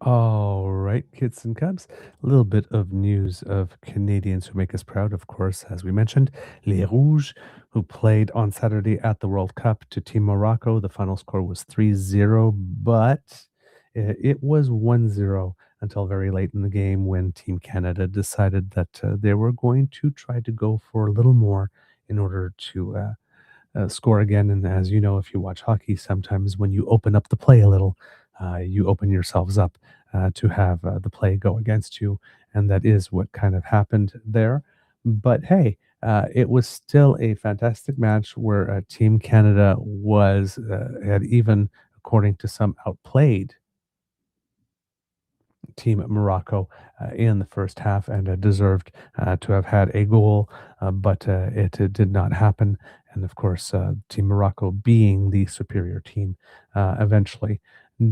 All right, kids and cubs, a little bit of news of Canadians who make us proud, of course, as we mentioned. Les Rouges, who played on Saturday at the World Cup to Team Morocco. The final score was 3-0, but it was 1-0 until very late in the game when Team Canada decided that they were going to try to go for a little more in order to score again. And as you know, if you watch hockey, sometimes when you open up the play a little, you open yourselves up to have the play go against you. And that is what kind of happened there. But hey, it was still a fantastic match where Team Canada had even, according to some, outplayed Team Morocco in the first half and deserved to have had a goal, but it did not happen. And of course, Team Morocco, being the superior team, eventually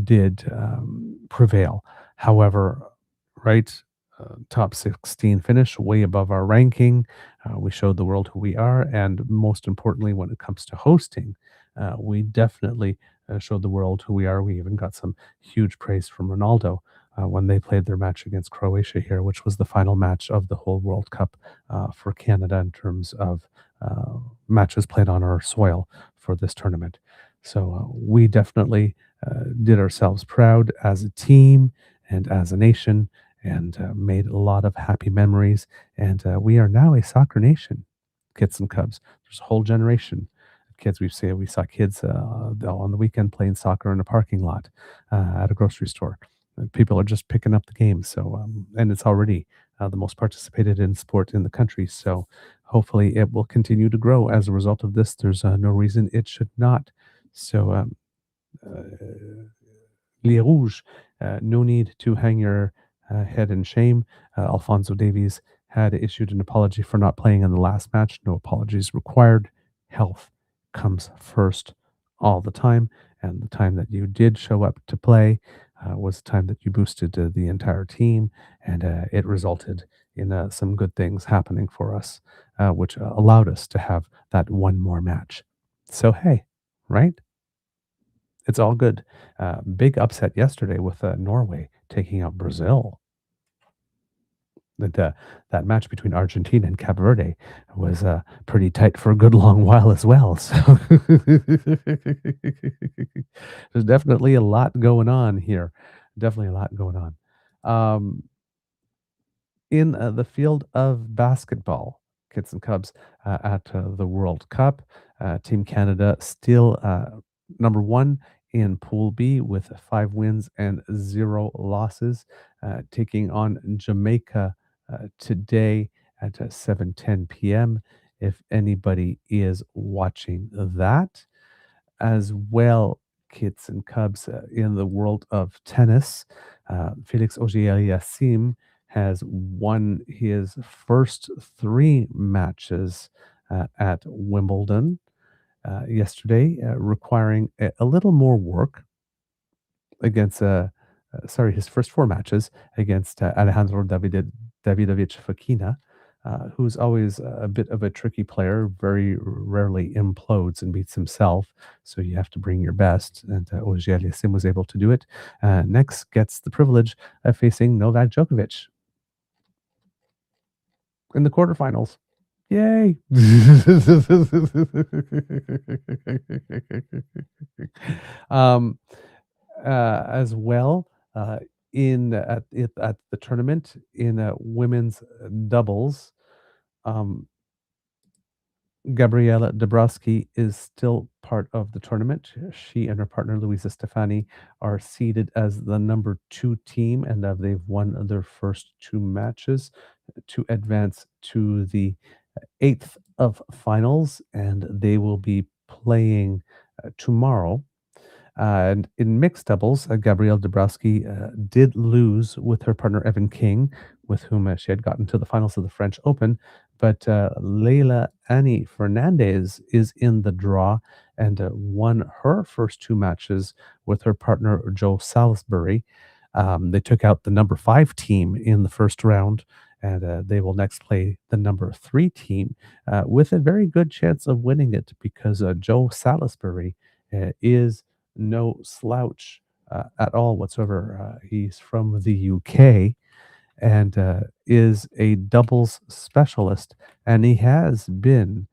did prevail. However, right, top 16 finish, way above our ranking. We showed the world who we are. And most importantly, when it comes to hosting, we definitely showed the world who we are. We even got some huge praise from Ronaldo when they played their match against Croatia here, which was the final match of the whole World Cup for Canada in terms of matches played on our soil for this tournament. So we definitely did ourselves proud as a team and as a nation and made a lot of happy memories. And we are now a soccer nation, kids and cubs. There's a whole generation of kids. We saw kids on the weekend playing soccer in a parking lot at a grocery store. People are just picking up the game. So, and it's already the most participated in sport in the country. So, hopefully, it will continue to grow as a result of this. There's no reason it should not. So, uh, Les Rouges, no need to hang your head in shame. Alfonso Davies had issued an apology for not playing in the last match. No apologies required. Health comes first all the time. And the time that you did show up to play was the time that you boosted the entire team. And it resulted in some good things happening for us, which allowed us to have that one more match. So, hey, right? It's all good. Big upset yesterday with Norway taking out Brazil. That match between Argentina and Cape Verde was pretty tight for a good long while as well. So there's definitely a lot going on here. Definitely a lot going on. In the field of basketball, kids and cubs, at the World Cup, Team Canada still number one in Pool B with 5 wins and 0 losses, taking on Jamaica today at 7:10 p.m. If anybody is watching that, as well, kids and cubs, in the world of tennis. Felix Auger-Aliassime has won his first three matches at Wimbledon yesterday, requiring a little more work against his first four matches against Alejandro Davidovich Fokina, who's always a bit of a tricky player, very rarely implodes and beats himself. So you have to bring your best, and Auger-Aliassime was able to do it. Next gets the privilege of facing Novak Djokovic in the quarterfinals. Yay! um, as well, in at the tournament in women's doubles, um, Gabriela Dabrowski is still part of the tournament. She and her partner Luisa Stefani are seeded as the number two team, and they've won their first two matches to advance to the eighth of finals, and they will be playing tomorrow. And in mixed doubles, Gabrielle Dabrowski did lose with her partner Evan King, with whom she had gotten to the finals of the French Open. But Leila Annie Fernandez is in the draw and won her first two matches with her partner Joe Salisbury. They took out the number five team in the first round, and they will next play the number three team with a very good chance of winning it because Joe Salisbury is no slouch at all whatsoever. He's from the UK and is a doubles specialist, and he has been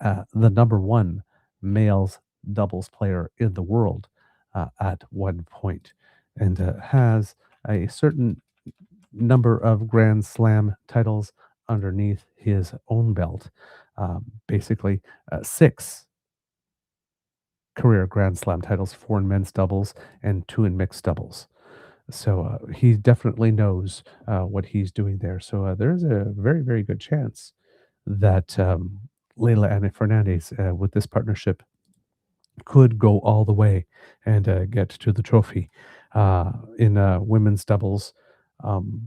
the number one males doubles player in the world at one point, and has a certain number of Grand Slam titles underneath his own belt. Basically, six career Grand Slam titles, four in men's doubles and two in mixed doubles. So he definitely knows what he's doing there. So there's a very, very good chance that Leila Anna Fernandez, with this partnership, could go all the way and get to the trophy. In women's doubles, um,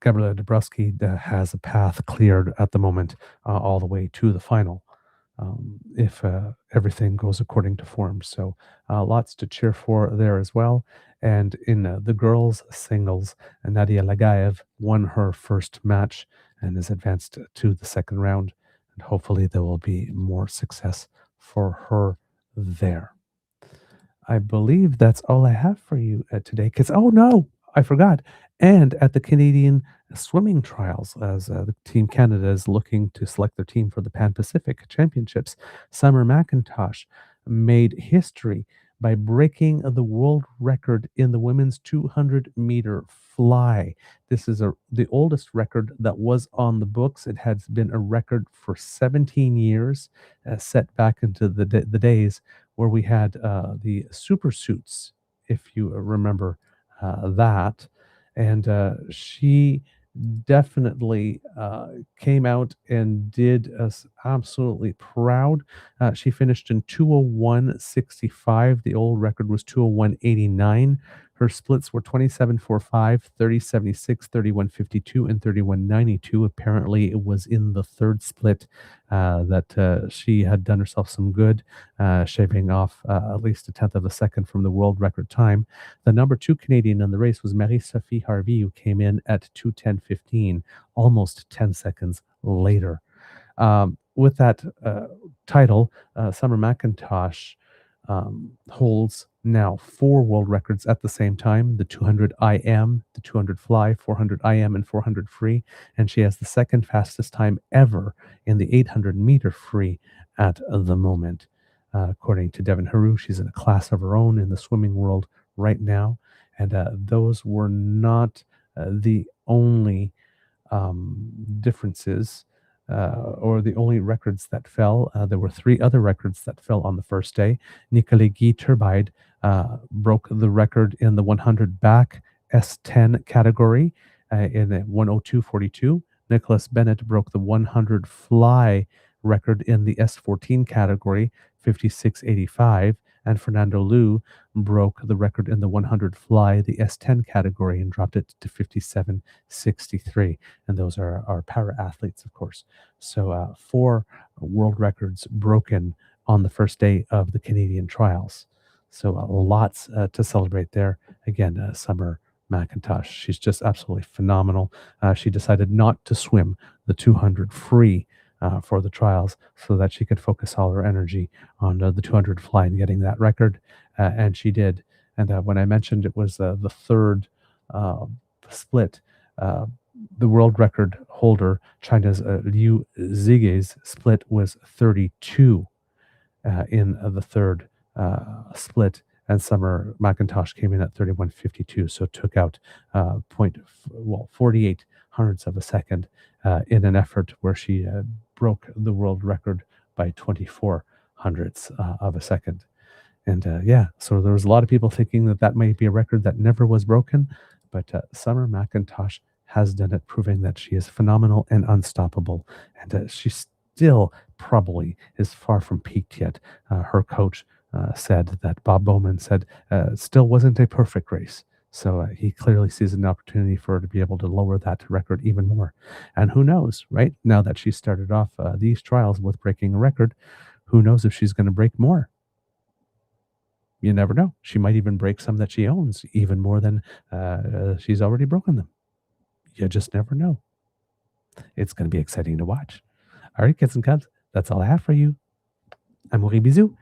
Gabriela Dabrowski has a path cleared at the moment all the way to the final if everything goes according to form. So lots to cheer for there as well. And in the girls' singles, Nadia Lagaev won her first match and is advanced to the second round. And hopefully there will be more success for her there. I believe that's all I have for you today. Because, oh no, I forgot. And at the Canadian swimming trials, as the Team Canada is looking to select their team for the Pan Pacific Championships, Summer McIntosh made history by breaking the world record in the women's 200-meter fly. This is the oldest record that was on the books. It has been a record for 17 years, set back into the days where we had the super suits, if you remember that. And she definitely came out and did us absolutely proud. She finished in 201.65. The old record was 201.89. Her splits were 27.45, 30.76, 31.52, and 31.92. Apparently, it was in the third split that she had done herself some good, shaving off at least a tenth of a second from the world record time. The number two Canadian in the race was Marie-Sophie Harvey, who came in at 2:10.15, almost 10 seconds later. With that title, Summer McIntosh holds now four world records at the same time: the 200 IM, the 200 fly, 400 IM, and 400 free. And she has the second fastest time ever in the 800-meter free at the moment. According to Devin Haru, she's in a class of her own in the swimming world right now. And those were not the only differences or the only records that fell. There were three other records that fell on the first day. Nicolas Guy Turbide broke the record in the 100 back S10 category in 102.42. Nicholas Bennett broke the 100 fly record in the S14 category, 56.85, and Fernando Liu broke the record in the 100 fly, the S10 category, and dropped it to 57.63. And those are our para athletes, of course. So 4 world records broken on the first day of the Canadian trials. So lots to celebrate there. Again, Summer McIntosh, she's just absolutely phenomenal. She decided not to swim the 200 free for the trials so that she could focus all her energy on the 200 fly and getting that record. And she did. And when I mentioned it was the third split, the world record holder, China's Liu Zige's split was 32 in the third split, and Summer McIntosh came in at 31.52, so took out 48 hundredths of a second in an effort where she broke the world record by 24 hundredths of a second. And yeah, so there was a lot of people thinking that that might be a record that never was broken, but Summer McIntosh has done it, proving that she is phenomenal and unstoppable. And she still probably is far from peaked yet. Her coach said that Bob Bowman said still wasn't a perfect race. So he clearly sees an opportunity for her to be able to lower that record even more. And who knows, right? Now that she started off these trials with breaking a record, who knows if she's going to break more? You never know. She might even break some that she owns even more than she's already broken them. You just never know. It's going to be exciting to watch. All right, kids and cubs, that's all I have for you. Amour et bisous.